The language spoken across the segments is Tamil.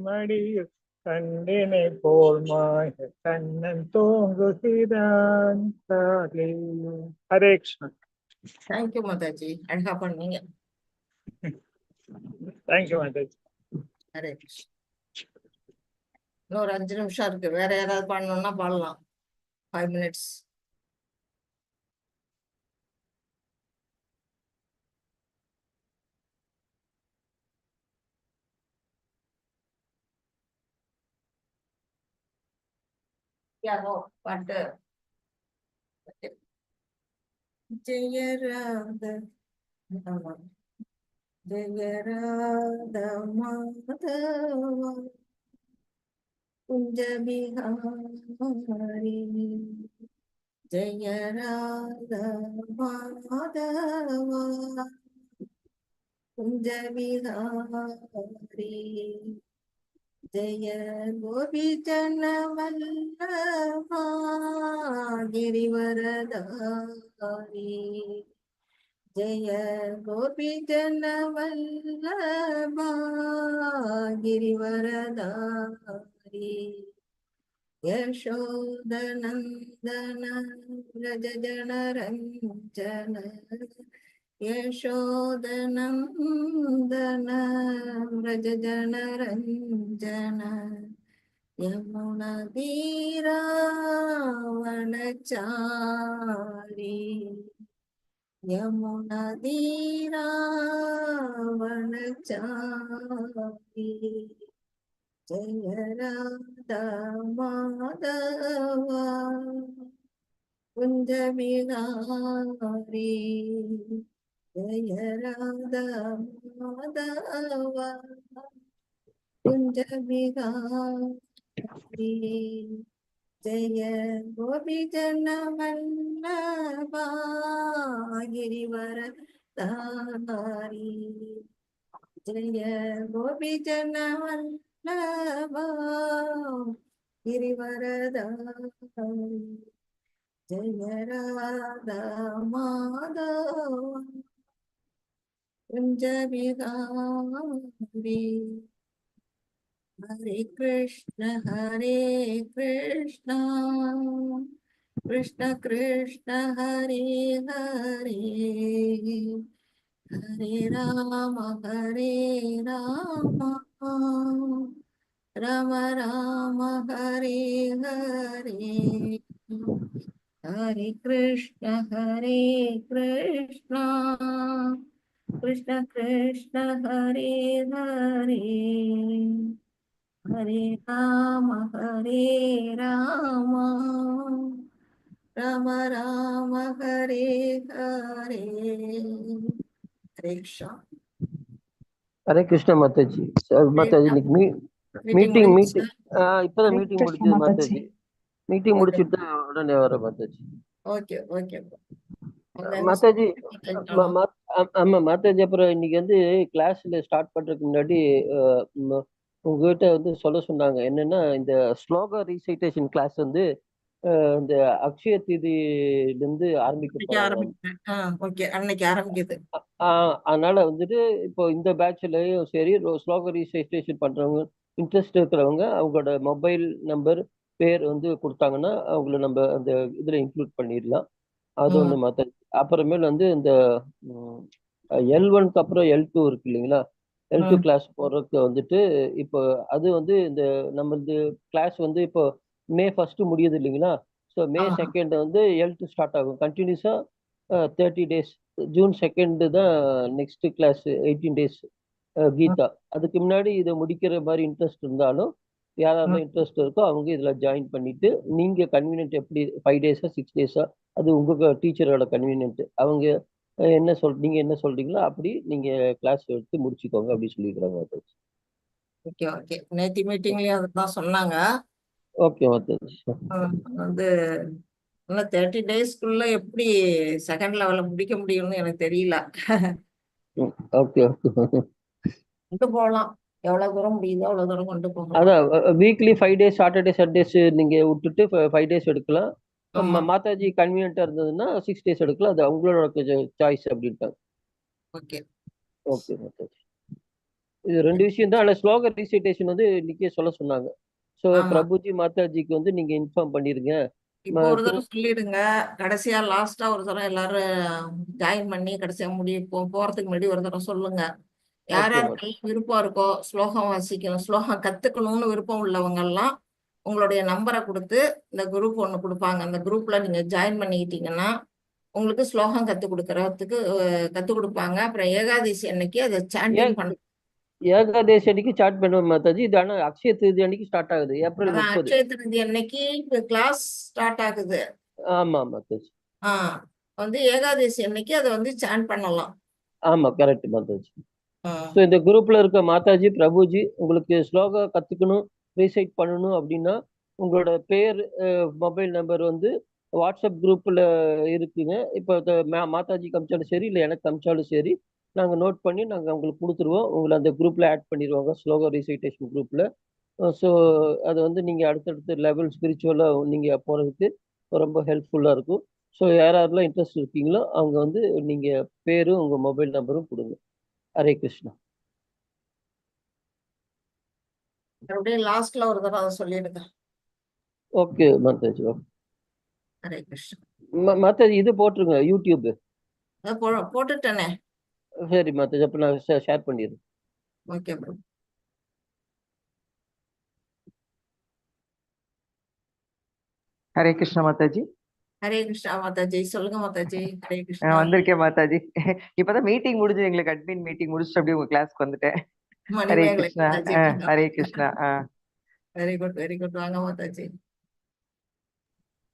மடியில் கண்டினை போல் மாய கண்ணன் தூங்குகிறான். ஹரே கிருஷ்ணா. தேங்க்யூ மாதாஜி, அழகா பண்ணீங்க. தேங்க்யூ மாதாஜி. ஹரே கிருஷ்ணா. இன்னொரு 5 நிமிஷம் இருக்கு. வேற யாராவது பாடணும்னா பாடலாம். 5 minutes. யாரோ பாட்டு. ஜெய ராத ஜெய ராத மாதவ குஞ்ச பிஹாரி ஜெய ராத மாதவ குஞ்ச பிஹாரி ஜெய கோபி ஜன வல்லபா கிரிவரதாரி ஜெய கோபி ஜன வல்லபா கிரிவரதாரி யசோதநந்தன व्रज जनरञ्जन यशोदनन्दन व्रज जनरञ्जन यमुनतीरावनचारी यमुनतीरावनचारी जय राधा माधव कुंज बिहारी जय राधा माधव कुंज बिहारी जय गोपी जन वल्लभा गिरिवरधारी जय गोपी जन वल्लभा गिरिवरधारी जय राधा माधव कुंज बिहारी हरे कृष्ण कृष्ण कृष्ण हरे हरे हरे राम राम राम हरे हरे हरे कृष्ण कृष्ण कृष्ण हरे हरे हरे राम राम राम हरे हरे हरे कृष्ण. ஹரே கிருஷ்ண மாதாஜி. மாதாஜி இன்னைக்கு மீட்டிங் இப்பதான் மீட்டிங் முடிஞ்சது மாதாஜி. மீட்டிங் முடிச்சுட்டு தான் உடனே வர மாதாஜி. Okay okay Mataji. ஆமா மாதாஜி, அப்புறம் இன்னைக்கு வந்து கிளாஸ்ல ஸ்டார்ட் பண்றதுக்கு முன்னாடி உங்ககிட்ட வந்து சொல்ல சொன்னாங்க. என்னன்னா, இந்த ஸ்லோகா ரீசைட்டேஷன் கிளாஸ் வந்து இந்த அக்ஷய தீதியில இருந்து ஆரம்பிக்குது. அதனால வந்துட்டு இப்போ இந்த பேட்ச்லயும் சரி, ஸ்லோகா ரீசைட்டேஷன் பண்றவங்க இன்ட்ரெஸ்ட் இருக்கிறவங்க அவங்களோட மொபைல் நம்பர் பேர் வந்து கொடுத்தாங்கன்னா அவங்கள நம்ம அந்த இதுல இன்க்ளூட் பண்ணிடலாம். அது ஒண்ணு மாத்த. அப்புறமேல வந்து இந்த L1க்கு அப்புறம் L2 இருக்கு இல்லைங்களா, L2 கிளாஸ் போறதுக்கு வந்துட்டு இப்போ அது வந்து இந்த நம்ம இந்த கிளாஸ் வந்து இப்போ May 1 முடியுது இல்லைங்களா. ஸோ May 2 வந்து L2 ஸ்டார்ட் ஆகும் கண்டினியூஸா 30 days. June 2 தான் நெக்ஸ்ட் கிளாஸ் 18 days கீதா. அதுக்கு முன்னாடி இதை முடிக்கிற மாதிரி இன்ட்ரெஸ்ட் இருந்தாலும் யாராவது இன்ட்ரெஸ்ட் இருக்கோ அவங்க இதுல ஜாயின் பண்ணிட்டு, நீங்க கன்வீனியன்ட் எப்படி 5 days 6 days அது உங்க டீச்சரோட கன்வீனியன்ட். அவங்க நீங்க என்ன சொல்றீங்களோ அப்படி நீங்க கிளாஸ் எடுத்து முடிச்சுக்கோங்க அப்படின்னு சொல்லிக்கிறாங்க. Okay okay. நேத்தி மீட்டிங்லயும் அதுதான் சொன்னாங்க. ஓகே மாதாஜி. வந்து 30 daysக்குள்ள எப்படி செகண்ட் லெவல்ல முடிக்க முடியும்னு எனக்கு தெரியல. Okay okay. கொண்டு போகலாம், எவ்வளவு தூரம் முடியுதோ அவ்வளவு தூரம் கொண்டு போகலாம். அதான் வீக்லி 5 days சாட்டர்டே சண்டேஸ் நீங்க விட்டுட்டு 5 days எடுக்கலாம். மாதாஜி கன்வீனியன்ட்டா இருந்ததுன்னா 6 days எடுக்கலாம். அது அவங்களோட சாய்ஸ் அப்படின்ட்டாங்க. Okay okay Mataji. இது 2 விஷயம் தான். ஆனா ஸ்லோகன் ரீசைட்டேஷன் வந்து இன்னைக்கே சொல்ல சொன்னாங்க. ஸோ ஆமா. பிரபுஜி மாதாஜிக்கு வந்து நீங்க இன்ஃபார்ம் பண்ணிருங்க. இப்போ ஒரு தடவை சொல்லிடுங்க. கடைசியா லாஸ்டா ஒரு தடவை எல்லாரும் ஜாயின் பண்ணி கடைசியா போறதுக்கு முன்னாடி ஒரு தடவை சொல்லுங்க. யார் ஓகே யாருக்கெல்லாம் விருப்பம் இருக்கோ ஸ்லோகம் வாசிக்கணும், ஸ்லோகம் கத்துக்கணும்னு விருப்பம் உள்ளவங்க எல்லாம் உங்களுடைய நம்பரை கொடுத்து இந்த குரூப் ஒன்று கொடுப்பாங்க. அந்த குரூப்ல நீங்க ஜாயின் பண்ணிக்கிட்டீங்கன்னா உங்களுக்கு ஸ்லோகம் கத்து கொடுப்பாங்க. அப்புறம் ஏகாதசி அன்னைக்கு அதை சாண்டிங் பண்ண. ஏகாதேசி அன்னைக்கு ஸ்டார்ட் பண்ணுவோம் மாதாஜி. இது ஆனா அக்ஷய திருதி அன்னைக்கு ஸ்டார்ட் ஆகுது, ஏப்ரல் அதான் 30. அக்ஷய திருதி அன்னைக்கு கிளாஸ் ஸ்டார்ட் ஆகுது. ஆமா மாதாஜி. ஏகாதசி அன்னைக்கு அதை சாண்ட் பண்ணலாம். ஆமா கரெக்ட் மாதாஜி. ஸோ இந்த குரூப்ல இருக்க மாதாஜி பிரபுஜி உங்களுக்கு ஸ்லோகா கத்துக்கணும், ரீசைட் பண்ணணும் அப்படின்னா உங்களோட பேர், மொபைல் நம்பர் வந்து வாட்ஸ்அப் குரூப்ல இருக்குங்க. இப்போ மாதாஜி காமிச்சாலும் சரி, இல்லை எனக்கு காமிச்சாலும் சரி, நாங்கள் நோட் பண்ணி நாங்கள் உங்களுக்கு கொடுத்துருவோம். உங்களை அந்த குரூப்ல ஆட் பண்ணிடுவாங்க, ஸ்லோகா ரீசைட்டேஷன் குரூப்ல. ஸோ அது வந்து நீங்கள் அடுத்தடுத்த லெவல் ஸ்பிரிச்சுவலாக நீங்கள் போகிறதுக்கு ரொம்ப ஹெல்ப்ஃபுல்லாக இருக்கும். ஸோ யாரெல்லாம் இன்ட்ரெஸ்ட் இருக்கீங்களோ அவங்க வந்து நீங்கள் பேரும் உங்கள் மொபைல் நம்பரும் கொடுங்க. ஹரே கிருஷ்ணா. மறுபடியும் லாஸ்ட்ல ஒரு தடவை அதை சொல்லிடுங்க. ஓகே மாதாஜி. ஓகே ஹரே கிருஷ்ணா. மாதாஜி இது போட்டுருங்க யூடியூப். போட்டுட்டேனே. சரி மாதாஜி, அப்போ நான் ஷேர் பண்ணிடுறேன். Okay bro. ஹரே கிருஷ்ணா மாதாஜி. ஹரே கிருஷ்ணா மாதாஜி. சொல்லுங்க மாதாஜி. ஹரே கிருஷ்ணா. வந்திருக்கேன் மாதாஜி. இப்பதான் மீட்டிங் முடிஞ்சு, எங்களுக்கு அட்மின் மீட்டிங் முடிச்சுட்டு அப்படியே உங்க கிளாஸ்க்கு வந்துட்டேன். Hare Krishna. Hare Krishna. Very good very good. வாங்க மாதாஜி.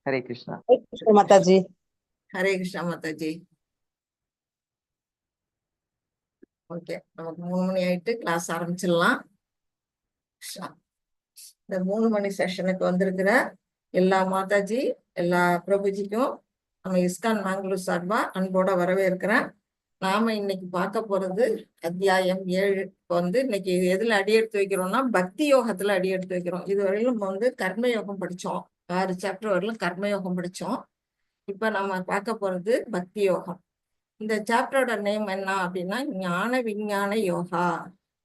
ஹரே கிருஷ்ணா. மாதாஜி. ஹரே கிருஷ்ணா மாதாஜி. ஓகே, நமக்கு 3 மணி ஆயிட்டு கிளாஸ் ஆரம்பிச்சிடலாம். இந்த 3 மணி செஷனுக்கு வந்திருக்கிற எல்லா மாதாஜி, எல்லா பிரபுஜிக்கும் நம்ம இஸ்கான் மேங்களூர் சார்பா அன்போட வரவேற்கிறேன். நாம இன்னைக்கு பார்க்க போறது அத்தியாயம் 7. இப்போ இன்னைக்கு எதுல அடி எடுத்து வைக்கிறோம்னா பக்தி யோகத்துல அடி எடுத்து வைக்கிறோம். இதுவரையிலும் நம்ம கர்மயோகம் படிச்சோம். 6 சாப்டர் வரையிலும் கர்மயோகம் படிச்சோம். இப்ப நம்ம பார்க்க போறது பக்தி யோகம். இந்த சாப்டரோட நேம் என்ன அப்படின்னா ஞான விஞ்ஞான யோகா.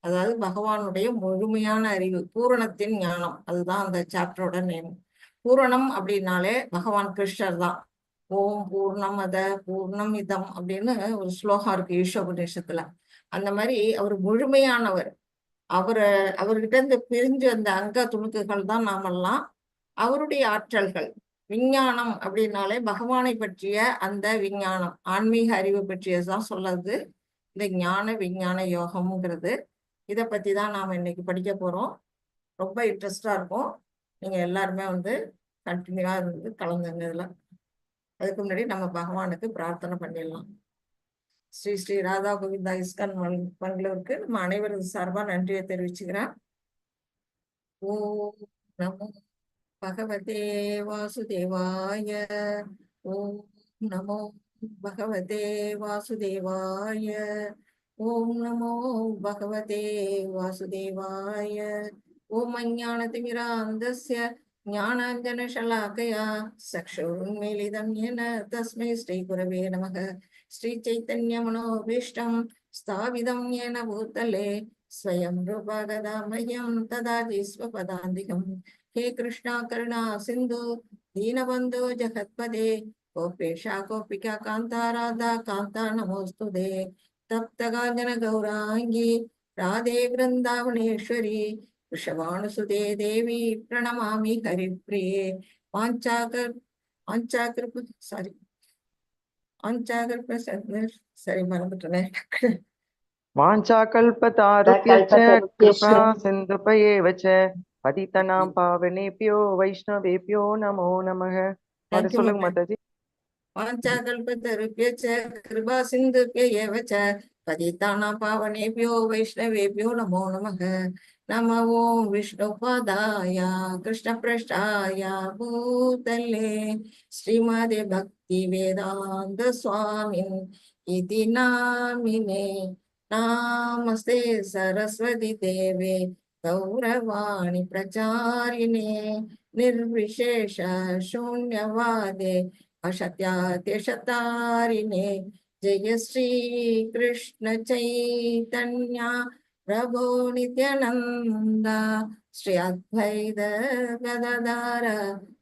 அதாவது பகவானுடைய முழுமையான அறிவு, பூரணத்தின் ஞானம். அதுதான் அந்த சாப்டரோட நேம். பூரணம் அப்படின்னாலே பகவான் கிருஷ்ணர் தான். ஓம் பூர்ணமத பூர்ணம் இதம் அப்படின்னு ஒரு ஸ்லோகம் இருக்கு ஈஷோபதேசத்துல. அந்த மாதிரி அவர் முழுமையானவர். அவர்கிட்ட இருந்து பிரிஞ்சு அந்த அங்க துணுக்குகள் தான் நாமெல்லாம். அவருடைய ஆற்றல்கள். விஞ்ஞானம் அப்படின்னாலே பகவானை பற்றிய அந்த விஞ்ஞானம், ஆன்மீக அறிவு பற்றியதான் சொல்லுது இந்த ஞான விஞ்ஞான யோகம்ங்கிறது. இதை பத்தி தான் நாம இன்னைக்கு படிக்க போறோம். ரொம்ப இன்ட்ரெஸ்டா இருக்கும். நீங்க எல்லாருமே கண்டினியூவா கலந்துங்க இதுல. அதுக்கு முன்னாடி நம்ம பகவானுக்கு பிரார்த்தனை பண்ணிடலாம். ஸ்ரீ ஸ்ரீ ராதா கோவிந்தா இஸ்கான் பெங்களூருக்கு நம்ம அனைவரது சார்பா நன்றியை தெரிவிச்சுக்கிறேன். ஓம் நமோ பகவதே வாசுதேவாய. ஓம் நமோ பகவதே வாசுதேவாய. ஓம் நமோ பகவதே வாசுதேவாய. ஓம் அஞ்ஞானதிமிராந்தஸ்ய ஞானாஞ்சனசலாக்கயா சக்ஷுருன்மீலிதம் யேன தஸ்மை ஸ்ரீ குரவே நமः. ஸ்ரீ சைத்தன்ய மனோபீஷ்டம் ஸ்தாபிதம் யேன பூதலே ஸ்வயம் ரூபா கதாமஹ்யம் ததாதி ஸ்வபதாந்திகம். हे कृष्णा करुणा सिंधु दीनबंधु जगत्पदे गोपेशा गोपिका कांता राधा कांता नमोस्तुते. तप्त कांचन गौरांगी राधे वृंदावनेश्वरी वृषभानुसुते देवी प्रणमामि हरिप्रिये. சரி மறந்துட்டேனே. வாஞ்சாகல்பதாருப்யச்ச கிருபா சிந்துபயேவ ச பதிதனாம் பாவனேபியோ வைஷ்ணவேபியோ நமோ நமः. சொல்லுங்க மாதாஜி. வாஞ்சாகல்பதருப்யச்ச கிருபா சிந்துப்யேவ ச பதிதானாம் பாவனேபியோ வைஷ்ணவேபியோ நமோ நமः. நம ஓம் விஷ்ணுபாதாய கிருஷ்ணப்ரஷ்டாய பூதலே ஸ்ரீமதே பக்தி வேதாந்த சுவாமின் இதி நாமினே. நமஸ்தே சரஸ்வதி தேவே கௌரவாணி பிரச்சாரிணே निर्विशेष शून्यवादे अशत्यातिशतारिणे. जय श्री कृष्ण चैतन्य பிரபோ நித்யானந்தா ஸ்ரீ அத்வைத கததார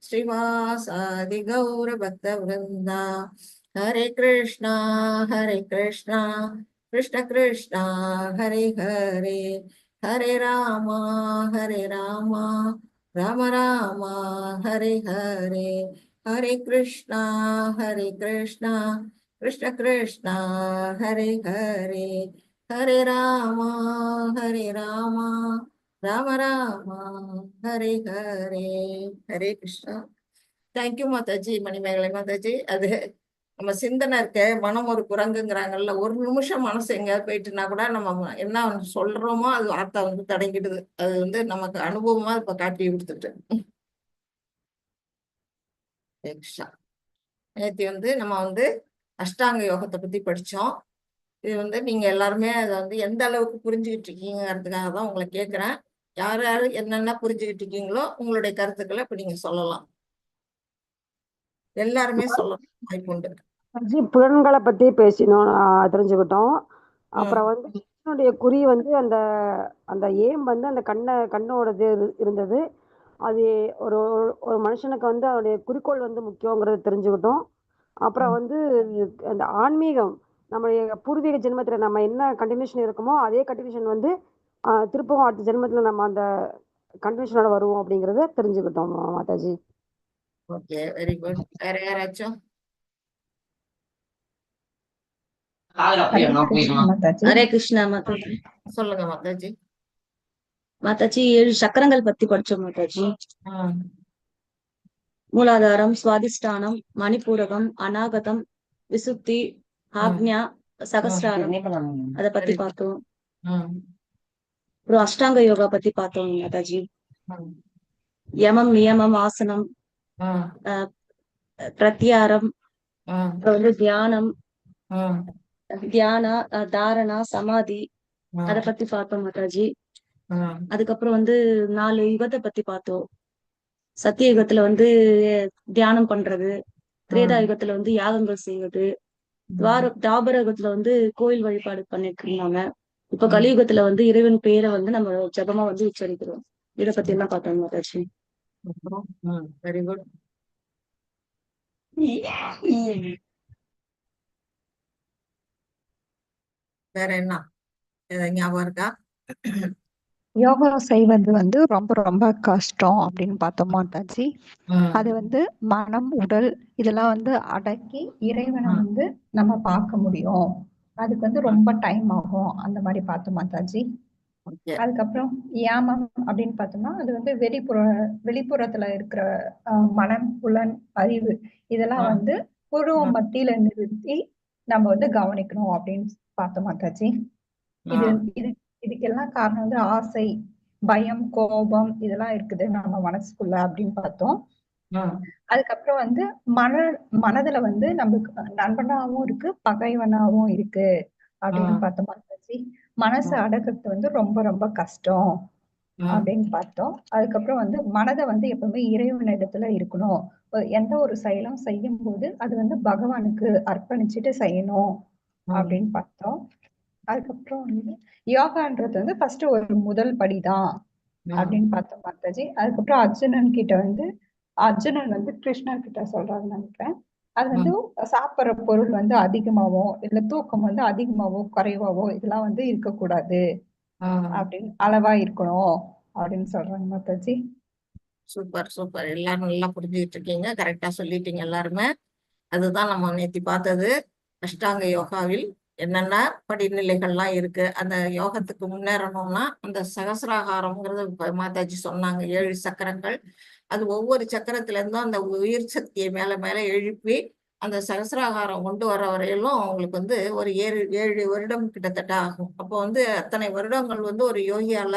ஸ்ரீவாசாதி கௌர பக்த விருந்தா. ஹரே கிருஷ்ணா கிருஷ்ண கிருஷ்ணா ஹரே ஹரே, ஹரே ராமா ராம ராமா ஹரே ஹரே, ஹரே கிருஷ்ணா கிருஷ்ண கிருஷ்ணா ஹரே ஹரே, ஹரே ராமா ராம ராமா ஹரே ஹரே. ஹரே கிருஷ்ணா. தேங்க்யூ மாதாஜி, மணிமேகலை மாதாஜி. அது நம்ம சிந்தனை இருக்க, மனம் ஒரு குரங்குங்கிறாங்கல்ல, ஒரு நிமிஷம் மனசு எங்கேயாவது போயிட்டுனா கூட நம்ம என்ன சொல்றோமோ அது வார்த்தை வந்து தடங்கிடுது. அது வந்து நமக்கு அனுபவமா இப்ப காட்டி கொடுத்துட்டு. நேற்று வந்து நம்ம வந்து அஷ்டாங்க யோகத்தை பத்தி படிச்சோம். இது வந்து நீங்க எல்லாருமே அதை வந்து எந்த அளவுக்கு புரிஞ்சுக்கிட்டு இருக்கீங்கிறதுக்காக தான் உங்களை கேட்கிறேன். யார் யாரு என்னென்ன புரிஞ்சுக்கிட்டு இருக்கீங்களோ உங்களுடைய கருத்துக்களை இப்ப நீங்க சொல்லலாம். எல்லாருமே சொல்லலாம், வாய்ப்பு உண்டு. புலன்களை பத்தி பேசினோம், தெரிஞ்சுக்கிட்டோம். அப்புறம் வந்து கிருஷ்ணனுடைய குறி வந்து அந்த அந்த ஏம் வந்து அந்த கண்ணோடது இருந்தது. அது ஒரு ஒரு மனுஷனுக்கு வந்து அவருடைய குறிக்கோள் வந்து முக்கியங்கிறத தெரிஞ்சுக்கிட்டோம். அப்புறம் வந்து அந்த ஆன்மீகம், நம்மளுடைய பூர்வீக ஜென்மத்துல நம்ம என்ன கண்டினியூஷன் இருக்குமோ அதே கண்டினியூஷன் வந்து திருப்பவும் அடுத்த ஜென்மத்துல நம்ம அந்த கண்டினியூஷனோட வருவோம் அப்படிங்கறத தெரிஞ்சுக்கிட்டோம் மாதாஜி. Okay, very good. வேற யாராச்சும்? ஹரே கிருஷ்ணா மாதாஜி. சொல்லுங்க மாதாஜி. மாதாஜி 7 சக்கரங்கள் பத்தி படிச்சோம் மாதாஜி. மூலாதாரம், சுவாதிஷ்டானம், மணிப்பூரகம், அநாகதம், விசுப்தி, ஆக்ஞா, சகஸ்ராரம், அத பத்தி பார்த்தோம். அப்புறம் அஷ்டாங்க யோகா பத்தி பார்த்தோம் மாதாஜி. யமம், நியமம், ஆசனம், பிரத்யாரம், அப்புறம் வந்து தியானம், தாரணா, சமாதி, அத பத்தி பார்த்தோம் மாதாஜி. அதுக்கப்புறம் வந்து 4 யுகத்தை பத்தி பார்த்தோம். சத்திய யுகத்துல வந்து தியானம் பண்றது, திரேதா யுகத்துல வந்து யாகங்கள் செய்வது, தாபர யுகத்துல வந்து கோயில் வழிபாடு பண்ணிட்டு இருந்தாங்க. இப்ப கலியுகத்துல வந்து இறைவன் பேரை வந்து நம்ம ஜபமா வந்து உச்சரிக்கிறோம். இதை பத்தி எல்லாம் பார்த்தோம் மாதாஜி. Very good. வேற என்ன ஞாபகம் இருக்கா? யோகா செய்வது வந்து ரொம்ப ரொம்ப கஷ்டம் அப்படின்னு பார்த்தோம் மாதாஜி. அது வந்து மனம், உடல் இதெல்லாம் வந்து அடக்கி இறைவனை வந்து நம்ம பார்க்க முடியும். அதுக்கு வந்து ரொம்ப டைம் ஆகும், அந்த மாதிரி பார்த்தோம் மாதாஜி. அதுக்கப்புறம் யாமம் அப்படின்னு பார்த்தோம்னா அது வந்து வெளிப்புறத்துல இருக்கிற மனம், புலன், அறிவு இதெல்லாம் வந்து புருவ மத்தியில நிறுத்தி நம்ம வந்து கவனிக்கணும் அப்படின்னு பார்த்தோம் மாதாஜி. இதுக்கெல்லாம் காரணம் வந்து ஆசை, பயம், கோபம் இதெல்லாம் இருக்குது நம்ம மனசுக்குள்ள அப்படின்னு பார்த்தோம். அதுக்கப்புறம் வந்து மனதுல வந்து நமக்கு நண்பனாவும் இருக்கு, பகைவனாவும் இருக்கு அப்படின்னு பார்த்தோம் மாதாஜி. மனசு அடக்கிறது வந்து ரொம்ப ரொம்ப கஷ்டம் அப்படின்னு பார்த்தோம். அதுக்கப்புறம் வந்து மனதை வந்து எப்பவுமே இறைவனிடத்துல இருக்கணும். எந்த ஒரு செயலும் செய்யும் போது அது வந்து பகவானுக்கு அர்ப்பணிச்சுட்டு செய்யணும் அப்படின்னு பார்த்தோம். அதுக்கப்புறம் வந்து யோகான்றது வந்து ஃபர்ஸ்ட் ஒரு முதல் படிதான் அப்படின்னு பார்த்தோம் மாதாஜி. அதுக்கப்புறம் அர்ஜுனன் வந்து கிருஷ்ணர் கிட்ட சொல்றாருன்னு நினைக்கிறேன். அது வந்து சாப்பிட்ற பொருள் வந்து அதிகமாவோ இல்ல தூக்கம் வந்து அதிகமாவோ குறைவாவோ இதெல்லாம் வந்து இருக்கக்கூடாது அப்படின்னு, அளவா இருக்கணும் அப்படின்னு சொல்றாங்க மாதாஜி. Super super. எல்லாரும் நல்லா புரிஞ்சுக்கிட்டு இருக்கீங்க, கரெக்டா சொல்லிட்டீங்க எல்லாருமே. அதுதான் நம்ம நேத்தி பார்த்தது. அஷ்டாங்க யோகாவில் என்னென்ன படிநிலைகள்லாம் இருக்கு. அந்த யோகத்துக்கு முன்னேறணும்னா அந்த சகசிராகாரம்ங்கிறது மாதாஜி சொன்னாங்க, 7 சக்கரங்கள். அது ஒவ்வொரு சக்கரத்துல இருந்தும் அந்த உயிர் சக்தியை மேல மேல எழுப்பி அந்த சகசிராகாரம் கொண்டு வர வரையிலும் அவங்களுக்கு வந்து ஒரு 7 வருடம் கிட்டத்தட்ட ஆகும். அப்போ வந்து அத்தனை வருடங்கள் வந்து ஒரு யோகியால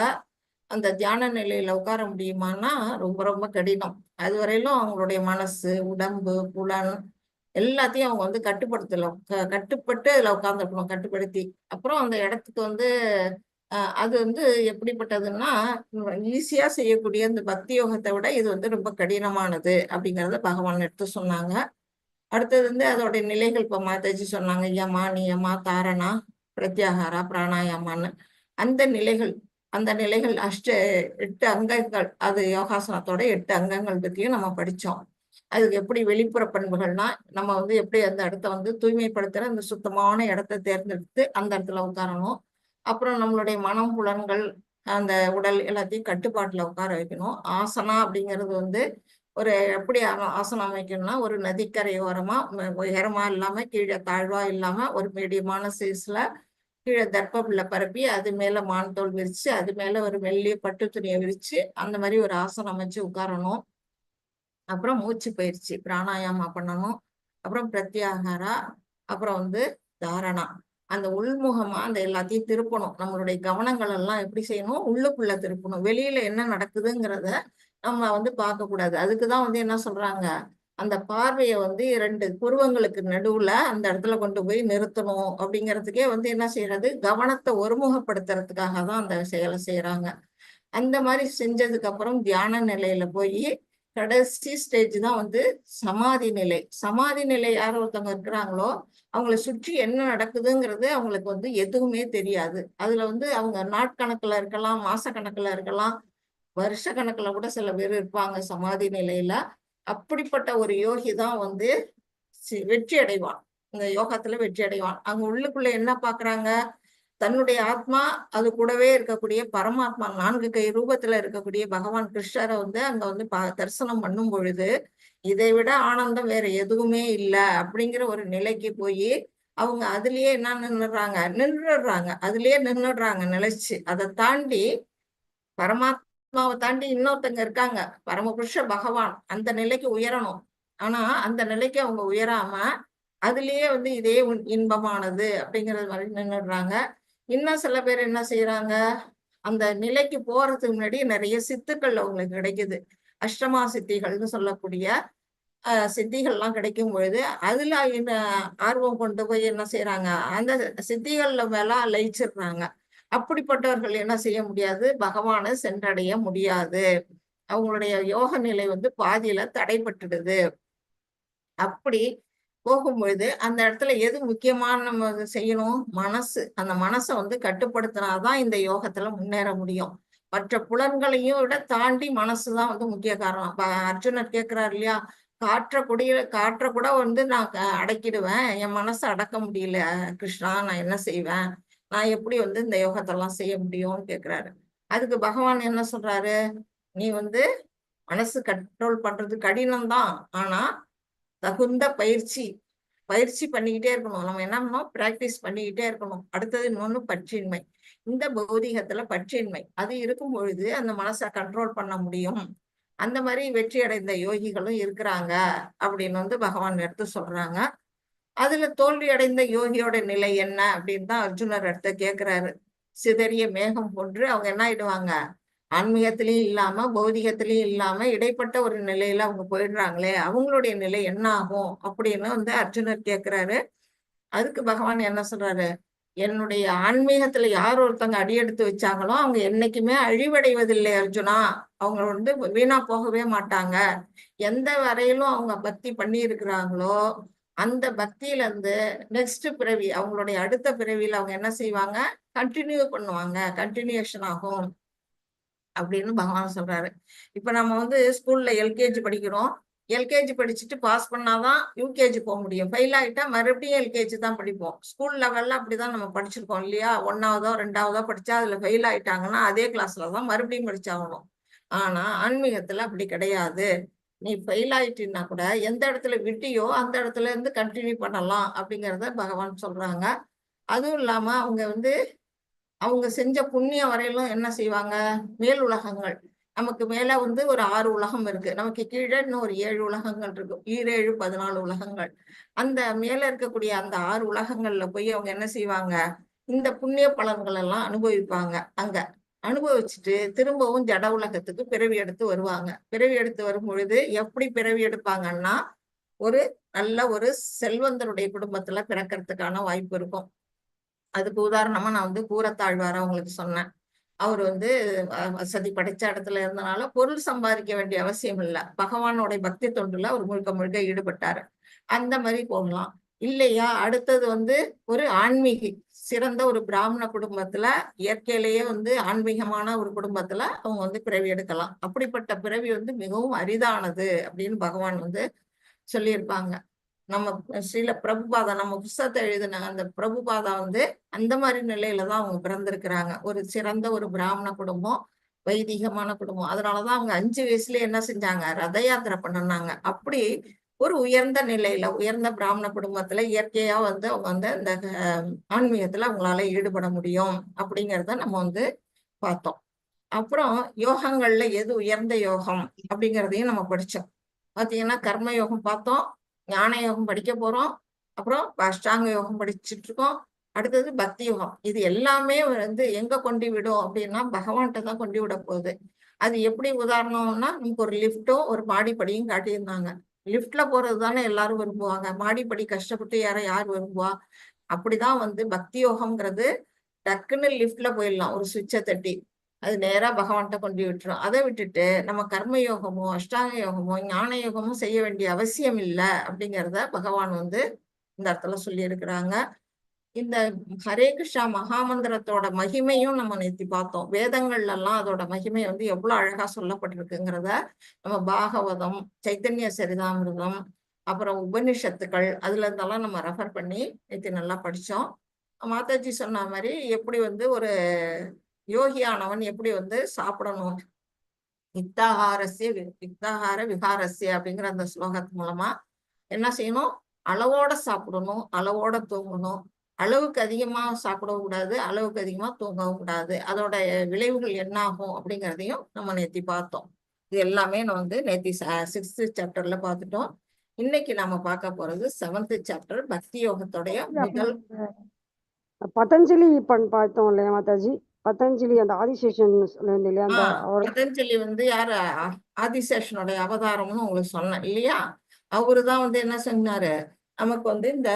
அந்த தியான நிலையில உட்கார முடியுமான்னா ரொம்ப ரொம்ப கடினம். அது வரையிலும் அவங்களுடைய மனசு, உடம்பு, புலன் எல்லாத்தையும் அவங்க வந்து கட்டுப்பட்டு அதுல உட்கார்ந்துருக்கணும், கட்டுப்படுத்தி. அப்புறம் அந்த இடத்துக்கு வந்து அது வந்து எப்படிப்பட்டதுன்னா ஈஸியா செய்யக்கூடிய இந்த பக்தி யோகத்தை விட இது வந்து ரொம்ப கடினமானது அப்படிங்கறத பகவான் எடுத்து சொன்னாங்க. அடுத்தது வந்து அதோடைய நிலைகள் இப்ப மாதாஜி சொன்னாங்க, யமா, நியமா, தாரணா, பிரத்யாகாரா, பிராணாயாமான்னு. அந்த நிலைகள் 8 அங்கங்கள், அது யோகாசனத்தோட 8 அங்கங்கள் பத்தியும் நம்ம படிச்சோம். அதுக்கு எப்படி வெளிப்புற பண்புகள்னா, நம்ம வந்து எப்படி அந்த இடத்த வந்து தூய்மைப்படுத்துற அந்த சுத்தமான இடத்த தேர்ந்தெடுத்து அந்த இடத்துல உட்காரணும். அப்புறம் நம்மளுடைய மனம், புலன்கள், அந்த உடல் எல்லாத்தையும் கட்டுப்பாட்டுல உட்கார வைக்கணும். ஆசனா அப்படிங்கிறது வந்து எப்படி ஆசனம் அமைக்கணும்னா, ஒரு நதிக்கரையோரமா உயரமா இல்லாம கீழே தாழ்வா இல்லாம ஒரு மீடியமான சைஸ்ல கீழே தர்ப்பப்புல்ல பரப்பி அது மேல மான் தோல் விரிச்சு அது மேல ஒரு மெல்லிய பட்டு துணியை விரிச்சு அந்த மாதிரி ஒரு ஆசனம் அமைச்சு உட்காரணும். அப்புறம் மூச்சு பயிற்சி பிராணாயாமா பண்ணணும். அப்புறம் பிரத்யாகாரா, அப்புறம் வந்து தாரணா. அந்த உள்முகமா அந்த எல்லாத்தையும் திருப்பணும். நம்மளுடைய கவனங்கள் எல்லாம் எப்படி செய்யணும், உள்ளுக்குள்ள திருப்பணும். வெளியில என்ன நடக்குதுங்கிறத நம்ம வந்து பார்க்க கூடாது. அதுக்குதான் வந்து என்ன சொல்றாங்க, அந்த பார்வையை வந்து 2 புருவங்களுக்கு நடுவுல அந்த இடத்துல கொண்டு போய் நிறுத்தணும் அப்படிங்கிறதுக்கே வந்து என்ன செய்யறது, கவனத்தை ஒருமுகப்படுத்துறதுக்காக தான் அந்த செயலை செய்யறாங்க. அந்த மாதிரி செஞ்சதுக்கு அப்புறம் தியான நிலையில போய் கடைசி ஸ்டேஜ் தான் வந்து சமாதி நிலை. சமாதி நிலை யார் ஒருத்தவங்க இருக்கிறாங்களோ அவங்களை சுற்றி என்ன நடக்குதுங்கிறது அவங்களுக்கு வந்து எதுவுமே தெரியாது. அதுல வந்து அவங்க நாட்கணக்குல இருக்கலாம், மாச கணக்குல இருக்கலாம், வருஷ கணக்குல கூட சில பேர் இருப்பாங்க சமாதி நிலையில. அப்படிப்பட்ட ஒரு யோகி தான் வந்து வெற்றி அடைவான். இந்த யோகத்துல வெற்றி அடைவான். அவங்க உள்ளுக்குள்ள என்ன பாக்குறாங்க, தன்னுடைய ஆத்மா, அது கூடவே இருக்கக்கூடிய பரமாத்மா 4 கை ரூபத்துல இருக்கக்கூடிய பகவான் கிருஷ்ணரை வந்து அங்க வந்து தரிசனம் பண்ணும் பொழுது இதை விட ஆனந்தம் வேற எதுவுமே இல்லை அப்படிங்கிற ஒரு நிலைக்கு போய் அவங்க அதுலயே என்ன நின்றுடுறாங்க. அதுலயே நின்றுடுறாங்க நிலைச்சு. அதை தாண்டி பரமாத்மாவை தாண்டி இன்னொருத்தங்க இருக்காங்க, பரமபுருஷ பகவான். அந்த நிலைக்கு உயரணும். ஆனா அந்த நிலைக்கு அவங்க உயராம அதுலயே வந்து இதே இன்பமானது அப்படிங்கிறது மாதிரி நின்றுடுறாங்க. இன்னும் சில பேர் என்ன செய்யறாங்க, அந்த நிலைக்கு போறதுக்கு முன்னாடி நிறைய சித்துக்கள் அவங்களுக்கு கிடைக்குது. அஷ்டமா சித்திகள்னு சொல்லக்கூடிய சித்திகள்லாம் கிடைக்கும் பொழுது அதுல ஆர்வம் கொண்டு போய் என்ன செய்யறாங்க, அந்த சித்திகள்ல மேல லயிச்சிடுறாங்க. அப்படிப்பட்டவர்கள் என்ன செய்ய முடியாது, பகவானை சென்றடைய முடியாது. அவங்களுடைய யோக நிலை வந்து பாதியில தடைப்பட்டுடுது. அப்படி போகும்பொழுது அந்த இடத்துல எது முக்கியமான நம்ம செய்யணும், மனசு. அந்த மனசை வந்து கட்டுப்படுத்தினாதான் இந்த யோகத்துல முன்னேற முடியும். மற்ற புலன்களையும் விட தாண்டி மனசுதான் வந்து முக்கிய காரணம். அர்ஜுனர் கேட்கிறார் இல்லையா, காற்ற கூட வந்து நான் அடக்கிடுவேன், என் மனசை அடக்க முடியல கிருஷ்ணா, நான் என்ன செய்வேன், நான் எப்படி வந்து இந்த யோகத்தெல்லாம் செய்ய முடியும்னு கேட்கிறாரு. அதுக்கு பகவான் என்ன சொல்றாரு, நீ வந்து மனசு கண்ட்ரோல் பண்றது கடினம்தான், ஆனா தகுந்த பயிற்சி பண்ணிக்கிட்டே இருக்கணும். நம்ம என்ன பண்ணணும், பிராக்டிஸ் பண்ணிக்கிட்டே இருக்கணும். அடுத்தது இன்னொன்னு பற்றின்மை. இந்த பௌதிகத்துல பற்றின்மை அது இருக்கும் பொழுது அந்த மனசை கண்ட்ரோல் பண்ண முடியும். அந்த மாதிரி வெற்றி அடைந்த யோகிகளும் இருக்கிறாங்க அப்படின்னு வந்து பகவான் எடுத்து சொல்றாங்க. அதுல தோல்வி அடைந்த யோகியோட நிலை என்ன அப்படின்னு தான் அர்ஜுனர் எடுத்து கேட்கிறாரு. சிதறிய மேகம் போன்று அவங்க என்ன ஆயிடுவாங்க, ஆன்மீகத்திலையும் இல்லாம பௌதிகத்திலையும் இல்லாம இடைப்பட்ட ஒரு நிலையில அவங்க போயிடுறாங்களே, அவங்களுடைய நிலை என்ன ஆகும் அப்படின்னு வந்து அர்ஜுனர் கேட்கிறாரு. அதுக்கு பகவான் என்ன சொல்றாரு, என்னுடைய ஆன்மீகத்துல யார் ஒருத்தவங்க அடியெடுத்து வச்சாங்களோ அவங்க என்னைக்குமே அழிவடைவதில்லை அர்ஜுனா. அவங்க வந்து வீணா போகவே மாட்டாங்க. எந்த வரையிலும் அவங்க பக்தி பண்ணி இருக்கிறாங்களோ அந்த பக்தியில இருந்து நெக்ஸ்ட் பிறவி, அவங்களுடைய அடுத்த பிறவியில அவங்க என்ன செய்வாங்க, கண்டினியூ பண்ணுவாங்க, கண்டினியூஷன் ஆகும் அப்படின்னு பகவான் சொல்றாரு. இப்ப நம்ம வந்து ஸ்கூல்ல எல்கேஜி படிக்கிறோம். எல்கேஜி படிச்சுட்டு பாஸ் பண்ணாதான் யூகேஜி போக முடியும். ஃபெயில் ஆயிட்டா மறுபடியும் எல்கேஜி தான் படிப்போம். ஸ்கூல் லெவல்ல அப்படிதான் நம்ம படிச்சிருக்கோம் இல்லையா. 1ஆவதோ 2ஆவதோ படிச்சா அதுல ஃபெயில் ஆயிட்டாங்கன்னா அதே கிளாஸ்ல தான் மறுபடியும் படிச்சாகணும். ஆனா ஆன்மீகத்துல அப்படி கிடையாது. நீ ஃபெயில் ஆயிட்டீன்னா கூட எந்த இடத்துல விட்டியோ அந்த இடத்துல இருந்து கண்டினியூ பண்ணலாம் அப்படிங்கிறத பகவான் சொல்றாங்க. அதுவும் இல்லாம அவங்க செஞ்ச புண்ணியம் வரையிலும் என்ன செய்வாங்க, மேல் உலகங்கள், நமக்கு மேல வந்து ஒரு 6 உலகம் இருக்கு, நமக்கு கீழே இன்னும் ஒரு 7 உலகங்கள் இருக்கு, 7 14 உலகங்கள். அந்த மேல இருக்கக்கூடிய அந்த 6 உலகங்கள்ல போய் அவங்க என்ன செய்வாங்க, இந்த புண்ணிய பலன்கள் எல்லாம் அனுபவிப்பாங்க. அங்க அனுபவிச்சுட்டு திரும்பவும் ஜட உலகத்துக்கு பிறவி எடுத்து வருவாங்க. பிறவி எடுத்து வரும் பொழுது எப்படி பிறவி எடுப்பாங்கன்னா, ஒரு நல்ல ஒரு செல்வந்தருடைய குடும்பத்துல பிறக்கிறதுக்கான வாய்ப்பு இருக்கும். அதுக்கு உதாரணமா நான் வந்து கூரத்தாழ்வார உங்களுக்கு சொன்னேன். அவர் வந்து வசதி படைச்ச இடத்துல இருந்தனால பொருள் சம்பாதிக்க வேண்டிய அவசியம் இல்லை, பகவானோட பக்தி தொண்டுல அவர் முழுக்க ஈடுபட்டாரு. அந்த மாதிரி போகலாம். இல்லையா அடுத்தது வந்து ஒரு ஆன்மீகி, சிறந்த ஒரு பிராமண குடும்பத்துல, இயற்கையிலேயே வந்து ஆன்மீகமான ஒரு குடும்பத்துல அவங்க வந்து பிறவி எடுக்கலாம். அப்படிப்பட்ட பிறவி வந்து மிகவும் அரிதானது அப்படின்னு பகவான் வந்து சொல்லியிருப்பாங்க. நம்ம ஸ்ரீல பிரபுபாதா நம்ம புஸ்தகத்தை எழுதின அந்த பிரபுபாதா வந்து அந்த மாதிரி நிலையில தான் அவங்க பிறந்திருக்கிறாங்க. ஒரு சிறந்த ஒரு பிராமண குடும்பம், வைதிகமான குடும்பம். அதனாலதான் அவங்க 5 வயசுலயே என்ன செஞ்சாங்க, ரத யாத்திரை பண்ணாங்க. அப்படி ஒரு உயர்ந்த நிலையில, உயர்ந்த பிராமண குடும்பத்துல இயற்கையா வந்து அவங்க வந்து இந்த ஆன்மீகத்துல அவங்களால ஈடுபட முடியும் அப்படிங்கிறத நம்ம வந்து பார்த்தோம். அப்புறம் யோகங்கள்ல எது உயர்ந்த யோகம் அப்படிங்கிறதையும் நம்ம படிச்சோம். பாத்தீங்கன்னா கர்ம யோகம் பார்த்தோம், ஞான யோகம் படிக்க போறோம், அப்புறம் அஷ்டாங்க யோகம் படிச்சுட்டு இருக்கோம், அடுத்தது பக்தி யோகம். இது எல்லாமே வந்து எங்க கொண்டு விடும் அப்படின்னா பகவான்கிட்ட தான் கொண்டு விட போகுது. அது எப்படி உதாரணம்னா, நமக்கு ஒரு லிஃப்ட்டும் ஒரு மாடிப்படியும் காட்டியிருந்தாங்க. லிஃப்ட்ல போறது தானே எல்லாரும் விரும்புவாங்க, மாடிப்படி கஷ்டப்பட்டு யார் விரும்புவா? அப்படிதான் வந்து பக்தி யோகம்ங்கிறது டக்குன்னு லிஃப்ட்ல போயிடலாம், ஒரு சுவிட்சை தட்டி அது நேரா பகவான்கிட்ட கொண்டு விட்டுரும். அதை விட்டுட்டு நம்ம கர்ம யோகமோ அஷ்டாங்க யோகமோ ஞான யோகமும் செய்ய வேண்டிய அவசியம் இல்லை அப்படிங்கிறத பகவான் வந்து இந்த இடத்துல சொல்லி இருக்கிறாங்க. இந்த ஹரே கிருஷ்ணா மகாமந்திரத்தோட மகிமையும் நம்ம நேத்தி பார்த்தோம். வேதங்கள்ல எல்லாம் அதோட மகிமை வந்து எவ்வளவு அழகா சொல்லப்பட்டிருக்குங்கிறத நம்ம பாகவதம், சைத்தன்ய சரிதாமிருதம், அப்புறம் உபனிஷத்துக்கள் அதுல இருந்தெல்லாம் நம்ம ரெஃபர் பண்ணி நேத்தி நல்லா படிச்சோம். மாதாஜி சொன்ன மாதிரி எப்படி வந்து ஒரு யோகியானவன் எப்படி வந்து சாப்பிடணும், யுக்தாகார விகாரஸ்ய அப்படிங்கிற அந்த ஸ்லோகத்து மூலமா என்ன செய்யணும், அளவோட சாப்பிடணும், அளவோட தூங்கணும், அளவுக்கு அதிகமா சாப்பிடவும் கூடாது, அளவுக்கு அதிகமா தூங்கவும் கூடாது. அதோட விளைவுகள் என்ன ஆகும் அப்படிங்கிறதையும் நம்ம நேத்தி பார்த்தோம். இது எல்லாமே நம்ம வந்து நேத்தி 6th சாப்டர்ல பார்த்துட்டோம். இன்னைக்கு நம்ம பார்க்க போறது 7th சாப்டர் பக்தி யோகத்துடைய முதல். பதஞ்சலி பார்த்தோம் இல்லையா மாதாஜி? பதஞ்சலி அந்த ஆதிசேஷன் இல்லையா, அந்த பதஞ்சலி வந்து யாரு, ஆதிசேஷனுடைய அவதாரம்னு உங்களுக்கு சொன்னேன் இல்லையா? அவருதான் வந்து என்ன சொன்னாரு, நமக்கு வந்து இந்த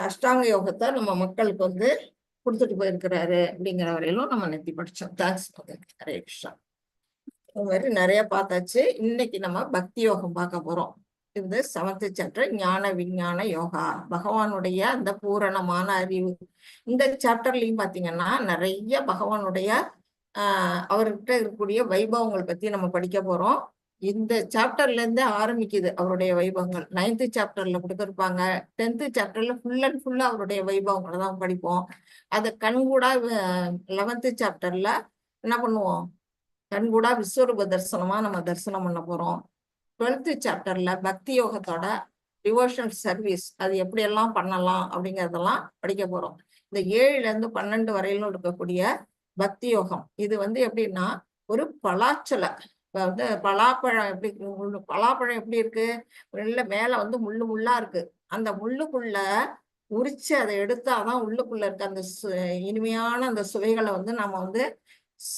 அஷ்டாங்க யோகத்தை நம்ம மக்களுக்கு வந்து கொடுத்துட்டு போயிருக்கிறாரு அப்படிங்கிற வரையிலும் நம்ம நெத்தி படிச்சோம். தேங்க்ஸ் ஹரே கிருஷ்ணா. இந்த மாதிரி நிறைய பார்த்தாச்சு. இன்னைக்கு நம்ம பக்தி யோகம் பார்க்க போறோம். இது 7th சாப்டர் ஞான விஞ்ஞான யோகா, பகவானுடைய அந்த பூரணமான அறிவு. இந்த சாப்டர்லயும் பாத்தீங்கன்னா நிறைய பகவானுடைய அவர்கிட்ட இருக்கக்கூடிய வைபவங்கள் பத்தி நம்ம படிக்க போறோம். இந்த சாப்டர்ல இருந்து ஆரம்பிக்குது அவருடைய வைபவங்கள். 9th சாப்டர்ல கொடுத்திருப்பாங்க. 10th சாப்டர்ல ஃபுல் அண்ட் ஃபுல்லா அவருடைய வைபவங்களை தான் படிப்போம். அதை கண்கூடா 11th சாப்டர்ல என்ன பண்ணுவோம், கண்கூடா விஸ்வரூப தரிசனமா நம்ம தரிசனம் பண்ண போறோம். 12th சாப்டர்ல பக்தி யோகத்தோட டிவோஷனல் சர்வீஸ் அது எப்படி எல்லாம் பண்ணலாம் அப்படிங்கறதெல்லாம் படிக்க போறோம். இந்த 7ல இருந்து 12 வரையிலும் இருக்கக்கூடிய பக்தி யோகம் இது வந்து எப்படின்னா ஒரு பலாச்சலை வந்து பலாப்பழம் எப்படி இருக்கு, மேல வந்து முள்ளு முள்ளா இருக்கு. அந்த முள்ளுக்குள்ள உரிச்சு அதை எடுத்தாதான் உள்ளுக்குள்ள இருக்க அந்த இனிமையான அந்த சுவைகளை வந்து நம்ம வந்து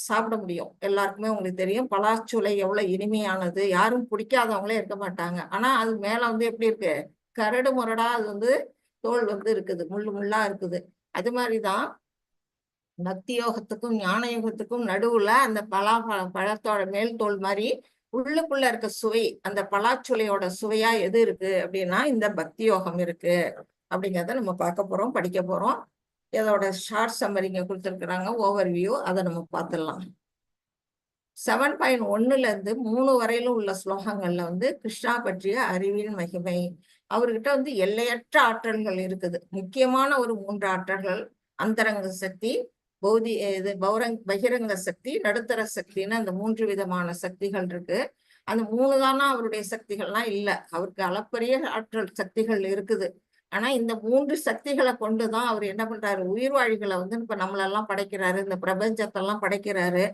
சாப்பிட முடியும். எல்லாருக்குமே உங்களுக்கு தெரியும் பலாச்சுளை எவ்வளவு இனிமையானது, யாரும் பிடிக்காதவங்களே இருக்க மாட்டாங்க. ஆனா அது மேல வந்து எப்படி இருக்கு, கரடு முரடா அது வந்து தோல் வந்து இருக்குது, முள்ளு முள்ளா இருக்குது. அது மாதிரிதான் பக்தி யோகத்துக்கும் ஞான யோகத்துக்கும் நடுவுல அந்த பழத்தோட மேல் தோல் மாதிரி உள்ளுக்குள்ள இருக்க சுவை, அந்த பலாச்சுளையோட சுவையா எது இருக்கு அப்படின்னா இந்த பக்தி யோகம் இருக்கு அப்படிங்கிறத நம்ம பார்க்க போறோம், படிக்க போறோம். இதோட ஷார்ட் சம்மரிங்க கொடுத்துருக்குறாங்க, ஓவர் வியூ, அதை நம்ம பார்த்துடலாம். 7.1ல இருந்து 3 வரையிலும் உள்ள ஸ்லோகங்கள்ல வந்து கிருஷ்ணா பற்றிய அறிவின் மகிமை. அவர்கிட்ட வந்து எல்லையற்ற ஆற்றல்கள் இருக்குது. முக்கியமான ஒரு 3 ஆற்றல்கள், அந்தரங்க சக்தி, பகிரங்க சக்தி, நடுத்தர சக்தின்னு அந்த 3 விதமான சக்திகள் இருக்கு. அந்த 3 தானா அவருடைய சக்திகள்லாம் இல்ல, அவருக்கு அளப்பரிய ஆற்றல் சக்திகள் இருக்குது. ஆனா இந்த 3 சக்திகளை கொண்டுதான் அவர் என்ன பண்றாரு, உயிர்வாழிகளை வந்து இப்ப நம்மளெல்லாம் படைக்கிறாரு, இந்த பிரபஞ்சத்தெல்லாம் படைக்கிறாரு.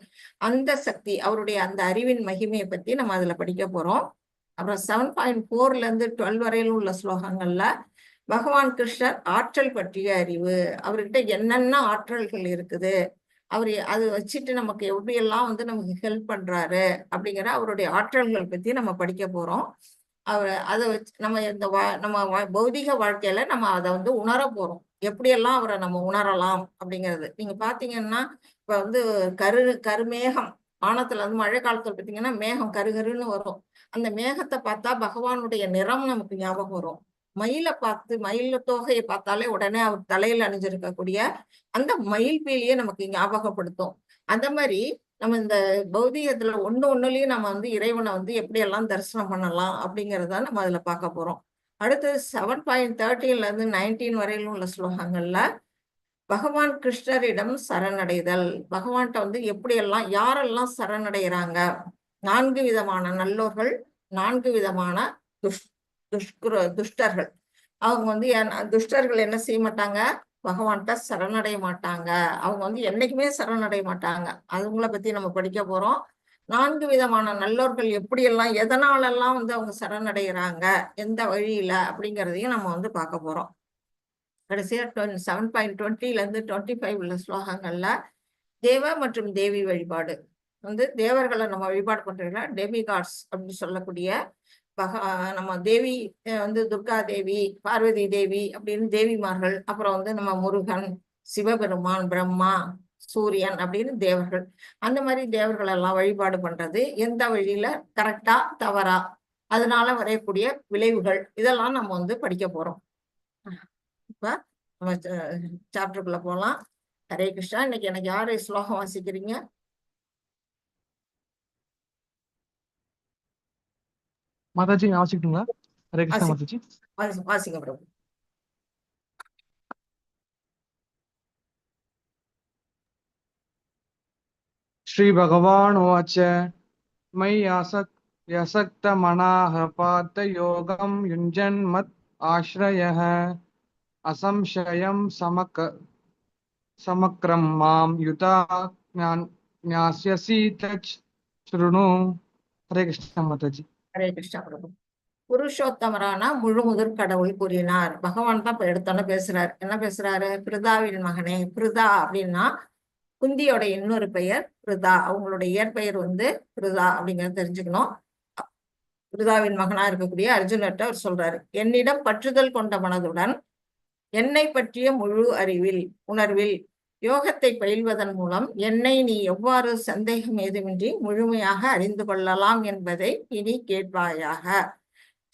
அந்த சக்தி அவருடைய அந்த அறிவின் மகிமையை பத்தி நம்ம அதுல படிக்க போறோம். அப்புறம் 7.4ல இருந்து 12 வரையிலும் உள்ள ஸ்லோகங்கள்ல பகவான் கிருஷ்ணர் ஆற்றல் பற்றிய அறிவு, அவர்கிட்ட என்னென்ன ஆற்றல்கள் இருக்குது, அவர் அதை வச்சுட்டு நமக்கு எப்படியெல்லாம் வந்து நமக்கு ஹெல்ப் பண்றாரு அப்படிங்கிற அவருடைய ஆற்றல்கள் பத்தி நம்ம படிக்க போறோம். அதை வச்சு நம்ம இந்த நம்ம பௌதிக வாழ்க்கையில நம்ம அதை வந்து உணர போறோம், எப்படியெல்லாம் அவரை நம்ம உணரலாம் அப்படிங்கிறது. நீங்க பாத்தீங்கன்னா இப்ப வந்து கருமேகம் வானத்துல வந்து மழை காலத்துல பார்த்தீங்கன்னா மேகம் கருகருன்னு வரும். அந்த மேகத்தை பார்த்தா பகவானுடைய நிறம் நமக்கு ஞாபகம் வரும். மயிலை பார்த்து மயில் தோகையை பார்த்தாலே உடனே அவர் தலையில் அணிஞ்சிருக்கக்கூடிய அந்த மயில் பீலியை நமக்கு ஞாபகப்படுத்தும். அந்த மாதிரி நம்ம இந்த பௌதிகத்துல ஒண்ணுலயும் நம்ம வந்து இறைவனை வந்து எப்படி எல்லாம் தரிசனம் பண்ணலாம் அப்படிங்கறத நம்ம அதுல பார்க்க போறோம். அடுத்து 7.13 இருந்து 19 வரையிலும் உள்ள ஸ்லோகங்கள்ல பகவான் கிருஷ்ணரிடம் சரணடைதல், பகவான்கிட்ட வந்து எப்படியெல்லாம் யாரெல்லாம் சரணடைகிறாங்க, 4 விதமான நல்லோர்கள், 4 விதமான துஷ்டர்கள். அவங்க வந்து துஷ்டர்கள் என்ன செய்ய மாட்டாங்க, பகவான்கிட்ட சரணடைய மாட்டாங்க. அவங்க வந்து என்னைக்குமே சரணடைய மாட்டாங்க. அவங்கள பத்தி நம்ம படிக்க போறோம். 4 விதமான நல்லோர்கள் எப்படியெல்லாம் எதனாலெல்லாம் வந்து அவங்க சரணடைகிறாங்க, எந்த வழியில அப்படிங்கிறதையும் நம்ம வந்து பார்க்க போறோம். கடைசியா 7.20 இருந்து 25 உள்ள ஸ்லோகங்கள்ல தேவ மற்றும் தேவி வழிபாடு வந்து தேவர்களை நம்ம வழிபாடு பண்றோம்னா டெமிகாட்ஸ் அப்படின்னு சொல்லக்கூடிய நம்ம தேவி வந்து துர்கா தேவி, பார்வதி தேவி அப்படின்னு தேவிமார்கள், அப்புறம் வந்து நம்ம முருகன், சிவபெருமான், பிரம்மா, சூரியன் அப்படின்னு தேவர்கள். அந்த மாதிரி தேவர்கள் எல்லாம் வழிபாடு பண்றது எந்த வழியில கரெக்டா தவறா, அதனால வரையக்கூடிய விளைவுகள் இதெல்லாம் நம்ம வந்து படிக்க போறோம். இப்ப நம்ம சாப்டருக்குள்ள போலாம். ஹரே கிருஷ்ணா. இன்னைக்கு எனக்கு யாரு ஸ்லோகம் வாசிக்கிறீங்க? மாதாஜி வாசிக்கட்டுங்களா? ஹரே கிருஷ்ணா மாதாஜி. வாசிங்க பிரபு. ஸ்ரீ பகவான் உவாச்ச மயி யசக்த மனாஹ பார்த்த யோகம் யுஞ்சன் மத் ஆஸ்ரயஹ அசம்சயம் சமக்ரம் மாம் யுதா ஞாஸ்யசி தச் ஸ்ருணு. ஹரே கிருஷ்ணா மாதாஜி. ஹரே கிருஷ்ணா பிரபு. புருஷோத்தமரான முழு முதற் கடவுள் கூறினார். பகவான் தான் இப்ப எடுத்தோன்னு பேசுறாரு. என்ன பேசுறாரு? பிருதாவின் மகனே. பிருதா அப்படின்னா குந்தியோட இன்னொரு பெயர் பிருதா. அவங்களுடைய இயற்பெயர் வந்து பிருதா அப்படிங்கிறத தெரிஞ்சுக்கணும். பிருதாவின் மகனா இருக்கக்கூடிய அர்ஜுனர்கிட்ட அவர் சொல்றாரு, என்னிடம் பற்றுதல் கொண்ட மனதுடன் என்னை பற்றிய முழு உணர்வில் யோகத்தை பயில்வதன் மூலம் என்னை நீ எவ்வாறு சந்தேகம் ஏதுமின்றி முழுமையாக அறிந்து கொள்ளலாம் என்பதை இனி கேட்பாயாக.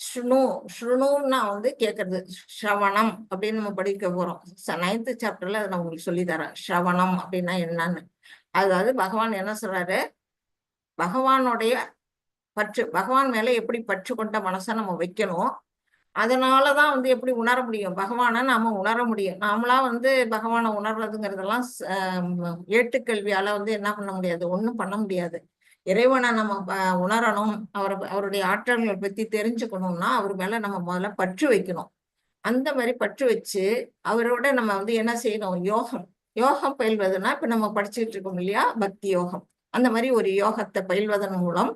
ஸ்ருணுன்னா வந்து கேட்கறது, ஸ்ரவணம் அப்படின்னு நம்ம படிக்க போறோம். 9th சாப்டர்ல அதை நான் உங்களுக்கு சொல்லி தரேன். ஸ்ரவணம் அப்படின்னா என்னன்னு. அதாவது பகவான் என்ன சொல்றாரு, பகவானுடைய பகவான் மேல எப்படி பற்று கொண்ட மனசை நம்ம வைக்கணும், அதனாலதான் வந்து எப்படி உணர முடியும், பகவானை நாம உணர முடியும். நாமளா வந்து பகவானை உணர்றதுங்கிறதெல்லாம் ஏட்டுக்கல்வியால வந்து என்ன பண்ண முடியாது, ஒண்ணும் பண்ண முடியாது. இறைவனை நம்ம உணரணும், அவருடைய ஆற்றல்களை பத்தி தெரிஞ்சுக்கணும்னா அவர் மேல நம்ம முதல்ல பற்று வைக்கணும். அந்த மாதிரி பற்று வச்சு அவரோட நம்ம வந்து என்ன செய்யணும், யோகம் பயில்வதுன்னா இப்ப நம்ம படிச்சுட்டு இருக்கோம் இல்லையா, பக்தி யோகம். அந்த மாதிரி ஒரு யோகத்தை பயில்வதன் மூலம்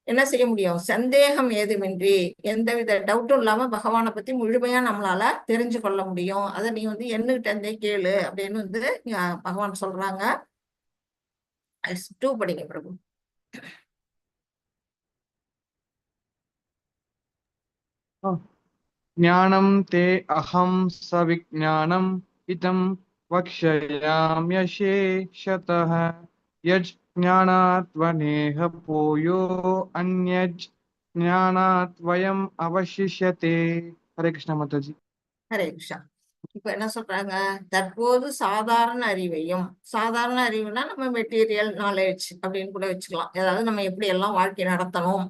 என்ன செய்ய முடியும், சந்தேகம் ஏதுமின்றி எந்தவித டவுட்டும் இல்லாம பகவானை பத்தி முழுமையா நம்மளால தெரிஞ்சு கொள்ள முடியும். அதை நீ வந்து என்னகிட்ட இருந்தே கேளு அப்படின்னு வந்து பகவான் சொல்றாங்க. 2 படிங்க பிரபு. ஞானம் தே அகம் சவிஜ்ஞானம் இதம் வக்ஷயாம்யசேஷதஹ யஜ் ஞானாத் வநேஹ போயோ அன்யஜ் ஞானாத் வயம் அவசிஷ்யதே. ஹரே கிருஷ்ணா மாதாஜி. ஹரே கிருஷ்ணா. இப்ப என்ன சொல்றாங்க, தற்போது சாதாரண அறிவையும், சாதாரண அறிவுனா நம்ம மெட்டீரியல் நாலேஜ் அப்படின்னு கூட வச்சுக்கலாம். அதாவது நம்ம எப்படி எல்லாம் வாழ்க்கை நடத்தணும்,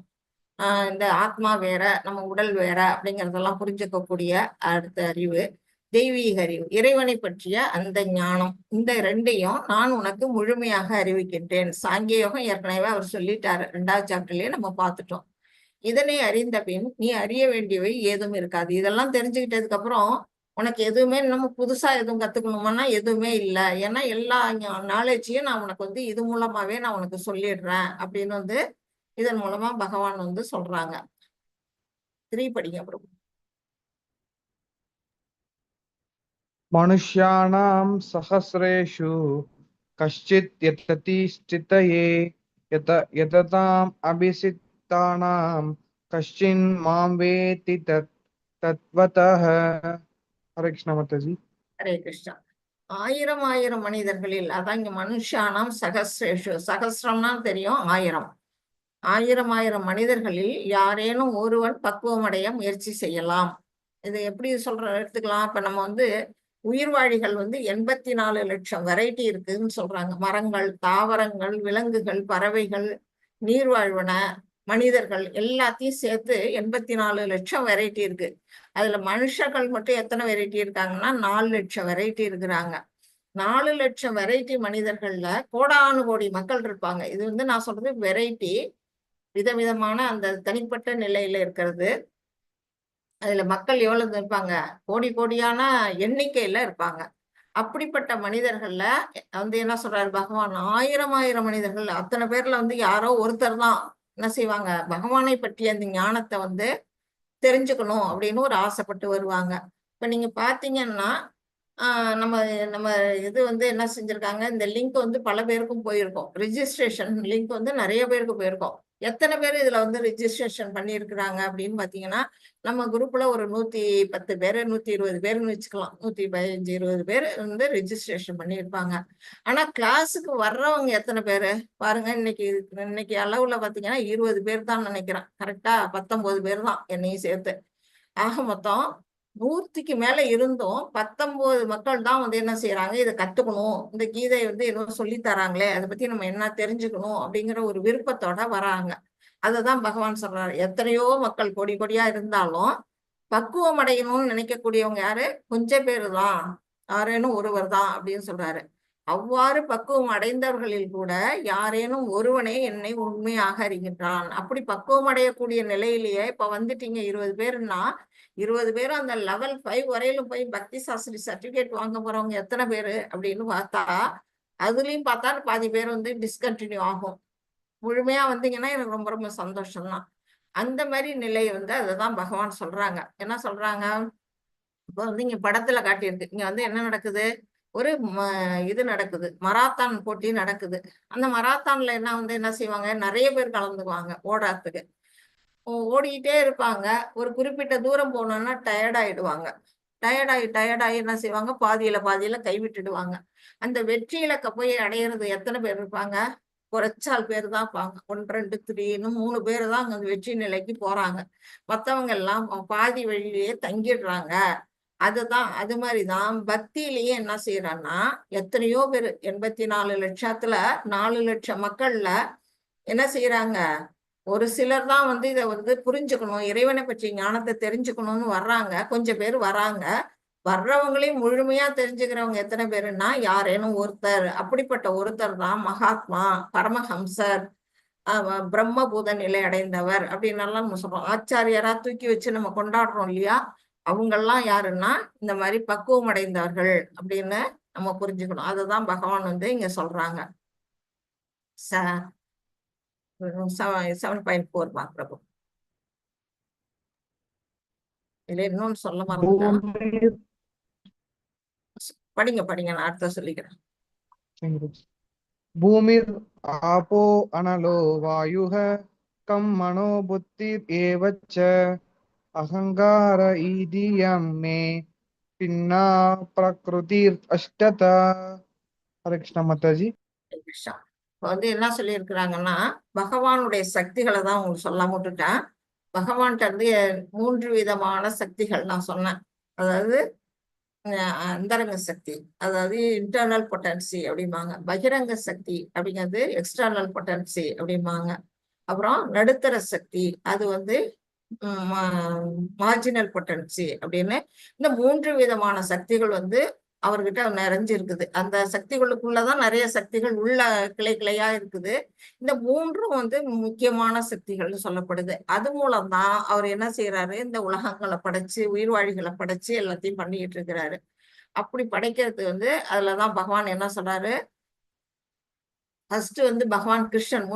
இந்த ஆத்மா வேற நம்ம உடல் வேற அப்படிங்கிறதெல்லாம் புரிஞ்சுக்கக்கூடிய அடுத்த அறிவு தெய்வீக அறிவு, இறைவனை பற்றிய அந்த ஞானம். இந்த 2ஐயும் நான் உனக்கு முழுமையாக அறிவிக்கின்றேன். சாங்கிய யோகம் ஏற்கனவே அவர் சொல்லிட்டாரு, 2வது சாப்டர்லயே நம்ம பார்த்துட்டோம். இதனை அறிந்த பின் நீ அறிய வேண்டியவை ஏதும் இருக்காது. இதெல்லாம் தெரிஞ்சுக்கிட்டதுக்கு அப்புறம் உனக்கு எதுவுமே நம்ம புதுசா எதுவும் கத்துக்கணுமானா எதுவுமே இல்லை. ஏன்னா எல்லா நாலேஜையும் நான் உனக்கு வந்து இது மூலமாவே நான் உனக்கு சொல்லிடுறேன் அப்படின்னு வந்து இதன் மூலமா பகவான் வந்து சொல்றாங்க. 3 படிங்க பிரபு. மனுஷ்யானாம் சஹஸ்ரேஷு கஷ்சித் யததி ஸ்திதயே யததாம் அபிசித்தானாம் கஷ்சின் மாம் வேதி தத்வதஹ. ஹரே கிருஷ்ணா மாதாஜி. ஹரே கிருஷ்ணா. 1000 மனிதர்களில், அதான் இங்க மனுஷானாம் சகஸ்ரேஷு, சகஸ்ரம்னா தெரியும் 1000 மனிதர்களில் யாரேனும் ஒருவன் பக்குவமடைய முயற்சி செய்யலாம். இது எப்படி எடுத்துக்கலாம். இப்ப நம்ம வந்து உயிர்வாழிகள் வந்து 84 லட்சம் வெரைட்டி இருக்குன்னு சொல்றாங்க. மரங்கள், தாவரங்கள், விலங்குகள், பறவைகள், நீர்வாழ்வன, மனிதர்கள் எல்லாத்தையும் சேர்த்து 84 லட்சம் வெரைட்டி இருக்கு. அதுல மனுஷர்கள் மட்டும் எத்தனை வெரைட்டி இருக்காங்கன்னா 4 லட்சம் வெரைட்டி இருக்கிறாங்க. 4 லட்சம் வெரைட்டி மனிதர்கள்ல கோடானு கோடி மக்கள் இருப்பாங்க. இது வந்து நான் சொல்றது வெரைட்டி, விதவிதமான அந்த தனிப்பட்ட நிலையில இருக்கிறது. அதுல மக்கள் எவ்வளவு இருப்பாங்க, கோடி கோடியான எண்ணிக்கையில இருப்பாங்க. அப்படிப்பட்ட மனிதர்கள்ல வந்து என்ன சொல்றாரு பகவான், ஆயிரம் மனிதர்கள், அத்தனை பேர்ல வந்து யாரோ ஒருத்தர் தான் என்ன செய்வாங்க, பகவானை பற்றிய அந்த ஞானத்தை வந்து தெரிஞ்சுக்கணும் அப்படின்னு ஒரு ஆசைப்பட்டு வருவாங்க. இப்ப நீங்க பாத்தீங்கன்னா நம்ம நம்ம இது வந்து என்ன செஞ்சிருக்காங்க, இந்த லிங்க் வந்து பல பேருக்கும் போயிருக்கோம். ரிஜிஸ்ட்ரேஷன் லிங்க் வந்து நிறைய பேருக்கு போயிருக்கோம். எத்தனை பேர் இதுல வந்து ரிஜிஸ்ட்ரேஷன் பண்ணியிருக்கிறாங்க அப்படின்னு பாத்தீங்கன்னா, நம்ம குரூப்ல ஒரு 110 பேர் 120 பேர்னு வச்சுக்கலாம். 115 20 பேர் வந்து ரிஜிஸ்ட்ரேஷன் பண்ணியிருப்பாங்க. ஆனா கிளாஸுக்கு வர்றவங்க எத்தனை பேரு பாருங்க. இன்னைக்கு அளவுல பாத்தீங்கன்னா 20 பேர் தான் நினைக்கிறேன். கரெக்டா 19 பேர் தான் என்னையும் சேர்த்து. ஆக மொத்தம் 100க்கு மேல இருந்தும் 19 மக்கள் தான் வந்து என்ன செய்யறாங்க, இதை கத்துக்கணும், இந்த கீதை வந்து என்ன சொல்லி தராங்களே, அதை பத்தி நம்ம என்ன தெரிஞ்சுக்கணும் அப்படிங்கிற ஒரு விருப்பத்தோட வராங்க. அததான் பகவான் சொல்றாரு. எத்தனையோ மக்கள் கோடி கோடியா இருந்தாலும் பக்குவம் அடையணும்னு நினைக்கக்கூடியவங்க யாரு, கொஞ்சம் பேரு தான், யாரேனும் ஒருவர் தான் அப்படின்னு சொல்றாரு. அவ்வாறு பக்குவம் அடைந்தவர்களில் கூட யாரேனும் ஒருவனே என்னை உண்மையாக அறிகின்றான். அப்படி பக்குவம் அடையக்கூடிய நிலையிலேயே இப்ப வந்துட்டீங்க 20 பேருன்னா 20 பேரும் அந்த லெவல் 5 வரையிலும் போய் பக்தி சாஸ்திரி சர்டிபிகேட் வாங்க போறவங்க எத்தனை பேரு அப்படின்னு பார்த்தா, அதுலயும் பார்த்தா பாதி பேர் வந்து டிஸ்கண்டினியூ ஆகும். முழுமையா வந்தீங்கன்னா எனக்கு ரொம்ப ரொம்ப சந்தோஷம் தான். அந்த மாதிரி நிலை வந்து அதுதான் பகவான் சொல்றாங்க. என்ன சொல்றாங்க, இப்போ வந்து இங்க படத்துல காட்டியிருக்கு. இங்க வந்து என்ன நடக்குது, ஒரு இது நடக்குது, மராத்தான் போட்டி நடக்குது. அந்த மராத்தான்ல என்ன செய்வாங்க, நிறைய பேர் கலந்துக்குவாங்க ஓடுறதுக்கு. ஓடிக்கிட்டே இருப்பாங்க. ஒரு குறிப்பிட்ட தூரம் போனோம்னா டயர்ட் ஆயிடுவாங்க. டயர்டாகி என்ன செய்வாங்க, பாதியில கைவிட்டுடுவாங்க. அந்த வெற்றி இலக்க போய் அடையிறது எத்தனை பேர் இருப்பாங்க, குறைச்சால் பேர் தான் இருப்பாங்க. 1 2 3 3 பேர் தான் அங்க வெற்றி நிலைக்கு போறாங்க. மத்தவங்க எல்லாம் பாதி வழியிலேயே தங்கிடுறாங்க. அதுதான் அது மாதிரிதான் பக்தியிலேயே என்ன செய்யறான்னா, எத்தனையோ பேர் 84 லட்சத்துல 4 லட்சம் மக்கள்ல என்ன செய்யறாங்க, ஒரு சிலர் தான் வந்து இதை வந்து புரிஞ்சுக்கணும், இறைவனை பற்றி ஞானத்தை தெரிஞ்சுக்கணும்னு வர்றாங்க. கொஞ்சம் பேர் வராங்க. வர்றவங்களையும் முழுமையா தெரிஞ்சுக்கிறவங்க எத்தனை பேருன்னா யாரேனும் ஒருத்தர். அப்படிப்பட்ட ஒருத்தர் தான் மகாத்மா, பரமஹம்சர், பிரம்மபூத நிலை அடைந்தவர் அப்படின்னு எல்லாம் நம்ம சொல்றோம். ஆச்சாரியரா தூக்கி வச்சு நம்ம கொண்டாடுறோம் இல்லையா, அவங்கெல்லாம் யாருன்னா இந்த மாதிரி பக்குவம் அடைந்தவர்கள் அப்படின்னு நம்ம புரிஞ்சுக்கணும். அதுதான் பகவான் வந்து இங்க சொல்றாங்க. 7.4 மார்க் பிரபு. இல்ல இன்னொன்னு சொல்ல மறந்துட்டேன். படிங்க நான் அடுத்த சொல்லிக்கிறேன். பூமிர் ஆபோ அனலோ வாயுஹ கம் மனோ புத்தி ஏவச்ச அகங்கார ஈதியம் மே பின்னா பிரகிருதிர் அஷ்டதா. ஹரே கிருஷ்ணா மாதாஜி. இப்ப வந்து என்ன சொல்லி இருக்கிறாங்கன்னா, பகவானுடைய சக்திகளை தான் உங்களுக்கு சொல்லாம விட்டுட்டேன். பகவான்கிட்ட இருந்து 3 விதமான சக்திகள் நான் சொன்னேன். அதாவது அந்தரங்க சக்தி, அதாவது இன்டர்னல் பொட்டன்சி அப்படிம்பாங்க. பகிரங்க சக்தி அப்படிங்கிறது எக்ஸ்டர்னல் பொட்டன்சி அப்படிம்பாங்க. அப்புறம் நடுத்தர சக்தி, அது வந்து மார்ஜினல் பொட்டன்சி அப்படின்னு இந்த 3 விதமான சக்திகள் வந்து அவர்கிட்ட நிறைஞ்சு இருக்குது. அந்த சக்திகளுக்குள்ளதான் நிறைய சக்திகள் உள்ள கிளையா இருக்குது. இந்த 3ம் வந்து முக்கியமான சக்திகள்னு சொல்லப்படுது. அது மூலம்தான் அவர் என்ன செய்யறாரு, இந்த உலகங்களை படைச்சு உயிர்வாழிகளை படைச்சு எல்லாத்தையும் பண்ணிட்டு இருக்கிறாரு. அப்படி படைக்கிறது வந்து அதுலதான் பகவான் என்ன சொல்றாரு, ஃபர்ஸ்ட் வந்து பகவான் கிருஷ்ணன்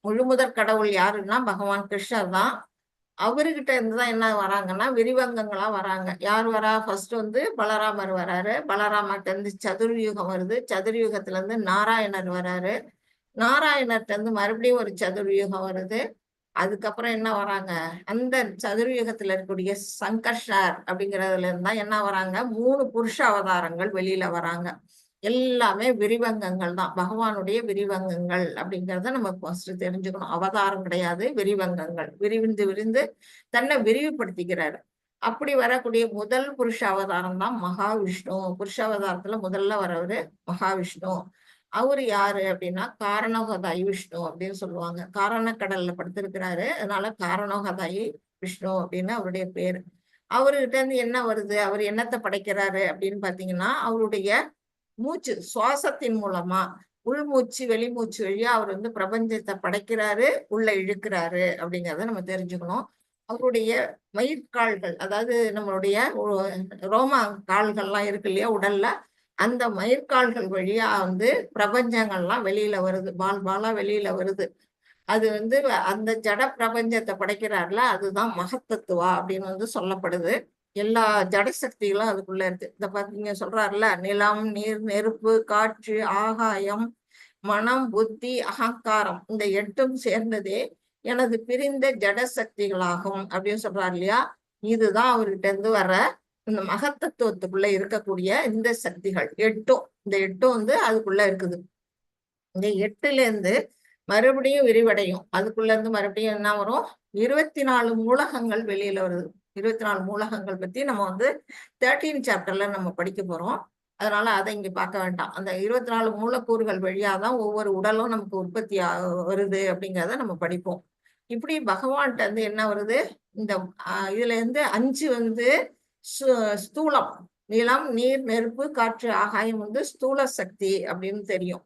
முழுமுதற் கடவுள் யாருன்னா பகவான் கிருஷ்ணர் தான். அவர்கிட்ட இருந்துதான் என்ன வராங்கன்னா விரிவங்கங்களா வராங்க. யார் வரா, ஃபர்ஸ்ட் வந்து பலராமர் வராரு. பலராமர்கிட்ட இருந்து சதுர்யுகம் வருது. சதுர்யுகத்துல இருந்து நாராயணர் வராரு. நாராயணர்கிட்ட இருந்து மறுபடியும் ஒரு சதுர்யுகம் வருது. அதுக்கப்புறம் என்ன வராங்க, அந்த சதுர்யுகத்துல இருக்கக்கூடிய சங்கர்ஷர் அப்படிங்கிறதுல இருந்தா என்ன வராங்க, 3 புருஷ அவதாரங்கள் வெளியில வராங்க. எல்லாமே விரிவங்கங்கள் தான், பகவானுடைய விரிவங்கங்கள் அப்படிங்கிறத நம்ம ஃபர்ஸ்ட் தெரிஞ்சுக்கணும். அவதாரம் கிடையாது, விரிவங்கங்கள். விரிந்து தன்னை விரிவுபடுத்திக்கிறாரு. அப்படி வரக்கூடிய முதல் புருஷ அவதாரம் தான் மகாவிஷ்ணு. புருஷ அவதாரத்துல முதல்ல வரவரு மகாவிஷ்ணு. அவரு யாரு அப்படின்னா காரணோகதாயி விஷ்ணு அப்படின்னு சொல்லுவாங்க. காரணக்கடல்ல படுத்திருக்கிறாரு, அதனால காரணோகதாயி விஷ்ணு அப்படின்னு அவருடைய பேரு. அவர்கிட்ட இருந்து என்ன வருது, அவர் என்னத்தை படைக்கிறாரு அப்படின்னு பாத்தீங்கன்னா, அவருடைய மூச்சு சுவாசத்தின் மூலமா உள்மூச்சு வெளிமூச்சு வழியா அவர் வந்து பிரபஞ்சத்தை படைக்கிறாரு, உள்ள இழுக்கிறாரு அப்படிங்கிறத நம்ம தெரிஞ்சுக்கணும். அவருடைய மயிர்கால்கள், அதாவது நம்மளுடைய ரோமா கால்கள்லாம் இருக்கு இல்லையா உடல்ல, அந்த மயிர்கால்கள் வழியா வந்து பிரபஞ்சங்கள்லாம் வெளியில வருது, பால் பாலா வெளியில வருது. அது வந்து அந்த ஜட பிரபஞ்சத்தை படைக்கிறார்ல, அதுதான் மகத்தத்துவா அப்படின்னு வந்து சொல்லப்படுது. எல்லா ஜட சக்திகளும் அதுக்குள்ள இருக்கு. இந்த பாத்தீங்க சொல்றாருல, நிலம், நீர், நெருப்பு, காற்று, ஆகாயம், மனம், புத்தி, அகங்காரம், இந்த 8ம் சேர்ந்ததே எனது பிரிந்த ஜட சக்திகளாகும் அப்படின்னு சொல்றாரு இல்லையா. இதுதான் அவர்கிட்ட இருந்து வர இந்த மகத்தத்துவத்துக்குள்ள இருக்கக்கூடிய இந்த சக்திகள் 8ம். இந்த 8ம் வந்து அதுக்குள்ள இருக்குது. இந்த 8ல இருந்து மறுபடியும் விரிவடையும். அதுக்குள்ள இருந்து மறுபடியும் என்ன வரும், 24 மூலகங்கள் வெளியில வருது. 24 மூலகங்கள் பத்தி நம்ம வந்து 13 சாப்டர்ல நம்ம படிக்க போறோம். அதனால அதை இங்க பார்க்க வேண்டாம். அந்த 24 மூலக்கூறுகள் வழியாதான் ஒவ்வொரு உடலும் நமக்கு உற்பத்தி வருது அப்படிங்கிறத நம்ம படிப்போம். இப்படி பகவான்கிட்ட இருந்து என்ன வருது, இந்த இதுல இருந்து 5 வந்து ஸ்தூலம், நிலம், நீர், நெருப்பு, காற்று, ஆகாயம் வந்து ஸ்தூல சக்தி அப்படின்னு தெரியும்.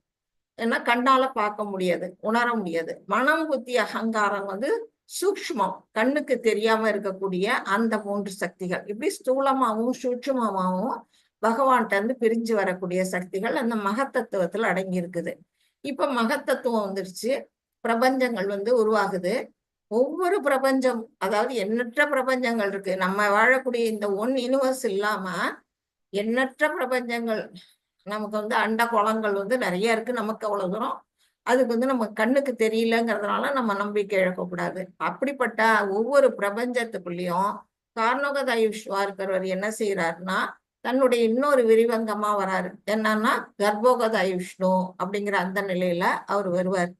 ஏன்னா கண்ணால பார்க்க முடியாது, உணர முடியாது. மனம், புத்தி, அகங்காரம் வந்து சூக்ஷ்மம், கண்ணுக்கு தெரியாம இருக்கக்கூடிய அந்த 3 சக்திகள். இப்படி ஸ்தூலமாவும் சூட்சுமமாவும் பகவான்கிட்ட இருந்து பிரிஞ்சு வரக்கூடிய சக்திகள் அந்த மகத்தத்துவத்துல அடங்கி இருக்குது. இப்ப மகத்தத்துவம் வந்துருச்சு, பிரபஞ்சங்கள் வந்து உருவாகுது. ஒவ்வொரு பிரபஞ்சம், அதாவது எண்ணற்ற பிரபஞ்சங்கள் இருக்கு. நம்ம வாழக்கூடிய இந்த ஒன் யூனிவர்ஸ் இல்லாம எண்ணற்ற பிரபஞ்சங்கள் நமக்கு வந்து அண்ட கோளங்கள் வந்து நிறைய இருக்கு. நமக்கு அவ்வளவு தூரம் அதுக்கு வந்து நம்ம கண்ணுக்கு தெரியலங்கிறதுனால நம்ம நம்பிக்கை இழக்கக்கூடாது. அப்படிப்பட்ட ஒவ்வொரு பிரபஞ்சத்துக்குள்ளேயும் காரணோகதாயி விஷ்ணுவா இருக்கிறவர் என்ன செய்யறாருன்னா, தன்னுடைய இன்னொரு விரிவங்கமா வராரு. என்னன்னா கர்ப்போகதாயி விஷ்ணு அப்படிங்கிற அந்த நிலையில அவர் வருவார்.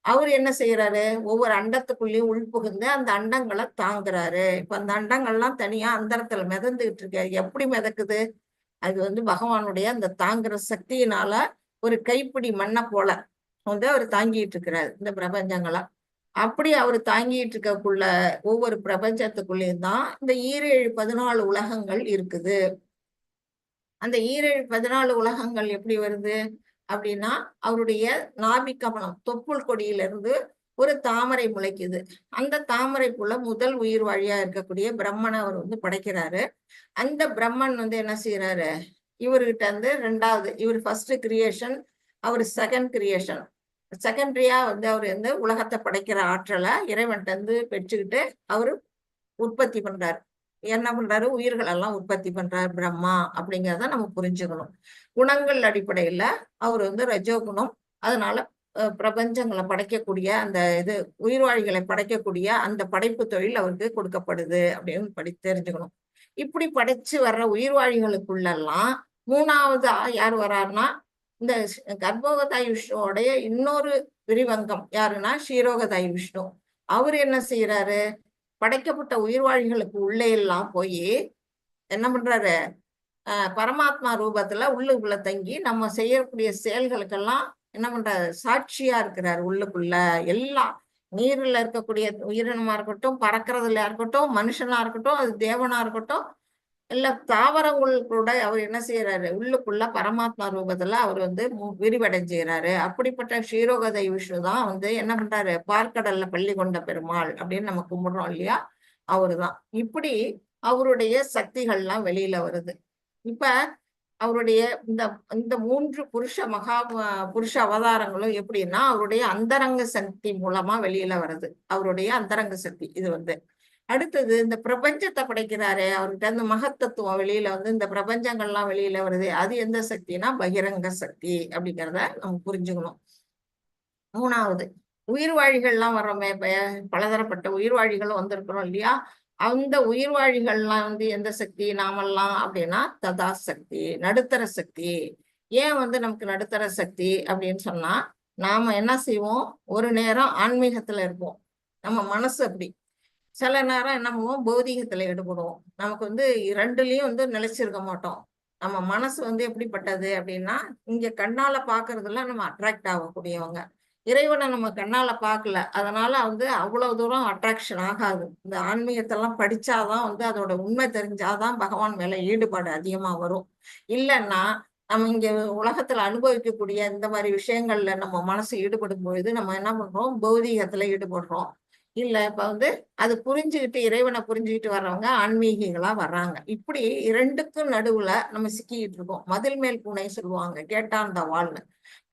அவர் என்ன செய்யறாரு, ஒவ்வொரு அண்டத்துக்குள்ளேயும் உள்புகுந்து அந்த அண்டங்களை தாங்குறாரு. இப்ப அந்த அண்டங்கள்லாம் தனியா அந்தரத்துல மிதந்துகிட்டு இருக்காரு. எப்படி மிதக்குது, அது வந்து பகவானுடைய அந்த தாங்குற சக்தியினால ஒரு கைப்பிடி மண்ணை போல வந்து அவர் தாங்கிட்டு இருக்கிறாரு இந்த பிரபஞ்சங்களா. அப்படி அவர் தாங்கிட்டு இருக்கக்குள்ள ஒவ்வொரு பிரபஞ்சத்துக்குள்ளேயும் தான் இந்த 14 உலகங்கள் இருக்குது. அந்த 14 உலகங்கள் எப்படி வருது அப்படின்னா, அவருடைய நாபிக்கமலம் தொப்புள் கொடியிலிருந்து ஒரு தாமரை முளைக்குது. அந்த தாமரைக்குள்ள முதல் உயிர் வழியா இருக்கக்கூடிய பிரம்மனை அவர் வந்து படைக்கிறாரு. அந்த பிரம்மன் வந்து என்ன செய்யறாரு, இவர்கிட்ட இருந்து 2வது, இவர் ஃபர்ஸ்ட் கிரியேஷன், அவர் செகண்ட் கிரியேஷன். செகண்டரியா வந்து அவர் வந்து உலகத்தை படைக்கிற ஆற்றலை இறைவன்கிட்ட இருந்து பெற்றுக்கிட்டு அவரு உற்பத்தி பண்றாரு. என்ன பண்றாரு, உயிர்கள் எல்லாம் உற்பத்தி பண்றாரு பிரம்மா அப்படிங்கிறத நம்ம புரிஞ்சுக்கணும். குணங்கள் அடிப்படையில அவர் வந்து ரஜோகுணம், அதனால பிரபஞ்சங்களை படைக்கக்கூடிய அந்த இது உயிர்வாழிகளை படைக்கக்கூடிய அந்த படைப்பு தொழில் அவருக்கு கொடுக்கப்படுது அப்படின்னு தெரிஞ்சுக்கணும். இப்படி படைச்சு வர்ற உயிர்வாழிகளுக்குள்ளெல்லாம் 3வது யார் வர்றாருன்னா, இந்த கர்ப்போகதாயி விஷ்ணுவோடைய இன்னொரு விரிவங்கம் யாருன்னா க்ஷீரோகதாயி விஷ்ணு. அவர் என்ன செய்யறாரு, படைக்கப்பட்ட உயிர்வாழிகளுக்கு உள்ளே எல்லாம் போய் என்ன பண்றாரு, பரமாத்மா ரூபத்துல உள்ளுக்குள்ள தங்கி நம்ம செய்யக்கூடிய செயல்களுக்கெல்லாம் என்ன பண்றாரு, சாட்சியா இருக்கிறாரு. உள்ளுக்குள்ள எல்லாம் நீர்ல இருக்கக்கூடிய உயிரினமா இருக்கட்டும், பறக்கிறதுல இருக்கட்டும், மனுஷனா இருக்கட்டும், அது தேவனா இருக்கட்டும், இல்ல தாவரங்கள் கூட அவர் என்ன செய்யறாரு, உள்ளுக்குள்ள பரமாத்மா ரூபத்துல அவர் வந்து விரிவடைஞ்சுகிறாரு. அப்படிப்பட்ட க்ஷீரோகதாயி விஷ்ணு தான் வந்து என்ன பண்றாரு, பார்க்கடல்ல பள்ளி கொண்ட பெருமாள் அப்படின்னு நம்ம கும்பிடுறோம் இல்லையா, அவருதான். இப்படி அவருடைய சக்திகள்லாம் வெளியில வருது. இப்ப அவருடைய இந்த இந்த 3 புருஷ அவதாரங்களும் எப்படின்னா அவருடைய அந்தரங்க சக்தி மூலமா வெளியில வருது. அவருடைய அந்தரங்க சக்தி இது வந்து. அடுத்தது இந்த பிரபஞ்சத்தை படைக்கிறாரு, அவர்கிட்ட இருந்து மகத்தத்துவம் வெளியில வந்து இந்த பிரபஞ்சங்கள்லாம் வெளியில வருது. அது எந்த சக்தினா பகிரங்க சக்தி அப்படிங்கிறத நம்ம புரிஞ்சுக்கணும். 3வது உயிர்வாழிகள்லாம் வர்றோமே, பலதரப்பட்ட உயிர்வாழிகளும் வந்திருக்கிறோம் இல்லையா, அந்த உயிர்வாழிகள்லாம் வந்து எந்த சக்தி நாமெல்லாம் அப்படின்னா ததா சக்தி, நடுத்தர சக்தி. ஏன் வந்து நமக்கு நடுத்தர சக்தி அப்படின்னு சொன்னா, நாம என்ன செய்வோம், ஒரு நேரம் ஆன்மீகத்துல இருப்போம், நம்ம மனசு அப்படி சில நேரம் என்ன பண்ணுவோம், பௌதீகத்துல ஈடுபடுவோம். நமக்கு வந்து ரெண்டுலயும் வந்து நிலைச்சிருக்க மாட்டோம். நம்ம மனசு வந்து எப்படிப்பட்டது அப்படின்னா, இங்க கண்ணால பாக்குறதுல நம்ம அட்ராக்ட் ஆகக்கூடியவங்க. இறைவனை நம்ம கண்ணால பார்க்கல, அதனால வந்து அவ்வளவு தூரம் அட்ராக்ஷன் ஆகாது. இந்த ஆன்மீகத்தெல்லாம் படிச்சாதான் வந்து அதோட உண்மை தெரிஞ்சாதான் பகவான் மேல ஈடுபாடு அதிகமா வரும். இல்லைன்னா நம்ம இங்க உலகத்துல அனுபவிக்கக்கூடிய இந்த மாதிரி விஷயங்கள்ல நம்ம மனசு ஈடுபடும் பொழுது நம்ம என்ன பண்றோம், பௌதீகத்துல ஈடுபடுறோம். இல்ல இப்ப வந்து அது புரிஞ்சுக்கிட்டு இறைவனை புரிஞ்சுக்கிட்டு வர்றவங்க ஆன்மீகிகளா வர்றாங்க. இப்படி இரண்டுக்கும் நடுவுல நம்ம சிக்கிக்கிட்டு இருக்கோம். மதில் மேல் பூனை சொல்லுவாங்க, கேட்டான் அந்த வாழ்னு.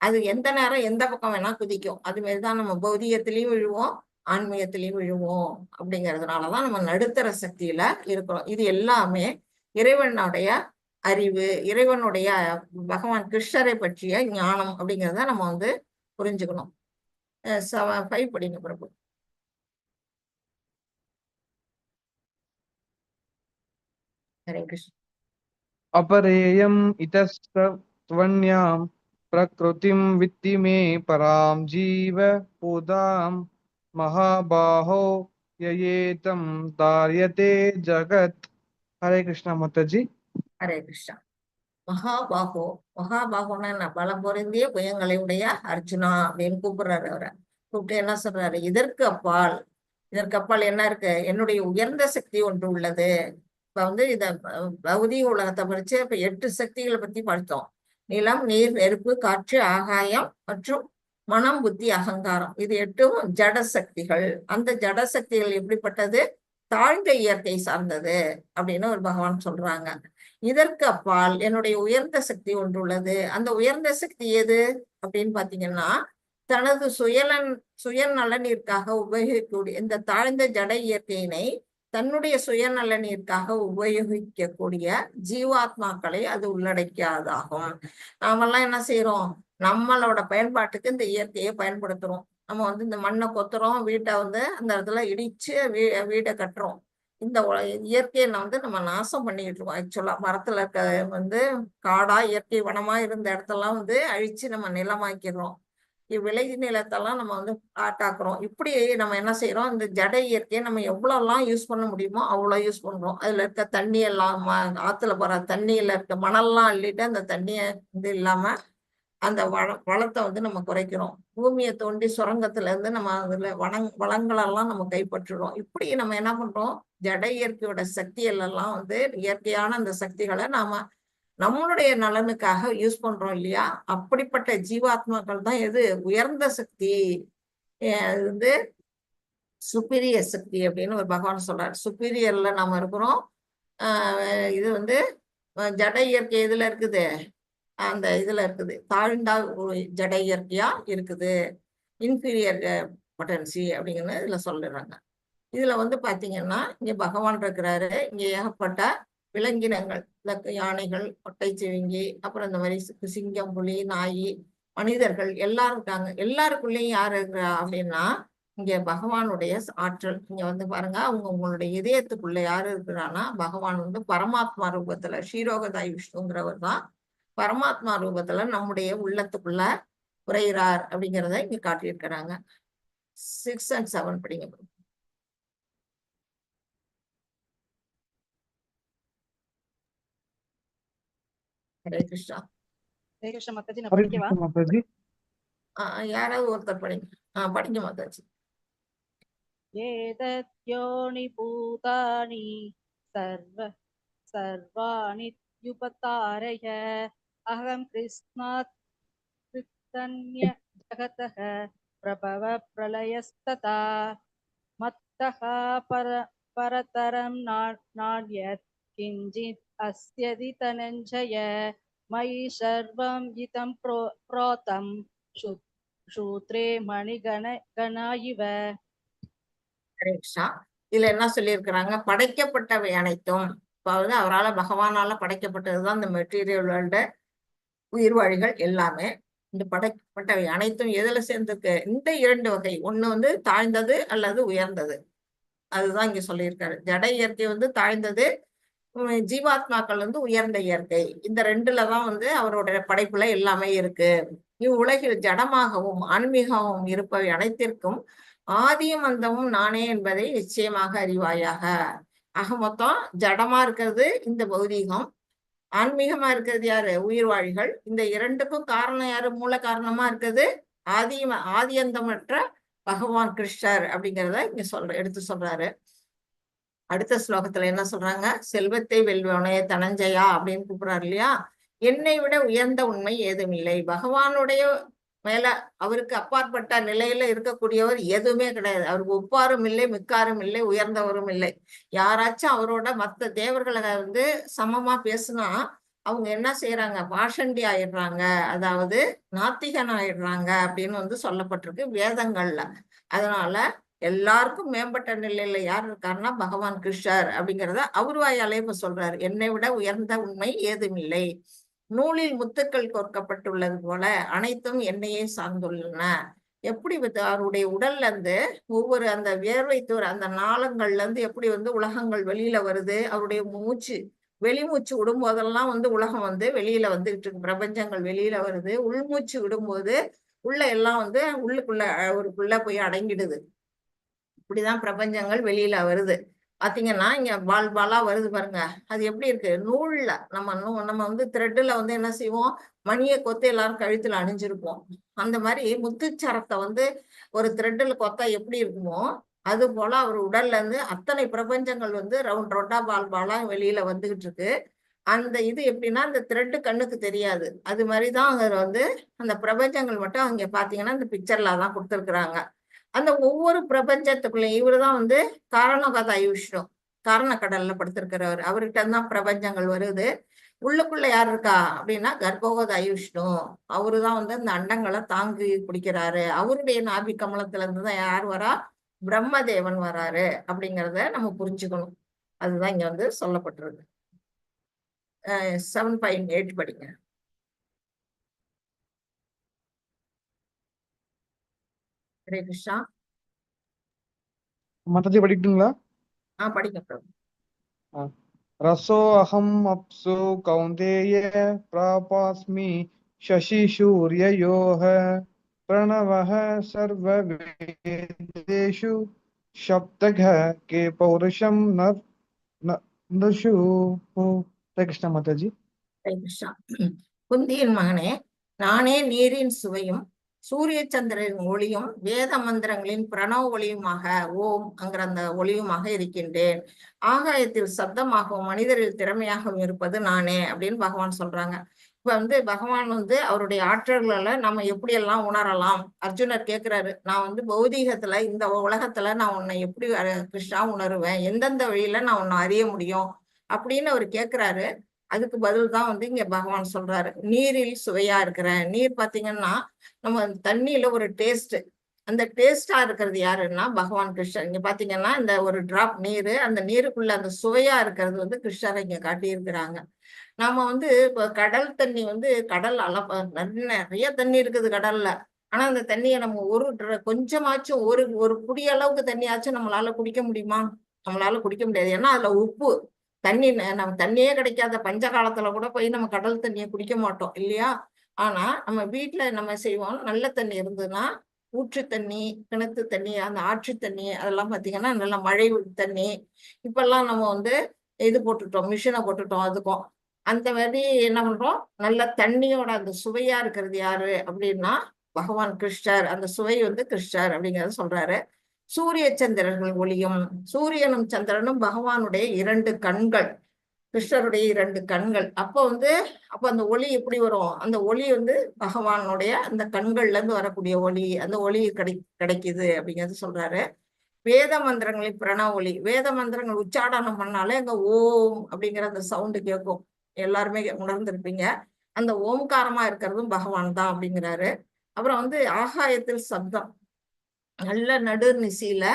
அது எந்த நேரம் எந்த பக்கம் வேணா குதிக்கும். அது மாதிரிதான் நம்ம பௌதிகத்திலயும் விழுவோம், ஆன்மீகத்திலயும் விழுவோம். அப்படிங்கிறதுனாலதான் நம்ம நடுத்தர சக்தியில இருக்கிறோம். இது எல்லாமே இறைவனுடைய அறிவு, இறைவனுடைய பகவான் கிருஷ்ணரை பற்றிய ஞானம் அப்படிங்கிறத நம்ம வந்து புரிஞ்சுக்கணும். 5 படிங்க பிரபு. ஹரே கிருஷ்ண. अपरेयम् इतस्त्वन्यां प्रकृतिं वित्ति मे परां जीव पुदां महाबाहो ययेतं धार्यते जगत्। हरे कृष्णा माताजी। ஹரே கிருஷ்ணா. மகாபாகோ, மகாபாகோன்னா என்ன? பலம் பொருந்திய புயங்களை உடைய அர்ஜுனா அப்படின்னு கூப்பிடுறாரு. அவரை கூப்பிட்டு என்ன சொல்றாரு, இதற்கு அப்பால் என்ன இருக்கு, என்னுடைய உயர்ந்த சக்தி ஒன்று உள்ளது. இப்ப வந்து இத பௌதிக உலகத்தை படிச்சு இப்ப 8 சக்திகளை பத்தி படித்தோம். நிலம், நீர், நெருப்பு, காற்று, ஆகாயம் மற்றும் மனம், புத்தி, அகங்காரம். இது 8ம் ஜட சக்திகள். அந்த ஜட சக்திகள் எப்படிப்பட்டது? தாழ்ந்த இயற்கை சார்ந்தது அப்படின்னு ஒரு பகவான் சொல்றாங்க. இதற்கு அப்பால் என்னுடைய உயர்ந்த சக்தி ஒன்று உள்ளது. அந்த உயர்ந்த சக்தி எது அப்படின்னு பாத்தீங்கன்னா, தனது சுயநலனிற்காக உபயோகிக்கக்கூடிய இந்த தாழ்ந்த ஜட இயற்கையினை தன்னுடைய சுயநலனிற்காக உபயோகிக்கக்கூடிய ஜீவாத்மாக்களை அது உள்ளடக்கியதாகும். நாமெல்லாம் என்ன செய்யறோம், நம்மளோட பயன்பாட்டுக்கு இந்த இயற்கையை பயன்படுத்துறோம். நம்ம வந்து இந்த மண்ணை கொத்துறோம், வீட்டை வந்து அந்த இடத்துல இடிச்சு வீடை கட்டுறோம். இந்த இயற்கையை வந்து நம்ம நாசம் பண்ணிக்கிட்டு இருக்கோம். ஆக்சுவலா மரத்துல இருக்க வந்து காடா இயற்கை வனமா இருந்த இடத்தெல்லாம் வந்து அழிச்சு நம்ம நிலமாக்கிறோம். விளை நிலத்தெல்லாம் நம்ம வந்து ஆட்டாக்குறோம். இப்படி நம்ம என்ன செய்யறோம், இந்த ஜட இயற்கையை நம்ம எவ்வளவுலாம் யூஸ் பண்ண முடியுமோ அவ்வளவு யூஸ் பண்றோம். அதுல இருக்க தண்ணி எல்லாம், ஆத்துல போற தண்ணியில இருக்க மணல்லாம் அள்ளிட்டு அந்த தண்ணிய இது இல்லாம அந்த வளத்தை வந்து நம்ம குறைக்கிறோம். பூமியை தோண்டி சுரங்கத்துல இருந்து நம்ம அதுல வளங்களெல்லாம் நம்ம கைப்பற்றுறோம். இப்படி நம்ம என்ன பண்றோம், ஜட இயற்கையோட சக்திகள் எல்லாம் வந்து இயற்கையான அந்த சக்திகளை நாம நம்மளுடைய நலனுக்காக யூஸ் பண்றோம் இல்லையா? அப்படிப்பட்ட ஜீவாத்மாக்கள் தான் எது உயர்ந்த சக்தி, வந்து சுப்பீரியர் சக்தி அப்படின்னு ஒரு பகவான் சொல்றாரு. சுப்பீரியர்ல நாம இருக்கிறோம். இது வந்து ஜட இயற்கை எதுல இருக்குது, அந்த இதுல இருக்குது, தாழ்ந்தா ஜட இயற்கையா இருக்குது. இன்ஃபீரியர் பொட்டன்சி அப்படிங்கிறது இதுல சொல்லிடுறாங்க. இதுல வந்து பாத்தீங்கன்னா இங்க பகவான் இருக்கிறாரு. இங்க ஏகப்பட்ட விலங்கினங்கள், யானைகள், ஒட்டை சிவிங்கி, அப்புறம் இந்த மாதிரி சிங்கம், புலி, நாய், மனிதர்கள் எல்லாரும் இருக்காங்க. எல்லாருக்குள்ளேயும் யாரு இருக்கிறா அப்படின்னா இங்க பகவானுடைய ஆற்றல். இங்க வந்து பாருங்க, உங்களுடைய இதயத்துக்குள்ள யாரு இருக்கிறான்னா பகவான் வந்து பரமாத்மா ரூபத்துல, ஸ்ரீரோகதாய் விஷ்ணுங்கிறவர் தான் பரமாத்மா ரூபத்துல நம்முடைய உள்ளத்துக்குள்ள உரைகிறார் அப்படிங்கிறத இங்க காட்டியிருக்கிறாங்க. 6 and 7 படிங்க. ஹரே கிருஷ்ணா. ஹரே கிருஷ்ண மாதாஜி, நான் हरे படிக்கவா? कृष्णा माताजी। யாராவது ஒருத்தர் படிங்க. படிங்க மாதாஜி. ஏதத்யோனி பூதானி சர்வாணி யுபதாரய அகம் கிருஷ்ணாத் கிருத்தன்ய ஜகதஹ பிரபவ பிரளயஸ்ததா மத்தஹ பரதரம் நான்யத் கிஞ்சித் அஸ்யதி தனஞ்சய மயி சர்வம் இதம் ப்ரோதம் சூத்ரே மணிகணாயிவ. இதுல என்ன சொல்லியிருக்கிறாங்க, படைக்கப்பட்டவை அனைத்தும், அதாவது அவரால் பகவானால படைக்கப்பட்டதுதான் இந்த மெட்டீரியல் வேர்ல்டு, உயிர்வாழிகள் எல்லாமே. இந்த படைக்கப்பட்டவை அனைத்தும் எதுல சேர்ந்திருக்கு, இந்த 2 வகை. ஒண்ணு வந்து தாழ்ந்தது அல்லது உயர்ந்தது. அதுதான் இங்க சொல்லியிருக்காரு. ஜட இயற்கை வந்து தாழ்ந்தது, ஜீவாத்மாக்கள் வந்து உயர்ந்த இயற்கை. இந்த 2லதான் வந்து அவருடைய படைப்புல எல்லாமே இருக்கு. இவ்வுலகில் ஜடமாகவும் ஆன்மீகமாகவும் இருப்பவை அனைத்திற்கும் ஆதியும் அந்தமும் நானே என்பதை நிச்சயமாக அறிவாயாக. ஆக மொத்தம் ஜடமா இருக்கிறது இந்த பௌதீகம், ஆன்மீகமா இருக்கிறது யாரு? உயிர்வாழிகள். இந்த இரண்டுக்கும் காரணம் யாரு? மூல காரணமா இருக்கிறது ஆதி அந்தமற்ற பகவான் கிருஷ்ணர் அப்படிங்கிறத இங்க எடுத்து சொல்றாரு. அடுத்த ஸ்லோகத்துல என்ன சொல்றாங்க? செல்வத்தை வெல்வனே தனஞ்சயா அப்படின்னு கூப்பிடுறாரு இல்லையா? என்னை விட உயர்ந்த உண்மை ஏதும் இல்லை. பகவானுடைய மேல அவருக்கு அப்பாற்பட்ட நிலையில இருக்கக்கூடியவர் எதுவுமே கிடையாது. அவருக்கு ஒப்பாரும் இல்லை, மிக்காரும் இல்லை, உயர்ந்தவரும் இல்லை. யாராச்சும் அவரோட மற்ற தேவர்களை சமமா பேசுனா அவங்க என்ன செய்யறாங்க? பாஷண்டி ஆயிடுறாங்க, அதாவது நாத்திகன் ஆயிடுறாங்க அப்படின்னு சொல்லப்பட்டிருக்கு வேதங்கள்ல. அதனால எல்லாருக்கும் மேம்பட்ட நிலையில யார் இருக்காருன்னா பகவான் கிருஷ்ணர் அப்படிங்கிறத அவர் வாயாலே இப்ப சொல்றாரு. என்னை விட உயர்ந்த உண்மை ஏதும் இல்லை. நூலில் முத்துக்கள் கோர்க்கப்பட்டுள்ளது போல அனைத்தும் என்னையே சார்ந்துள்ளன. எப்படி அவருடைய உடல்ல இருந்து ஒவ்வொரு அந்த வியர்வை தூர அந்த நாளங்கள்ல இருந்து எப்படி உலகங்கள் வெளியில வருது, அவருடைய மூச்சு வெளிமூச்சு விடும்போதெல்லாம் உலகம் வெளியில வந்துகிட்டு இருக்கு, பிரபஞ்சங்கள் வெளியில வருது. உள்மூச்சு விடும்போது உள்ள எல்லாம் உள்ளுக்குள்ள அவருக்குள்ள போய் அடங்கிடுது. இப்படிதான் பிரபஞ்சங்கள் வெளியில வருது. பாத்தீங்கன்னா இங்க பால் பாலா வருது பாருங்க, அது எப்படி இருக்கு? நூல்ல நம்ம த்ரெட்ல என்ன செய்வோம்? மணியை கொத்து எல்லாரும் கழுத்துல அணிஞ்சிருப்போம். அந்த மாதிரி முத்துச்சரத்தை ஒரு த்ரெட்ல கொத்தா எப்படி இருக்குமோ அது போல அவர் உடல்ல இருந்து அத்தனை பிரபஞ்சங்கள் ரவுண்ட் ரவுண்டா பால் பாலா வெளியில வந்துகிட்டு இருக்கு. அந்த இது எப்படின்னா அந்த த்ரெட்டு கண்ணுக்கு தெரியாது. அது மாதிரிதான் அங்க அந்த பிரபஞ்சங்கள் மட்டும் அங்க பாத்தீங்கன்னா இந்த பிக்சர்ல தான் கொடுத்துருக்குறாங்க. அந்த ஒவ்வொரு பிரபஞ்சத்துக்குள்ள இவருதான் காரணகதா விஷ்ணு, காரண கடல்ல படுத்திருக்கிறவர். அவர்கிட்ட தான் பிரபஞ்சங்கள் வருது. உள்ளுக்குள்ள யார் இருக்கா அப்படின்னா கர்ப்பகோதா விஷ்ணு. அவருதான் இந்த அண்டங்களை தாங்கி பிடிக்கிறாரு. அவருடைய நாபி கமலத்துல இருந்துதான் யார் வரா? பிரம்மதேவன் வராரு அப்படிங்கிறத நம்ம புரிஞ்சுக்கணும். அதுதான் இங்க சொல்லப்பட்டிருக்கு. 7.8 படிங்க. ஹரே கிருஷ்ணா. மாதாஜி படிக்கட்டுங்களா? படிக்க பிரபு. ரசோ அகம் அப்சு கௌந்தேய பிராபாஸ்மி சசி சூர்யயோஹ பிரணவஹ சர்வ வேதேஷு சப்தக கே பௌருஷம் நர்ஷு. ஹரே கிருஷ்ணா மாதாஜி. ஹரே கிருஷ்ணா. குந்தியின் மகனே, நானே நீரின் சுவையும் சூரிய சந்திரனின் ஒளியும் வேத மந்திரங்களின் பிரணவ ஒளியுமாக ஓம்ங்கிற அந்த ஒளியுமாக இருக்கின்றேன். ஆகாயத்தில் சப்தமாகவும் மனிதரில் திறமையாகவும் இருப்பது நானே அப்படின்னு பகவான் சொல்றாங்க. இப்ப பகவான் அவருடைய ஆற்றல்களை நம்ம எப்படி எல்லாம் உணரலாம்? அர்ஜுனர் கேட்கிறாரு, நான் பௌதீகத்துல இந்த உலகத்துல நான் உன்னை எப்படி கிருஷ்ணா உணருவேன்? எந்தெந்த வழியில நான் உன்னை அறிய முடியும் அப்படின்னு அவர் கேட்கிறாரு. அதுக்கு பதில் தான் இங்க பகவான் சொல்றாரு, நீரில் சுவையா இருக்கிற. நீர் பாத்தீங்கன்னா நம்ம தண்ணியில ஒரு டேஸ்ட், அந்த டேஸ்டா இருக்கிறது யாருன்னா பகவான் கிருஷ்ணர். இங்க பாத்தீங்கன்னா இந்த ஒரு டிராப் நீரு, அந்த நீருக்குள்ள அந்த சுவையா இருக்கிறது கிருஷ்ணரை இங்க காட்டியிருக்கிறாங்க. நாம இப்ப கடல் தண்ணி கடல் நிறைய தண்ணி இருக்குது கடல்ல. ஆனா அந்த தண்ணியை நம்ம கொஞ்சமாச்சும் ஒரு குடி அளவுக்கு தண்ணியாச்சும் நம்மளால குடிக்க முடியுமா? நம்மளால குடிக்க முடியாது. ஏன்னா அதுல உப்பு தண்ணி, நம்ம தண்ணியே கிடைக்காத பஞ்ச காலத்துல கூட போய் நம்ம கடல் தண்ணியை குடிக்க மாட்டோம் இல்லையா? ஆனா நம்ம வீட்டுல நம்ம செய்வோம், நல்ல தண்ணி இருந்ததுன்னா ஊற்று தண்ணி, கிணத்து தண்ணி, அந்த ஆற்று தண்ணி அதெல்லாம் பாத்தீங்கன்னா நல்ல மழை தண்ணி. இப்பெல்லாம் நம்ம இது போட்டுட்டோம், மிஷினை போட்டுட்டோம். அதுக்கும் அந்த மாதிரி என்ன பண்றோம்? நல்ல தண்ணியோட அந்த சுவையா இருக்கிறது யாரு அப்படின்னா பகவான் கிருஷ்ணர். அந்த சுவை கிருஷ்ணர் அப்படிங்கறத சொல்றாரு. சூரிய சந்திரர்கள் ஒளியும், சூரியனும் சந்திரனும் பகவானுடைய 2 கண்கள், கிருஷ்ணருடைய 2 கண்கள். அப்ப அந்த ஒளி எப்படி வரும்? அந்த ஒளி பகவானுடைய அந்த கண்கள்ல இருந்து வரக்கூடிய ஒளி, அந்த ஒளி கிடைக்குது அப்படிங்கிறது சொல்றாரு. வேத மந்திரங்களின் பிரணவ ஒளி, வேத மந்திரங்கள் உச்சாடனம் பண்ணாலே அங்க ஓம் அப்படிங்கிற அந்த சவுண்டு கேட்கும். எல்லாருமே உணர்ந்திருப்பீங்க. அந்த ஓம்காரமா இருக்கிறதும் பகவான் தான் அப்படிங்கிறாரு. அப்புறம் ஆகாயத்தில் சப்தம், நல்ல நடு நிசையில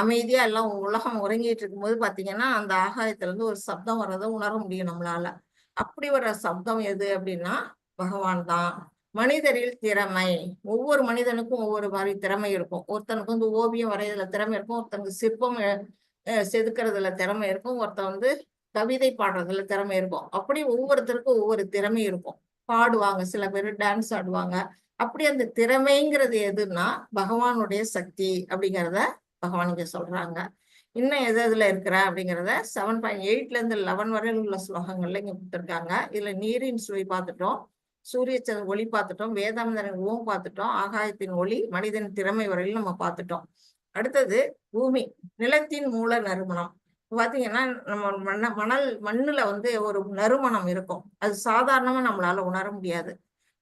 அமைதியா எல்லாம் உலகம் உறங்கிட்டு இருக்கும்போது பாத்தீங்கன்னா அந்த ஆகாயத்துல இருந்து ஒரு சப்தம் வர்றதை உணர முடியும் நம்மளால. அப்படி வர்ற சப்தம் எது அப்படின்னா பகவான் தான். மனிதரில் திறமை, ஒவ்வொரு மனிதனுக்கும் ஒவ்வொரு மாதிரி திறமை இருக்கும். ஒருத்தனுக்கு ஓவியம் வரையறதுல திறமை இருக்கும், ஒருத்தனுக்கு சிற்பம் செதுக்கிறதுல திறமை இருக்கும், ஒருத்தன் கவிதை பாடுறதுல திறமை இருக்கும். அப்படி ஒவ்வொருத்தருக்கும் ஒவ்வொரு திறமை இருக்கும். பாடுவாங்க, சில பேர் டான்ஸ் ஆடுவாங்க. அப்படி அந்த திறமைங்கிறது எதுன்னா பகவானுடைய சக்தி அப்படிங்கிறத பகவான் இங்க சொல்றாங்க. இன்னும் எது எதுல இருக்கிற அப்படிங்கிறத 7.8 இருந்து 11 வரை உள்ள ஸ்லோகங்கள்ல இங்க கொடுத்துருக்காங்க. இதுல நீரின் சுவை பார்த்துட்டோம், சூரிய ஒளி பார்த்துட்டோம், வேதாந்தரின் ஓம் பார்த்துட்டோம், ஆகாயத்தின் ஒளி, மனிதன் திறமை வரையிலும் நம்ம பார்த்துட்டோம். அடுத்தது பூமி, நிலத்தின் மூல நறுமணம். பாத்தீங்கன்னா நம்ம மண்ணுல வந்து ஒரு நறுமணம் இருக்கும். அது சாதாரணமா நம்மளால உணர முடியாது.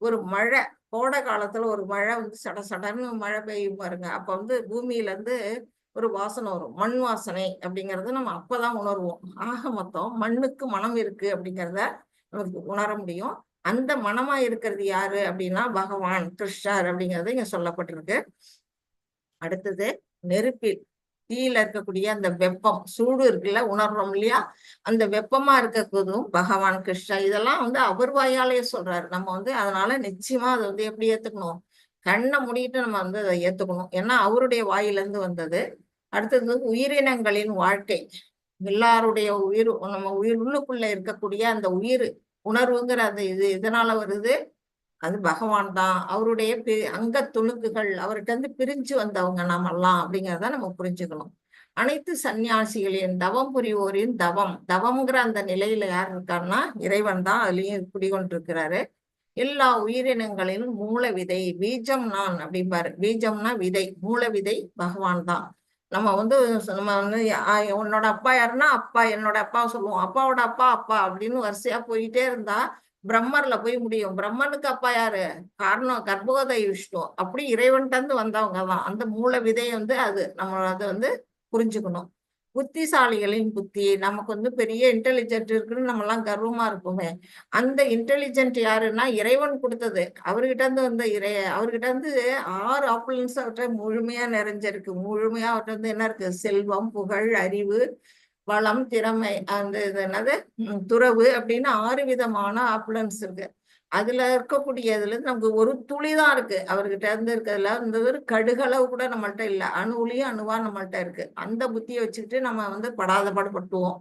ஒரு மழை, கோடை காலத்துல ஒரு மழை வந்து சட சடன்னு மழை பெய்யும் பாருங்க. அப்ப வந்து பூமியில இருந்து ஒரு வாசனை வரும், மண் வாசனை அப்படிங்கறது நம்ம அப்பதான் உணர்வோம். ஆக மொத்தம் மண்ணுக்கு மனம் இருக்கு அப்படிங்கிறத நமக்கு உணர முடியும். அந்த மனமா இருக்கிறது யாரு அப்படின்னா பகவான் கிருஷ்ணர் அப்படிங்கிறது இங்க சொல்லப்பட்டிருக்கு. அடுத்தது நெருப்பில், தீயில இருக்கக்கூடிய அந்த வெப்பம், சூடு இருக்குல்ல, உணர்றோம் இல்லையா, அந்த வெப்பமா இருக்கக்கூடியதும் பகவான் கிருஷ்ணர். இதெல்லாம் வந்து அவர் வாயாலேயே சொல்றாரு. நம்ம வந்து அதனால நிச்சயமா அதை வந்து எப்படி ஏத்துக்கணும், கண்ணை மூடிட்டு நம்ம வந்து அதை ஏத்துக்கணும். ஏன்னா அவருடைய வாயிலிருந்து வந்தது. அடுத்தது உயிரினங்களின் வாழ்க்கை, எல்லாருடைய உயிர், நம்ம உயிர் உள்ளுக்குள்ள இருக்கக்கூடிய அந்த உயிர் உணர்வுங்கிற அந்த இது எதனால வருது, அது பகவான் தான். அவருடைய அங்க துணுக்குகள், அவர்கிட்ட இருந்து பிரிஞ்சு வந்தவங்க நாமெல்லாம் அப்படிங்கிறத நம்ம புரிஞ்சுக்கணும். அனைத்து சன்னியாசிகளின் தவம் புரிவோரின் தவம்ங்கிற அந்த நிலையில யார் இருக்காருன்னா இறைவன் தான் அதுலயும் குடிகொண்டிருக்கிறாரு. எல்லா உயிரினங்களிலும் மூல விதை, பீஜம் நான் அப்படிம்பாரு. பீஜம்னா விதை, மூல விதை பகவான் தான். நம்ம வந்து உன்னோட அப்பா யாருன்னா அப்பா, என்னோட அப்பா சொல்லுவோம், அப்பாவோட அப்பா அப்பா அப்படின்னு வரிசையா போயிட்டே இருந்தா பிரம்மர்ல போய் முடியும். பிரம்மனுக்கு அப்பா யாரு, காரணம் கர்ப்போதய விஷ்ணு. அப்படி இறைவன்கிட்ட இருந்து வந்தவங்க தான். அந்த மூல விதை வந்து அது நம்ம அதை வந்து புரிஞ்சுக்கணும். புத்திசாலிகளின் புத்தி, நமக்கு வந்து பெரிய இன்டெலிஜென்ட் இருக்குன்னு நம்ம எல்லாம் கர்வமா இருப்போமே, அந்த இன்டெலிஜென்ட் யாருன்னா இறைவன் கொடுத்தது. அவர்கிட்ட இருந்து வந்து அவர்கிட்ட இருந்து 6 ஆப்புலன்ஸ் அவர்கிட்ட முழுமையா நிறைஞ்சிருக்கு. முழுமையா அவர்கிட்ட இருந்து என்ன இருக்கு, செல்வம், புகழ், அறிவு, வளம், திறமை, அந்த இது என்னது துறவு அப்படின்னு 6 விதமான ஆப்புலன்ஸ் இருக்கு. அதுல இருக்கக்கூடியதுல நமக்கு ஒரு துளிதான் இருக்கு அவர்கிட்ட இருந்து இருக்கிறதுல. இந்த ஒரு கடுகளவு கூட நம்மள்ட்ட இல்ல, அணுவுலையும் அணுவா நம்மள்ட்ட இருக்கு. அந்த புத்தியை வச்சுக்கிட்டு நம்ம வந்து படாத பாடுபட்டுவோம்.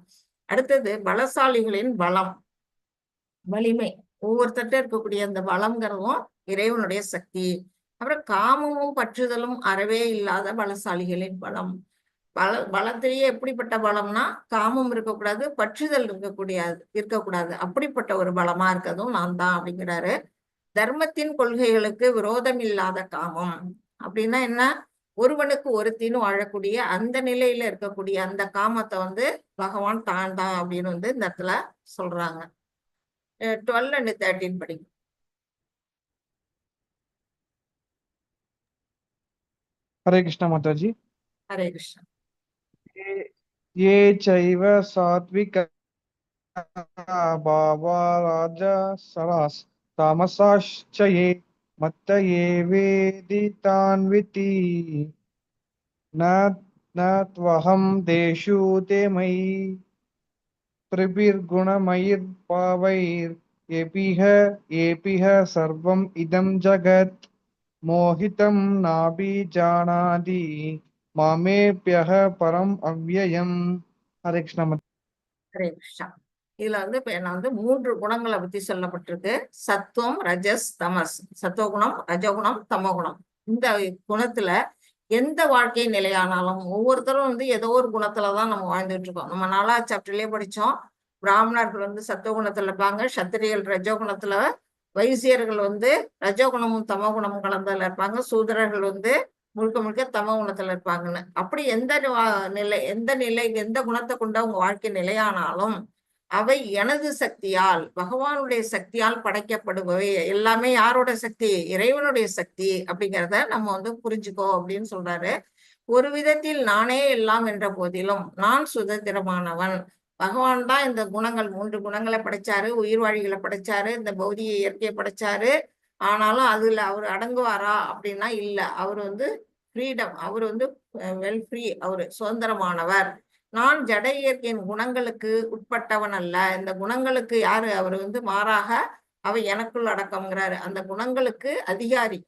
அடுத்தது பலசாலிகளின் பலம், வலிமை, ஒவ்வொருத்தட்ட இருக்கக்கூடிய அந்த பலம்ங்கிறதும் இறைவனுடைய சக்தி. அப்புறம் காமமும் பற்றுதலும் அறவே இல்லாத பலசாலிகளின் பலம். பலத்திலேயே எப்படிப்பட்ட பலம்னா காமம் இருக்கக்கூடாது, பற்றுதல் இருக்கக்கூடாது. அப்படிப்பட்ட ஒரு பலமா இருக்கதும் நான் தான் அப்படிங்கிறாரு. தர்மத்தின் கொள்கைகளுக்கு விரோதம் இல்லாத காமம் அப்படின்னா என்ன, ஒருவனுக்கு ஒருத்தின்னு வாழக்கூடிய அந்த நிலையில இருக்கக்கூடிய அந்த காமத்தை வந்து பகவான் தான் அப்படின்னு வந்து இந்த இடத்துல சொல்றாங்க. 12 and 13 படிக்கும். हरे कृष्णा माताजी। हरे कृष्णा। ये चैव सात्विक भावा राजसरास तामसाश्च ये मत्त ये वेदितान्विति न त्वहं देषु ते मयि त्रिभिर्गुणमयिर्भावैर्येपिह सर्वम् इदं जगत् मोहितं नाभिजानाति मामेभ्यः परम अव्ययम्। हरे कृष्णा। ஹரே கிருஷ்ணா. இதுல வந்து இப்ப என்ன வந்து 3 குணங்களை பத்தி சொல்லப்பட்டிருக்கு. சத்துவம், ரஜஸ், தமஸ். சத்துவகுணம், ரஜகுணம், தமகுணம். இந்த குணத்துல எந்த வாழ்க்கை நிலையானாலும் ஒவ்வொருத்தரும் வந்து ஏதோ ஒரு குணத்துலதான் நம்ம வாழ்ந்துட்டு இருக்கோம். நம்ம 4வது சாப்டர்லயே படிச்சோம். பிராமணர்கள் வந்து சத்துவகுணத்துல இருப்பாங்க, சத்திரியர்கள் ரஜகுணத்துல, வைசியர்கள் வந்து ரஜகுணமும் தமகுணமும் கலந்ததுல இருப்பாங்க, சூத்திரர்கள் வந்து முழுக்க முழுக்க தம குணத்துல இருப்பாங்கன்னு. அப்படி எந்த நிலை எந்த குணத்தை கொண்டு அவங்க வாழ்க்கை நிலையானாலும் அவை எனது சக்தியால், பகவானுடைய சக்தியால் படைக்கப்படுபவை. எல்லாமே யாரோட சக்தி, இறைவனுடைய சக்தி அப்படிங்கிறத நம்ம வந்து புரிஞ்சுக்கோ அப்படின்னு சொல்றாரு. ஒரு விதத்தில் நானே எல்லாம் என்ற போதிலும் நான் சுதந்திரமானவன். பகவான் தான் இந்த குணங்கள் 3 குணங்களை படைச்சாரு, உயிர் வாழிகளை படைச்சாரு, இந்த பௌதிக இயற்கையை படைச்சாரு. ஆனாலும் அதுல அவர் அடங்குவாரா அப்படின்னா இல்ல. அவர் வந்து ஃப்ரீடம், அவர் வந்து வெல் ஃப்ரீ, அவரு சுதந்திரமானவர். நான் ஜட இயற்கையின் குணங்களுக்கு உட்பட்டவன் அல்ல. இந்த குணங்களுக்கு யாரு, அவர் வந்து மாறாக அவை எனக்குள் அடக்கம்ங்கிறாரு. அந்த குணங்களுக்கு அதிகாரி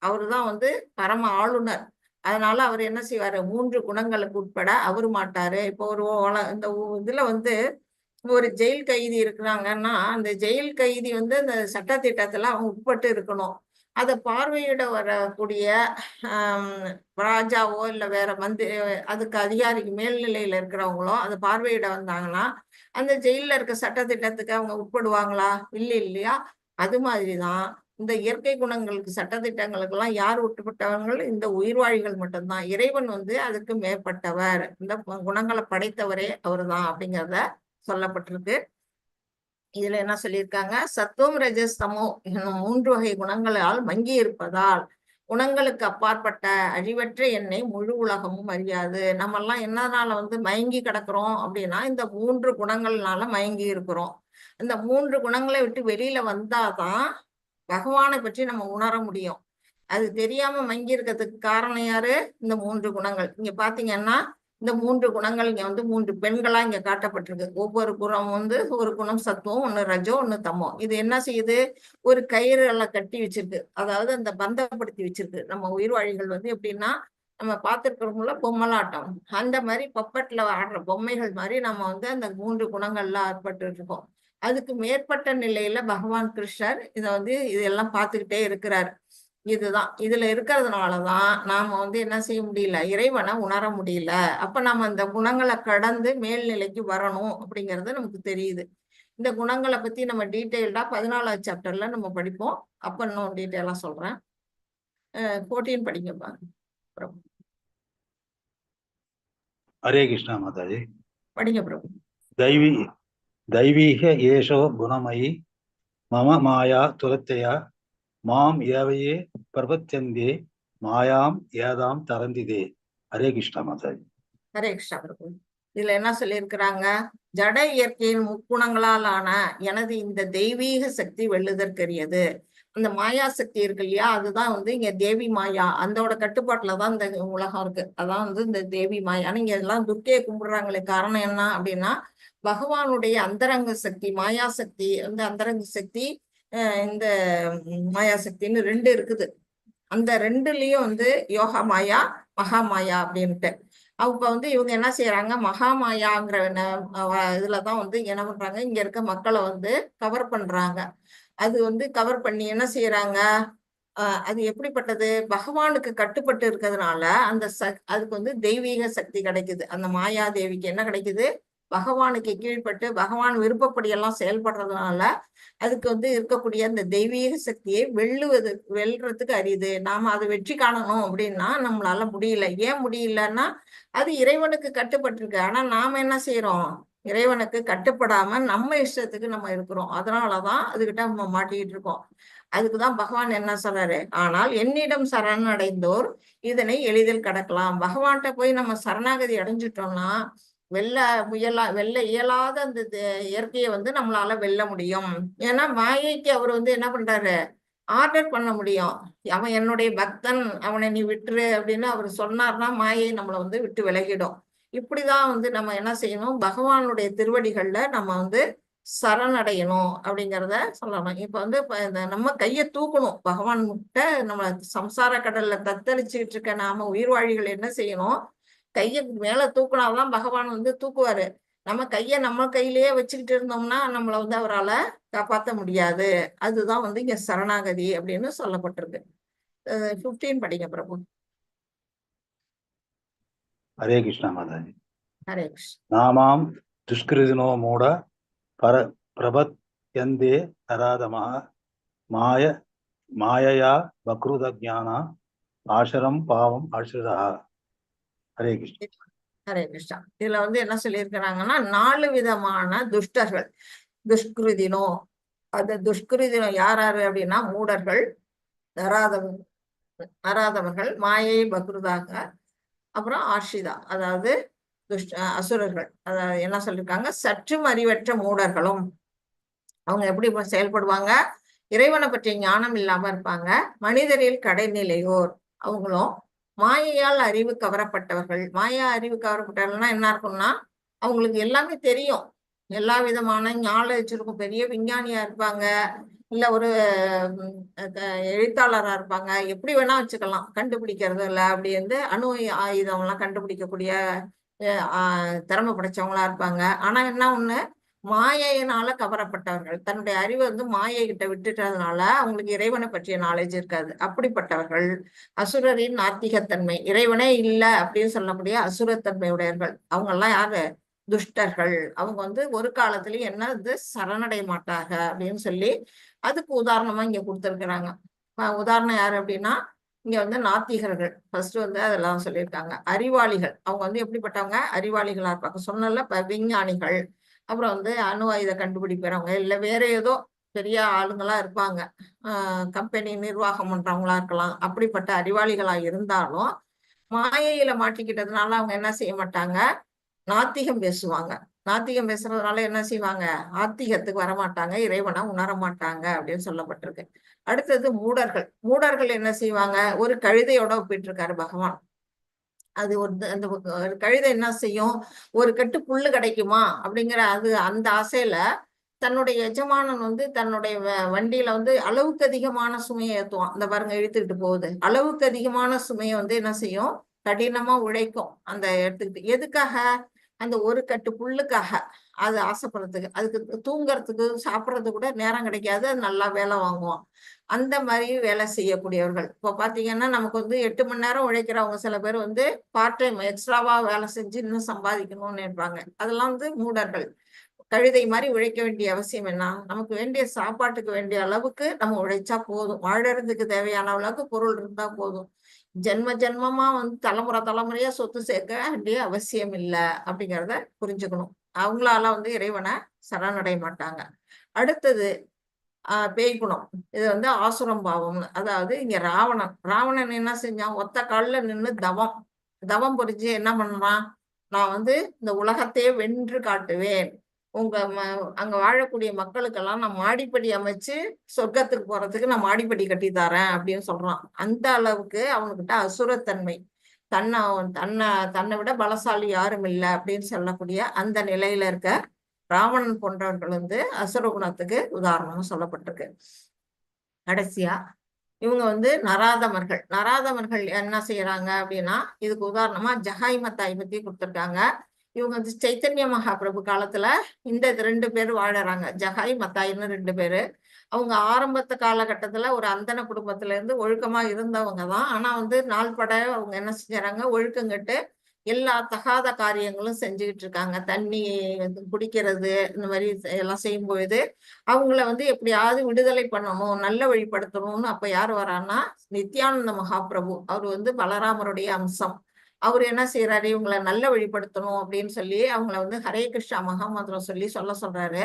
அவருதான் வந்து பரம ஆளுநர். அதனால அவர் என்ன செய்வாரு, 3 குணங்களுக்கு உட்பட அவரு மாட்டாரு. இப்போ ஒரு இந்த இதுல வந்து ஒரு ஜெயில் கைதி இருக்கிறாங்கன்னா அந்த ஜெயில் கைதி வந்து அந்த சட்டத்திட்டத்துல அவங்க உட்பட்டு இருக்கணும். அதை பார்வையிட வரக்கூடிய ராஜாவோ இல்லை வேற அதுக்கு அதிகாரிக்கு மேல்நிலையில இருக்கிறவங்களோ அதை பார்வையிட வந்தாங்கன்னா அந்த ஜெயில இருக்க சட்டத்திட்டத்துக்கு அவங்க உட்படுவாங்களா? இல்லையா? அது மாதிரிதான் இந்த இயற்கை குணங்களுக்கு சட்டத்திட்டங்களுக்கு எல்லாம் யார் உட்பட்டவர்கள்? இந்த உயிர்வாழிகள் மட்டும்தான். இறைவன் அதுக்கு மேற்பட்டவர், இந்த குணங்களை படைத்தவரே அவர்தான் அப்படிங்கிறத சொல்லப்பட்டிருக்கு. இதுல என்ன சொல்லியிருக்காங்க? சத்துவம், ரஜஸ், தமோ என்னும் 3 வகை குணங்களால் மங்கி இருப்பதால் குணங்களுக்கு அப்பாற்பட்ட அழிவற்ற என்னை முழு உலகமும் அறியாது. நம்ம எல்லாம் என்னனால மயங்கி கிடக்குறோம் அப்படின்னா இந்த 3 குணங்கள்னால மயங்கி இருக்கிறோம். இந்த 3 குணங்களை விட்டு வெளியில வந்தாதான் பகவானை பற்றி நம்ம உணர முடியும். அது தெரியாம மங்கி இருக்கிறதுக்கு காரணம் யாரு? இந்த 3 குணங்கள். இங்க பாத்தீங்கன்னா இந்த 3 குணங்கள் இங்க 3 பெண்களா இங்க காட்டப்பட்டிருக்கு. ஒவ்வொரு குணம் ஒரு குணம் சத்துவம், ஒண்ணு ரஜோ, ஒண்ணு தமோ. இது என்ன செய்யுது? ஒரு கயிறு எல்லாம் கட்டி வச்சிருக்கு, அதாவது அந்த பந்தப்படுத்தி வச்சிருக்கு. நம்ம உயிர்வாழிகள் எப்படின்னா நம்ம பார்த்துருக்கிறவங்கள பொம்மலாட்டம், அந்த மாதிரி பப்பட்ல ஆடுற பொம்மைகள் மாதிரி நம்ம அந்த 3 குணங்கள்ல ஆட்பட்டு இருக்கோம். அதுக்கு மேற்பட்ட நிலையில பகவான் கிருஷ்ணர் இதெல்லாம் பார்த்துக்கிட்டே இருக்கிறார். இதுதான் இதுல இருக்கிறதுனாலதான் நாம என்ன செய்ய முடியல? இறைவனை உணர முடியல. அப்ப நம்ம அந்த குணங்களை கடந்து மேல்நிலைக்கு வரணும் அப்படிங்கிறது நமக்கு தெரியுது. இந்த குணங்களை பத்தி நம்ம டீட்டெயில்டா 14வது சாப்டர்ல நம்ம படிப்போம். அப்ப இன்னும் டீட்டெயிலா சொல்றேன். 14 படிங்கப்பா. ஹரே கிருஷ்ணா மாதாஜி. படிங்க பிரபு. தைவீக ஏஷோ குணமயி மம மாயா துரத்தையா மாம் ஏவையே பிரபத்தியந்தே மாயாம் ஏதாம் தரந்திதே. ஹரே கிருஷ்ணா மாதாஜி. ஹரே கிருஷ்ணா பிரபு. இதுல என்ன சொல்லியிருக்கிறாங்க? ஜட இயற்கையின் முக்குணங்களால் ஆன எனது இந்த தெய்வீக சக்தி வெல்லுதற்கரியது. அந்த மாயா சக்தி இருக்கு இல்லையா, அதுதான் இங்க தேவி மாயா. அதோட கட்டுப்பாட்டுலதான் இந்த உலகம் இருக்கு. அதான் இந்த தேவி மாயா. நீங்க எல்லாம் துர்க்கையை கும்பிடுறாங்களே, காரணம் என்ன அப்படின்னா பகவானுடைய அந்தரங்க சக்தி மாயா சக்தி. அந்தரங்க சக்தி இந்த மாயா சக்தின்னு 2 இருக்குது. அந்த 2லயும் யோகா மாயா, மகா மாயா அப்படின்ட்டு. அவங்க இவங்க என்ன செய்யறாங்க? மகாமாயாங்கிற இதுலதான் என்ன பண்றாங்க? இங்க இருக்க மக்களை கவர் பண்றாங்க. அது கவர் பண்ணி என்ன செய்யறாங்க? அது எப்படிப்பட்டது? பகவானுக்கு கட்டுப்பட்டு இருக்கிறதுனால அந்த அதுக்கு தெய்வீக சக்தி கிடைக்குது. அந்த மாயா தேவிக்கு என்ன கிடைக்குது? பகவானுக்கு கீழ்பட்டு பகவான் விருப்பப்படியெல்லாம் செயல்படுறதுனால அதுக்கு இருக்கக்கூடிய அந்த தெய்வீக சக்தியை வெல்றதுக்கு அரியுது. நாம அதை வெற்றி காணணும் அப்படின்னா நம்மளால முடியல. ஏன் முடியலன்னா அது இறைவனுக்கு கட்டுப்பட்டிருக்கு. ஆனா நாம என்ன செய்யறோம்? இறைவனுக்கு கட்டுப்படாம நம்ம இஷ்டத்துக்கு நம்ம இருக்கிறோம். அதனாலதான் அதுகிட்ட நம்ம மாட்டிக்கிட்டு இருக்கோம். அதுக்குதான் பகவான் என்ன சொல்றாரு? ஆனால் என்னிடம் சரணடைந்தோர் இதனை எளிதில் கடக்கலாம். பகவான்கிட்ட போய் நம்ம சரணாகதி அடைஞ்சிட்டோம்னா வெல்ல இயலாத அந்த இயற்கையை நம்மளால வெல்ல முடியும். ஏன்னா மாயைக்கு அவர் என்ன பண்றாரு? ஆர்டர் பண்ண முடியும். அவன் என்னுடைய பக்தன், அவனை நீ விட்டுரு அப்படின்னு அவர் சொன்னார்னா மாயை நம்மளை விட்டு விலகிடும். இப்படிதான் நம்ம என்ன செய்யணும்? பகவானுடைய திருவடிகள்ல நம்ம சரணடையணும் அப்படிங்கிறத சொல்லணும். இப்ப நம்ம கையை தூக்கணும். பகவான் கிட்ட நம்ம சம்சார கடல்ல தத்தளிச்சுட்டு இருக்க நாம உயிர்வாழிகள் என்ன செய்யணும்? கையை மேல தூக்குனாதான் பகவான் தூக்குவாரு. நம்ம கையை நம்ம கையிலேயே வச்சுக்கிட்டு இருந்தோம்னா நம்மள அவரால் காப்பாற்ற முடியாது. அதுதான் இங்க சரணாகதி அப்படின்னு சொல்லப்பட்டிருக்கு. 15 படிங்க பிரபு. ஹரே கிருஷ்ணா மாதாஜி. ஹரே கிருஷ்ணா. நாமாம் துஷ்கிருதினோ மூட பிரபத்யந்தே தராதமா மாயையா பக்ருத ஜானா ஆசரம் பாவம் ஆசிரதா. ஹரே கிருஷ்ணா. ஹரே கிருஷ்ணா. இதுல என்ன சொல்லியிருக்கிறாங்கன்னா 4 விதமான துஷ்டர்கள். துஷ்கிருதினோ, அந்த துஷ்கிருதினோ யாரு அப்படின்னா மூடர்கள், நராதவர்கள், மாயை பக்ருதாக, அப்புறம் ஆஷிதா அதாவது அசுரர்கள். அதாவது என்ன சொல்லியிருக்காங்க? சற்றும் அறிவற்ற மூடர்களும். அவங்க எப்படி செயல்படுவாங்க? இறைவனை பற்றிய ஞானம் இல்லாம இருப்பாங்க. மனிதரில் கடைநிலையோர் அவங்களும் மாயையால் அறிவு கவரப்பட்டவர்கள். மாயா அறிவு கவரப்பட்டவர்கள்னா என்ன இருக்கும்னா அவங்களுக்கு எல்லாமே தெரியும், எல்லா விதமான ஞானம் இருக்கும். பெரிய விஞ்ஞானியா இருப்பாங்க, இல்ல ஒரு எழுத்தாளரா இருப்பாங்க, எப்படி வேணா வச்சுக்கலாம். கண்டுபிடிக்கிறது இல்லை அப்படி அணு ஆயுதம் எல்லாம் கண்டுபிடிக்கக்கூடிய திறமை படைச்சவங்களா இருப்பாங்க. ஆனா என்ன ஒண்ணு, மாயையினால கவரப்பட்டவர்கள், தன்னுடைய அறிவை வந்து மாயை கிட்ட விட்டுட்டதுனால அவங்களுக்கு இறைவனை பற்றிய நாலேஜ் இருக்காது. அப்படிப்பட்டவர்கள் அசுரரின் நாத்திகத்தன்மை, இறைவனே இல்லை அப்படின்னு சொல்லக்கூடிய அசுரத்தன்மை உடையவர்கள். அவங்க எல்லாம் யாரு? துஷ்டர்கள். அவங்க வந்து ஒரு காலத்திலயும் என்னது சரணடைய மாட்டாங்க அப்படின்னு சொல்லி அதுக்கு உதாரணமா இங்க கொடுத்திருக்கிறாங்க. உதாரணம் யாரு அப்படின்னா இங்க வந்து நாத்திகர்கள் ஃபர்ஸ்ட் வந்து அதெல்லாம் சொல்லியிருக்காங்க. அறிவாளிகள், அவங்க வந்து எப்படிப்பட்டவங்க? அறிவாளிகளா இருப்பாங்க. சொன்னல விஞ்ஞானிகள், அப்புறம் வந்து அணு ஆயுத கண்டுபிடிக்கிறவங்க, இல்ல வேற ஏதோ பெரிய ஆளுங்களா இருப்பாங்க, கம்பெனி நிர்வாகம் பண்றவங்களா இருக்கலாம். அப்படிப்பட்ட அறிவாளிகளா இருந்தாலும் மாயையில மாட்டிக்கிட்டதுனால அவங்க என்ன செய்ய மாட்டாங்க? நாத்திகம் பேசுவாங்க. நாத்திகம் பேசுறதுனால என்ன செய்வாங்க? ஆத்திகத்துக்கு வரமாட்டாங்க, இறைவனை உணர மாட்டாங்க அப்படின்னு சொல்லப்பட்டிருக்கு. அடுத்தது மூடர்கள். மூடர்கள் என்ன செய்வாங்க? ஒரு கழுதையோட ஒப்பிட்டிருக்காரு பகவான். அது அந்த ஒரு கழுதை என்ன செய்யும்? ஒரு கட்டு புல்லு கிடைக்குமா அப்படிங்கிற அந்த ஆசையில தன்னுடைய எஜமானன் வந்து தன்னுடைய வண்டியில வந்து அளவுக்கு அதிகமான சுமையை ஏற்றுவான். இந்த பாருங்க இழுத்துக்கிட்டு போகுது. அளவுக்கு அதிகமான சுமையை வந்து என்ன செய்யும்? கடினமா உழைக்கும் அந்த இடத்துக்கு. எதுக்காக? அந்த ஒரு கட்டு புல்லுக்காக. அது ஆசைப்படுறதுக்கு, அதுக்கு தூங்குறதுக்கு சாப்பிட்றதுக்கு கூட நேரம் கிடைக்காது. அது நல்லா வேலை வாங்குவான். அந்த மாதிரி வேலை செய்யக்கூடியவர்கள். இப்போ பாத்தீங்கன்னா நமக்கு வந்து 8 மணி நேரம் உழைக்கிறவங்க சில பேர் வந்து பார்ட் டைம் எக்ஸ்ட்ராவா வேலை செஞ்சு இன்னும் சம்பாதிக்கணும்னு நினைப்பாங்க. அதெல்லாம் வந்து மூடர்கள். கழுதை மாதிரி உழைக்க வேண்டிய அவசியம் என்ன? நமக்கு வேண்டிய சாப்பாட்டுக்கு வேண்டிய அளவுக்கு நம்ம உழைச்சா போதும். வாழறதுக்கு தேவையான அளவுக்கு பொருள் இருந்தா போதும். ஜென்ம ஜென்மமா வந்து தலைமுறையா சொத்து சேர்க்க வேண்டிய அவசியம் இல்லை அப்படிங்கிறத புரிஞ்சுக்கணும். அவங்களால வந்து இறைவனை சரணடைய மாட்டாங்க. அடுத்தது பேய் குணம். இது வந்து ஆசுரம் பாவம். அதாவது இங்க ராவணன் என்ன செஞ்சான்? ஒத்த காலில் நின்று தவம் புரிஞ்சு என்ன பண்றான்? நான் வந்து இந்த உலகத்தையே வென்று காட்டுவேன், உங்க அங்க வாழக்கூடிய மக்களுக்கெல்லாம் நான் மாடிப்படி அமைச்சு சொர்க்கத்துக்கு போறதுக்கு நான் மாடிப்படி கட்டி தரேன் அப்படின்னு சொல்றான். அந்த அளவுக்கு அவனுக்கிட்ட அசுரத்தன்மை, தன்னை விட பலசாலி யாரும் இல்லை அப்படின்னு சொல்லக்கூடிய அந்த நிலையில இருக்க ராவணன் போன்றவர்கள் வந்து அசுர குணத்துக்கு உதாரணமா சொல்லப்பட்டிருக்கு. கடைசியா இவங்க வந்து நராதமர்கள் என்ன செய்யறாங்க அப்படின்னா இதுக்கு உதாரணமா ஜகாய் மத்தாய் பத்தி கொடுத்திருக்காங்க. இவங்க வந்து சைத்தன்ய மகாபிரபு காலத்துல இந்த 2 பேர் வாழறாங்க. ஜகாய் மத்தாயின்னு 2 பேரு. அவங்க ஆரம்பத்து காலகட்டத்துல ஒரு அந்தன குடும்பத்துல இருந்து ஒழுக்கமா இருந்தவங்க தான். ஆனா வந்து நாள்பட அவங்க என்ன செஞ்சாங்க? ஒழுக்கங்கட்டு எல்லா தகாத காரியங்களும் செஞ்சுக்கிட்டு இருக்காங்க. தண்ணி குடிக்கிறது இந்த மாதிரி எல்லாம் செய்யும் பொழுது அவங்கள வந்து எப்படியாவது விடுதலை பண்ணணும், நல்ல வழிபடுத்தணும்னு அப்ப யார் வரான்னா நித்யானந்த மகாபிரபு. அவர் வந்து பலராமருடைய அம்சம். அவர் என்ன செய்யறாரு? இவங்களை நல்ல வழிபடுத்தணும் அப்படின்னு சொல்லி அவங்கள வந்து ஹரே கிருஷ்ணா மகாமந்திரம் சொல்லி சொல்றாரு.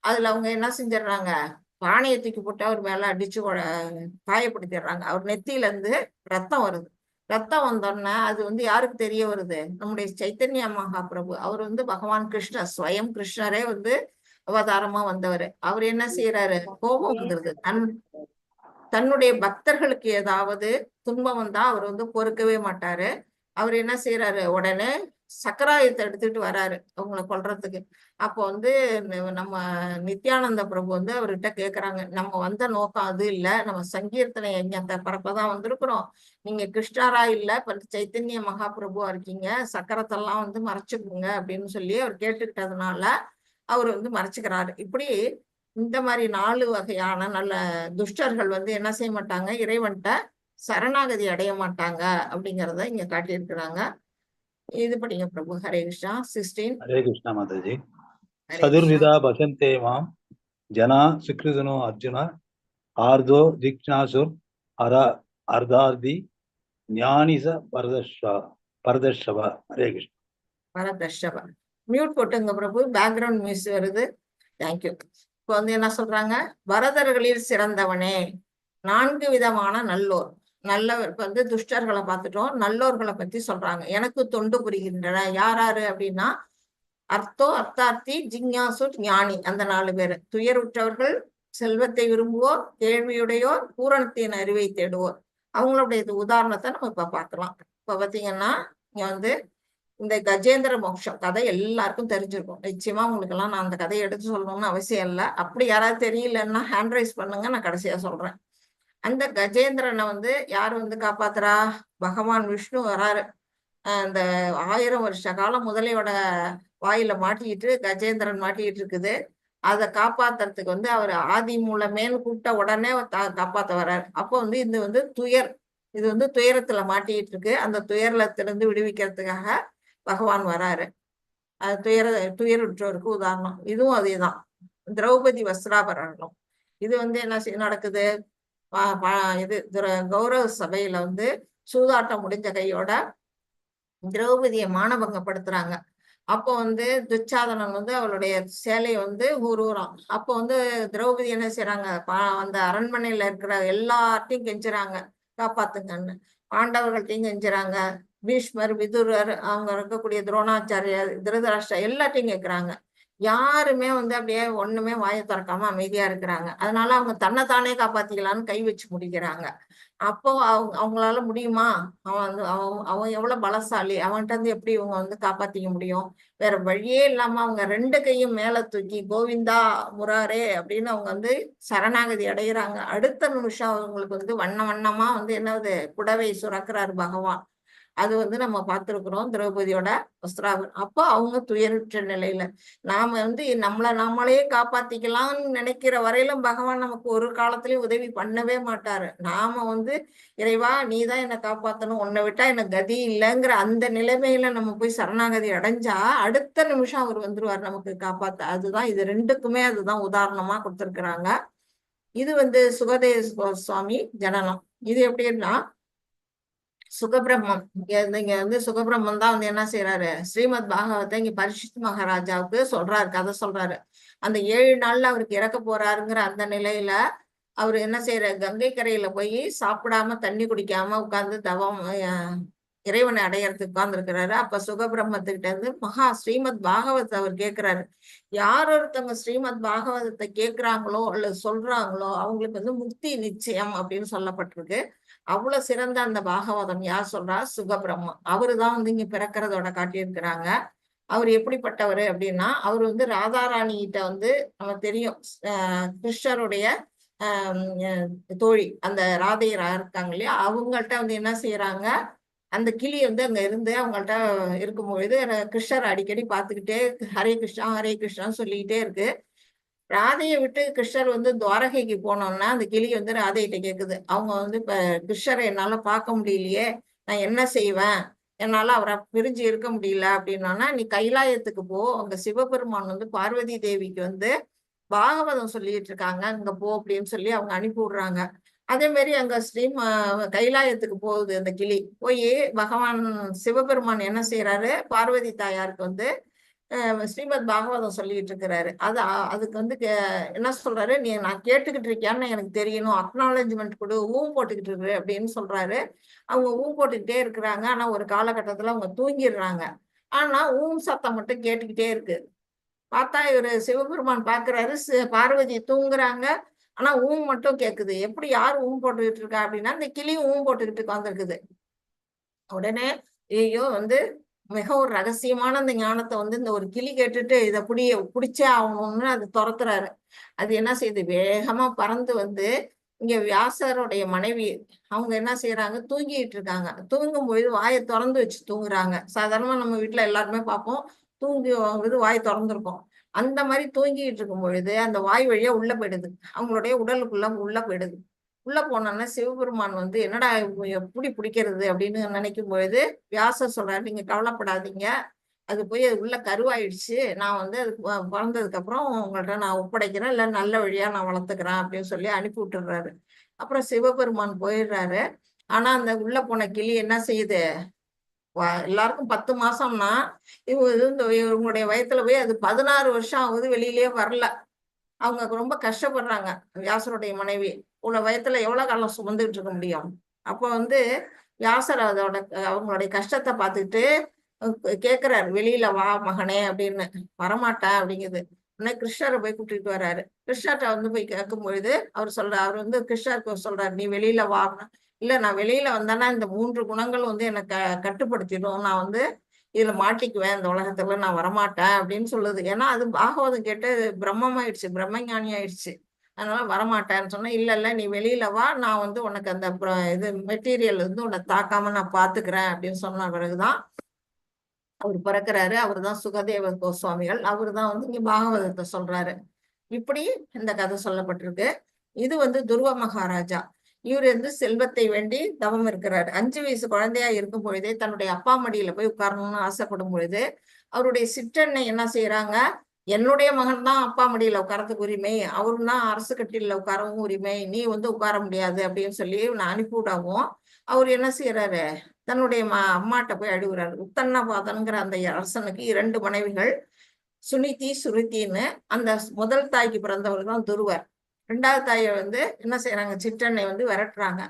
அதுல அவங்க என்ன செஞ்சிடறாங்க? பானையை தூக்கி போட்டு அவர் மேல அடிச்சு காயப்படுத்திடுறாங்க. அவர் நெத்தியில இருந்து ரத்தம் வருது. ரத்தம் வந்தோன்னா அது வந்து யாருக்கு தெரிய வருது? நம்முடைய சைத்தன்ய மகாபிரபு. அவர் வந்து பகவான் கிருஷ்ணர், ஸ்வயம் கிருஷ்ணரே வந்து அவதாரமா வந்தவர். அவர் என்ன செய்யறாரு? கோபம் வந்துருது. தன்னுடைய பக்தர்களுக்கு ஏதாவது துன்பம் வந்தா அவர் வந்து பொறுக்கவே மாட்டாரு. அவர் என்ன செய்யறாரு? உடனே சக்கராயத்தை எடுத்துட்டு வராரு அவங்களை கொல்றதுக்கு. அப்போ வந்து நம்ம நித்யானந்த பிரபு வந்து அவர்கிட்ட கேக்குறாங்க, நம்ம வந்த நோக்கம் அது இல்ல, நம்ம சங்கீர்த்தனை யஜ்ஞத்தை பரப்பதான் வந்திருக்கிறோம். நீங்க கிருஷ்ணரா இல்ல, சைத்தன்ய மகாபிரபுவா இருக்கீங்க, சக்கரத்தெல்லாம் வந்து மறைச்சுக்குங்க அப்படின்னு சொல்லி அவர் கேட்டுக்கிட்டதுனால அவர் வந்து மறைச்சுக்கிறாரு. இப்படி இந்த மாதிரி 4 வகையான நல்ல துஷ்டர்கள் வந்து என்ன செய்ய மாட்டாங்க? இறைவன்கிட்ட சரணாகதி அடைய மாட்டாங்க அப்படிங்கிறத இங்க காட்டியிருக்கிறாங்க. இது படிங்க பிரபு. ஹரே கிருஷ்ணா. 16. ஹரே கிருஷ்ணா மாதாஜி. சதுர்விதா பசந்தே மாம் ஜனா சுக்ரிதனோ அர்ஜுன ஆர்தோ ஜிக்னாசுர் அர்தார்தி ஞானிச பரதர்ஷவ. ஹரே கிருஷ்ணா. பரதர்ஷவ. மியூட் போட்டுங்க பிரபு, பேக்ரவுண்ட் மியூசிக் வருது. தேங்க்யூ. இப்போ வந்து என்ன சொல்றாங்க? பரதர்களில் சிறந்தவனே, 4 விதமான நல்லோர். நல்லவர் வந்து துஷ்டர்களை பார்த்துட்டோம், நல்லோர்களை பத்தி சொல்றாங்க. எனக்கு தொண்டு புரிகின்றன. யாராரு அப்படின்னா அர்த்தார்த்தி, ஜிக்ஞாசு, ஞானி. அந்த 4 பேரு. துயருற்றவர்கள், செல்வத்தை விரும்புவோர், கேள்வியுடையோர், பூரணத்தின் அறிவை தேடுவோர். அவங்களுடைய உதாரணத்தை நம்ம இப்ப பார்க்கலாம். இப்ப பாத்தீங்கன்னா இங்க வந்து இந்த கஜேந்திர மோட்சம் கதை எல்லாருக்கும் தெரிஞ்சிருக்கும். நிச்சயமா உங்களுக்கு எல்லாம் நான் அந்த கதையை எடுத்து சொல்லணும்னு அவசியம் இல்லை. அப்படி யாராவது தெரியலன்னா ஹேண்ட் ரைஸ் பண்ணுங்க, நான் கடைசியா சொல்றேன். அந்த கஜேந்திரனை வந்து யார் வந்து காப்பாத்துறா? பகவான் விஷ்ணு வராரு. அந்த 1000 வருஷ காலம் முதலையோட வாயில மாட்டிக்கிட்டு கஜேந்திரன் மாட்டிக்கிட்டு இருக்குது. அதை காப்பாத்துறதுக்கு வந்து அவர் ஆதி மூலமேன்னு கூப்பிட்ட உடனே காப்பாத்த வர்றாரு. அப்போ வந்து இது வந்து இது வந்து துயரத்துல மாட்டிக்கிட்டு இருக்கு. அந்த துயரத்திலிருந்து விடுவிக்கிறதுக்காக பகவான் வராரு. அது துயருற்றோருக்கு உதாரணம். இதுவும் அதேதான். திரௌபதி வஸ்திராபரணம் இது வந்து என்ன நடக்குது, இது கௌரவ சபையில வந்து சூதாட்டம் முடிஞ்ச கையோட திரௌபதியை மானபங்கப்படுத்துறாங்க. அப்போ வந்து துச்சாதனன் வந்து அவளுடைய சேலையை வந்து ஊருறான். அப்போ வந்து திரௌபதி என்ன செய்யறாங்க, அந்த அரண்மனையில இருக்கிற எல்லார்ட்டையும் கெஞ்சுறாங்க காப்பாத்துங்கன்னு. பாண்டவர்கள்ட்டையும் கெஞ்சுறாங்க, பீஷ்மர், விதுரர், அவங்க இருக்கக்கூடிய துரோணாச்சாரியர், திருதராஷ்டிரா எல்லாத்தையும் கேட்கிறாங்க. யாருமே வந்து அப்படியே ஒண்ணுமே வாயை திறக்காம அமைதியா இருக்கிறாங்க. அதனால அவங்க தன்னைத்தானே காப்பாத்திக்கலான்னு கை வச்சு முடிக்கிறாங்க. அப்போ அவங்களால முடியுமா? அவன் எவ்வளவு பலசாலி, அவன்கிட்ட இருந்து எப்படி இவங்க வந்து காப்பாத்திக்க முடியும்? வேற வழியே இல்லாம அவங்க 2 கையும் மேல தூக்கி கோவிந்தா முராரே அப்படின்னு அவங்க வந்து சரணாகதி அடைகிறாங்க. அடுத்த நிமிஷம் அவங்களுக்கு வந்து வண்ண வண்ணமா வந்து என்னது புடவை சுரக்கிறாரு பகவான். அது வந்து நம்ம பார்த்திருக்கிறோம் திரௌபதியோட வஸ்திராபரணம். அப்போ அவங்க துயருற்ற நிலையில நாம வந்து நாமளே காப்பாத்திக்கலாம்னு நினைக்கிற வரையிலும் பகவான் நமக்கு ஒரு காலத்திலயும் உதவி பண்ணவே மாட்டாரு. நாம வந்து இறைவா நீதான் என்னை காப்பாத்தணும், உன்னை விட்டா எனக்கு கதி இல்லைங்கிற அந்த நிலைமையில நம்ம போய் சரணாகதி அடைஞ்சா அடுத்த நிமிஷம் அவர் வந்துருவார் நமக்கு காப்பாத்த. அதுதான் இது ரெண்டுக்குமே அதுதான் உதாரணமா கொடுத்திருக்கிறாங்க. இது வந்து சுகதேவ சுவாமி ஜனனம். இது எப்படின்னா சுகபிரம்மம் இங்க வந்து சுகபிரம்மம் தான் வந்து என்ன செய்யறாரு, ஸ்ரீமத் பாகவத்தை இங்க பரிஷித் மகாராஜாவுக்கு சொல்றாரு, கதை சொல்றாரு. அந்த 7 நாள்ல அவருக்கு இறக்க போறாருங்கிற அந்த நிலையில அவரு என்ன செய்யற, கங்கை கரையில போய் சாப்பிடாம தண்ணி குடிக்காம உட்கார்ந்து தவம் இறைவனை அடையறதுக்கு உட்கார்ந்து இருக்கிறாரு. அப்ப சுகபிரம்மத்துக்கிட்ட இருந்து ஸ்ரீமத் பாகவத்தை அவர் கேட்கிறாரு. யார் ஒருத்தவங்க ஸ்ரீமத் பாகவதத்தை கேட்கிறாங்களோ அல்லது சொல்றாங்களோ அவங்களுக்கு வந்து முக்தி நிச்சயம் அப்படின்னு சொல்லப்பட்டிருக்கு. அவ்வளவு சிறந்த அந்த பாகவதம் யார் சொல்றா, சுகபிரம்மம். அவருதான் வந்து இங்க பிறக்கிறதோட காட்டியிருக்கிறாங்க. அவர் எப்படிப்பட்டவர் அப்படின்னா, அவர் வந்து ராதாராணி கிட்ட வந்து நமக்கு தெரியும், கிருஷ்ணருடைய தோழி அந்த ராதையரா இருக்காங்க இல்லையா, அவங்கள்ட்ட வந்து என்ன செய்யறாங்க, அந்த கிளி வந்து அங்க இருந்து அவங்கள்ட்ட இருக்கும்பொழுது கிருஷ்ணர் அடிக்கடி பார்த்துக்கிட்டே ஹரே கிருஷ்ணா ஹரே கிருஷ்ணான்னு சொல்லிக்கிட்டே இருக்கு. ராதையை விட்டு கிருஷ்ணர் வந்து துவாரகைக்கு போனோம்னா அந்த கிளி வந்து ராதைகிட்ட கேக்குது, அவங்க வந்து இப்ப கிருஷ்ணரை என்னால பார்க்க முடியலையே, நான் என்ன செய்வேன், என்னால அவரை பிரிஞ்சு இருக்க முடியல அப்படின்னா, நீ கைலாயத்துக்கு போ, அங்க சிவபெருமான் வந்து பார்வதி தேவிக்கு வந்து பாகவதம் சொல்லிட்டு இருக்காங்க, அங்க போ அப்படின்னு சொல்லி அவங்க அனுப்பி விடுறாங்க. அதே மாதிரி அங்க கைலாயத்துக்கு போகுது அந்த கிளி. போய் பகவான் சிவபெருமான் என்ன செய்யறாரு, பார்வதி தாயாருக்கு வந்து ஸ்ரீமத் பாகவதம் சொல்லிட்டு இருக்கிறாரு. அதுக்கு வந்து என்ன சொல்றாரு, நீ நான் கேட்டுக்கிட்டு இருக்கியான்னு எனக்கு தெரியணும், அக்னாலஜ்மெண்ட் கொடு, போட்டுக்கிட்டு இருக்கு அப்படின்னு சொல்றாரு. அவங்க போட்டுக்கிட்டே இருக்கிறாங்க. ஆனா ஒரு காலகட்டத்துல அவங்க தூங்கிடுறாங்க. ஆனா சத்தம் மட்டும் கேட்டுக்கிட்டே இருக்கு. பார்த்தா இவரு சிவபெருமான் பாக்குறாரு, பார்வதி தூங்குறாங்க, ஆனா மட்டும் கேக்குது. எப்படி யார் போட்டுக்கிட்டு இருக்கா அப்படின்னா, இந்த கிளியும் போட்டுக்கிட்டு உட்காந்துருக்குது. உடனே ஐயோ வந்து மிக ஒரு ரகசியமான அந்த ஞானத்தை வந்து இந்த ஒரு கிளி கேட்டுட்டு இதை பிடிச்சே ஆகணும்னு அது துரத்துறாரு. அது என்ன செய்யுது, வேகமா பறந்து வந்து இங்க வியாசருடைய மனைவி அவங்க என்ன செய்யறாங்க, தூங்கிட்டு இருக்காங்க. தூங்கும் பொழுது வாயை திறந்து வச்சு தூங்குறாங்க. சாதாரணமா நம்ம வீட்டுல எல்லாருமே பார்ப்போம், தூங்கி வாய் திறந்துருக்கும். அந்த மாதிரி தூங்கிட்டு இருக்கும் பொழுது அந்த வாய் வழியா உள்ள போயிடுது, அவங்களுடைய உடலுக்குள்ள உள்ள போயிடுது. உள்ள போனோன்னா சிவபெருமான் வந்து என்னடா எப்படி பிடிக்கிறது அப்படின்னு நினைக்கும் பொழுது வியாசர் சொல்றாரு, நீங்க கவலைப்படாதீங்க, அது போய் அது உள்ள கருவாயிடுச்சு, நான் வந்து அது பிறந்ததுக்கு அப்புறம் உங்கள்ட்ட நான் ஒப்படைக்கிறேன், இல்ல நல்ல வழியா நான் வளர்த்துக்கிறேன் அப்படின்னு சொல்லி அனுப்பி விட்டுடுறாரு. அப்புறம் சிவபெருமான் போயிடுறாரு. ஆனா அந்த உள்ள போன கிளி என்ன செய்யுது, எல்லாருக்கும் 10 மாசம்னா இவங்களுடைய வயத்துல போய் அது 16 வருஷம் ஆகுது, வெளியிலேயே வரல. அவங்க ரொம்ப கஷ்டப்படுறாங்க. வியாசருடைய மனைவி வயத்துல எவ்வளவு காலம் சுமந்துகிட்டு இருக்க முடியும். அப்போ வந்து வியாசர் அவங்களுடைய கஷ்டத்தை பார்த்துட்டு கேக்குறாரு, வெளியில வா மகனே அப்படின்னு. வரமாட்டேன் அப்படிங்குது. உடனே கிருஷ்ணரை போய் கூட்டிட்டு வர்றாரு. கிருஷ்ணர்கிட்ட வந்து போய் கேட்கும் பொழுது அவர் வந்து கிருஷ்ணருக்கு சொல்றாரு, நீ வெளியில வா. இல்ல நான் வெளியில வந்தேன்னா இந்த 3 குணங்கள் வந்து எனக்கு கட்டுப்படுத்திடும், நான் வந்து இதுல மாட்டிக்குவேன், இந்த உலகத்துல நான் வரமாட்டேன் அப்படின்னு சொல்லுது. ஏன்னா அது பாகவதம் கேட்டு பிரம்மமாயிடுச்சு, பிரம்மஞானி ஆயிடுச்சு. அதனால வரமாட்டேன்னு சொன்னா, இல்ல நீ வெளியில வா, நான் வந்து உனக்கு அந்த இது மெட்டீரியல் வந்து உன்னை தாக்காம நான் பாத்துக்கிறேன் அப்படின்னு சொன்ன பிறகுதான் அவர் பிறக்கிறாரு. அவர் தான் சுகதேவ கோஸ்வாமிகள். அவர் தான் வந்து இங்க பாகவதத்தை சொல்றாரு. இப்படி இந்த கதை சொல்லப்பட்டிருக்கு. இது வந்து துருவ மகாராஜா. இவர் வந்து செல்வத்தை வேண்டி தவம் இருக்கிறாரு. 5 வயசு குழந்தையா இருக்கும் பொழுதே தன்னுடைய அப்பா மடியில போய் உட்காரணும்னு ஆசைப்படும் பொழுது அவருடைய சிற்றன்னை என்ன செய்யறாங்க, என்னுடைய மகன் தான் அப்பா மடியில உட்காரத்துக்கு உரிமை, அவரும் தான் அரசு கட்டில உட்காரவும் உரிமை, நீ வந்து உட்கார முடியாது அப்படின்னு சொல்லி அனுப்பிவிடவும் அவர் என்ன செய்யறாரு, தன்னுடைய அம்மாட்ட போய் அழுகுறாரு. உத்தன்னபாதன்கிற அந்த அரசனுக்கு 2 மனைவிகள், சுனிதி சுருத்தின்னு. அந்த முதல் தாய்க்கு பிறந்தவர் தான் துருவர். 2வது தாயை வந்து என்ன செய்யறாங்க, சிற்றன்னை வந்து விரட்டுறாங்க.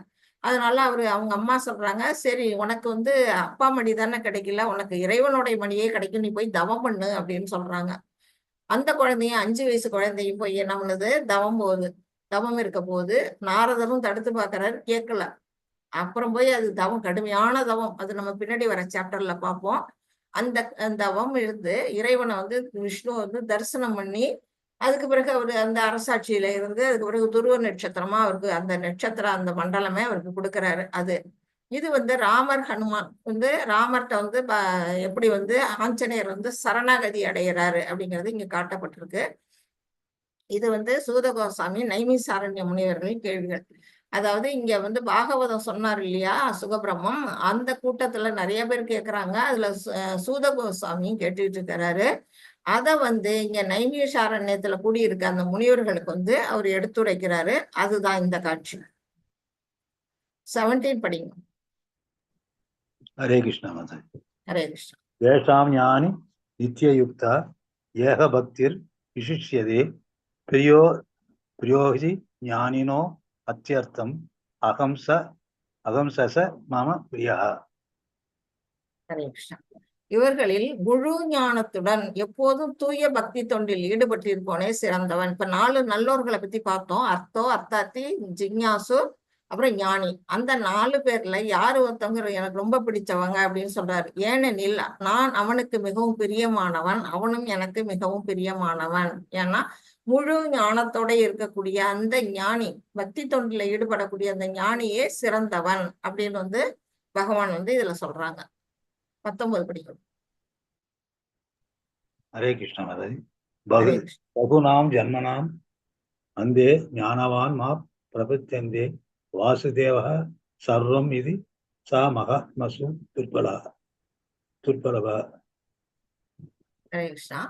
அதனால அவங்க அம்மா சொல்றாங்க, சரி உனக்கு வந்து அப்பா மடி தானே கிடைக்கல, உனக்கு இறைவனுடைய மடியே கிடைக்கும், நீ போய் தவம் பண்ணு அப்படின்னு சொல்றாங்க. அந்த குழந்தையும் 5 வயசு குழந்தையும் போய் என்ன பண்ணுது, தவம் இருக்க போது நாரதரும் தடுத்து பார்க்கறாரு, கேட்கல. அப்புறம் போய் அது தவம், கடுமையான தவம், அது நம்ம பின்னாடி வர சாப்டர்ல பார்ப்போம். அந்த தவம் இருந்து இறைவனை வந்து விஷ்ணு வந்து தரிசனம் பண்ணி அதுக்கு பிறகு அவரு அந்த அரசாட்சியில இருந்து அதுக்கு பிறகு துருவ நட்சத்திரமா அவருக்கு அந்த நட்சத்திரம் அந்த மண்டலமே அவருக்கு கொடுக்குறாரு. இது வந்து ராமர் ஹனுமான் வந்து ராமர்கிட்ட வந்து எப்படி வந்து ஆஞ்சநேயர் வந்து சரணாகதி அடைகிறாரு அப்படிங்கிறது இங்க காட்டப்பட்டிருக்கு. இது வந்து சூத கோசாமி நைமிசாரண்ய முனிவர்களின் கேள்விகள். அதாவது இங்க வந்து பாகவதம் சொன்னார் இல்லையா சுகபிரம்மம், அந்த கூட்டத்துல நிறைய பேர் கேட்கிறாங்க. அதுல சூத கோசாமியும் கேட்டுட்டு இருக்கிறாரு. அத வந்து இங்க நைமிசாரண்யத்துல கூடியிருக்க அந்த முனிவர்களுக்கு வந்து அவர் எடுத்துரைக்கிறாரு. அதுதான் இந்த காட்சி. 17 படிங்க. ஹரே கிருஷ்ணா மாதாஜி. ஹரே கிருஷ்ணா. ஏஷாம் ஞானி நித்யயுக்தா ஏக பக்திர் விசிஷ்யதே பிரியோஹி ஞானினோ அத்தியர்த்தம் அகம்சச மம பிரியா. ஹரே கிருஷ்ணா. இவர்களில் முழு ஞானத்துடன் எப்போதும் தூய பக்தி தொண்டில் ஈடுபட்டிருப்போனே சிறந்தவன். இப்ப 4 நல்லோர்களை பத்தி பார்த்தோம். அர்த்தாத்தி, ஜிக்ஞாசு, அப்புறம் ஞானி. அந்த 4 பேர்ல யாரு ஒருத்தவங்க எனக்கு ரொம்ப பிடிச்சவங்க அப்படின்னு சொல்றாரு. ஏனெனில் நான் அவனுக்கு மிகவும் பிரியமானவன், அவனும் எனக்கு மிகவும் பிரியமானவன். ஏன்னா முழு ஞானத்தோட இருக்கக்கூடிய அந்த ஞானி, பக்தி தொண்டில ஈடுபடக்கூடிய அந்த ஞானியே சிறந்தவன் அப்படின்னு வந்து பகவான் வந்து இதுல சொல்றாங்க. 19 படிக்கும். ஹரே கிருஷ்ணா மாதாஜி. பகுநாம் ஜன்மனாம் அந்தே ஞானவான் மா பிரபத்யந்தே வாசுதேவ சர்வம் இது சா மகாத்மசு துர்பலா. ஹரே கிருஷ்ணா.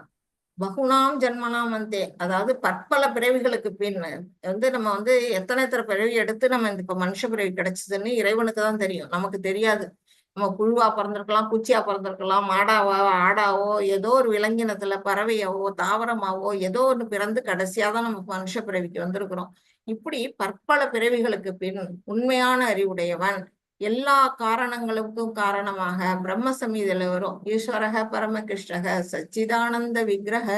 பகுனாம் ஜன்மனாம் அந்தே, அதாவது பற்பல பிறவிகளுக்கு பின் வந்து நம்ம வந்து எத்தனை பிறவி எடுத்து நம்ம இப்ப மனுஷ பிறவி கிடைச்சதுன்னு இறைவனுக்கு தான் தெரியும், நமக்கு தெரியாது. நம்ம புழுவா பிறந்திருக்கலாம், பூச்சியா பிறந்திருக்கலாம், மாடாவோ ஆடாவோ ஏதோ ஒரு விலங்கினத்துல பறவையாவோ தாவரமாவோ ஏதோ ஒன்று பிறந்து கடைசியாதான் நம்ம மனுஷ பிறவிக்கு வந்திருக்கிறோம். இப்படி பற்பல பிறவிகளுக்கு பின் உண்மையான அறிவுடையவன், எல்லா காரணங்களுக்கும் காரணமாக பிரம்ம சமீதியில வரும் ஈஸ்வரக பரமகிருஷ்ணக சச்சிதானந்த விக்கிரக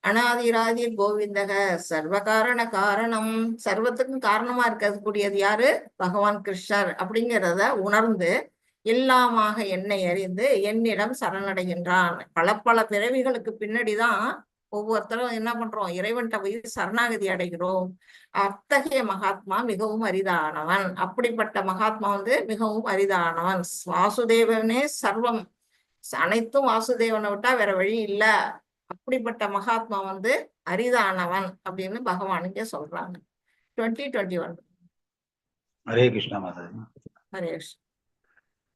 அனாதிராதி கோவிந்தக சர்வ காரணம், சர்வத்துக்கும் காரணமா இருக்கக்கூடியது யாரு, பகவான் கிருஷ்ணர் அப்படிங்கிறத உணர்ந்து எல்லாமாக என்னை அறிந்து என்னிடம் சரணடைகின்றான். பல பிறவிகளுக்கு பின்னாடிதான் ஒவ்வொருத்தரும் என்ன பண்றோம், இறைவன்கிட்ட போய் சரணாகதி அடைகிறோம். அத்தகைய மகாத்மா மிகவும் அரிதானவன். அப்படிப்பட்ட மகாத்மா வந்து மிகவும் அரிதானவன். வாசுதேவனே சர்வம், அனைத்தும் வாசுதேவனை விட்டா வேற வழி இல்ல. அப்படிப்பட்ட மகாத்மா வந்து அரிதானவன் அப்படின்னு பகவான் இங்க சொல்றாங்க. 2021. ஹரே கிருஷ்ணா மாதாஜி. ஹரே கிருஷ்ணா.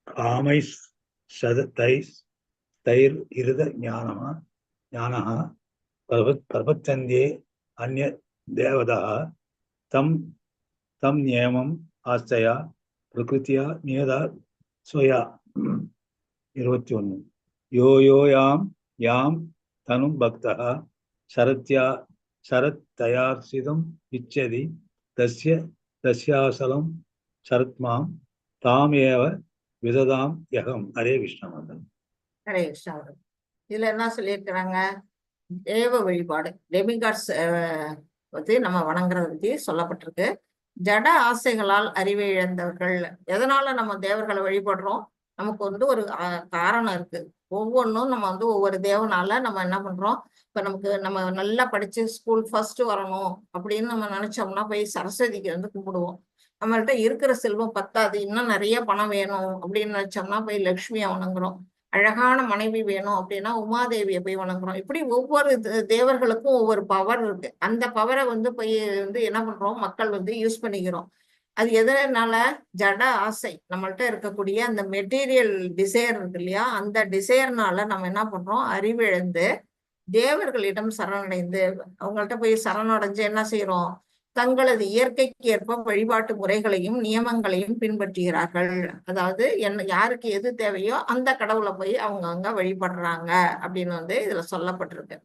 காமைஸ் தைர் இருத ஞானஹ பிரபத்தந்தே அந்ய தேவதா தம் நியமம் ஆஸ்தயா பிரகிருத்தியா நியதா ஸ்வயா. 21. யோ யாம் தனும் பக்தः சரத்தயார்சிதம் இச்சதி தஸ்யாசலம் சரத்மாம் தாமேவ விததாம் யகம். ஹரே கிருஷ்ணா மாதா. ஹரே கிருஷ்ணா. இதுல என்ன சொல்லியிருக்கிறாங்க, தேவ வழிபாடு, டெமிகாட்ஸ் வந்து நம்ம வணங்குறத பத்தி சொல்லப்பட்டிருக்கு. ஜட ஆசைகளால் அறிவை இழந்தவர்கள். எதனால நம்ம தேவர்களை வழிபடுறோம், நமக்கு வந்து ஒரு காரணம் இருக்கு. ஒவ்வொன்றும் நம்ம வந்து ஒவ்வொரு தேவனால நம்ம என்ன பண்றோம், இப்ப நம்ம நல்லா படிச்சு ஸ்கூல் ஃபர்ஸ்ட் வரணும் அப்படின்னு நம்ம நினைச்சோம்னா போய் சரஸ்வதிக்கு வந்து கும்பிடுவோம். நம்மள்ட்ட இருக்கிற செல்வம் பத்தாது, இன்னும் நிறைய பணம் வேணும் அப்படின்னு நினைச்சோம்னா போய் லட்சுமியை வணங்குறோம். அழகான மனைவி வேணும் அப்படின்னா உமாதேவியை போய் வணங்குறோம். இப்படி ஒவ்வொரு தேவர்களுக்கும் ஒவ்வொரு பவர் இருக்கு. அந்த பவரை வந்து போய் வந்து என்ன பண்றோம், மக்கள் வந்து யூஸ் பண்ணிக்கிறோம். அது எதனால? ஜட ஆசை, நம்மள்ட்ட இருக்கக்கூடிய அந்த மெட்டீரியல் டிசைர் இருக்கு இல்லையா, அந்த டிசைர்னால நம்ம என்ன பண்றோம், அறிவிழந்து தேவர்களிடம் சரணடைந்து அவங்கள்ட்ட போய் சரணடைஞ்சு என்ன செய்யறோம், தங்களது இயற்கைக்கு ஏற்ப வழிபாட்டு முறைகளையும் நியமங்களையும் பின்பற்றுகிறார்கள். அதாவது யாருக்கு எது தேவையோ அந்த கடவுளை போய் அவங்க அங்க வழிபடுறாங்க அப்படின்னு வந்து இதுல சொல்லப்பட்டிருக்கு.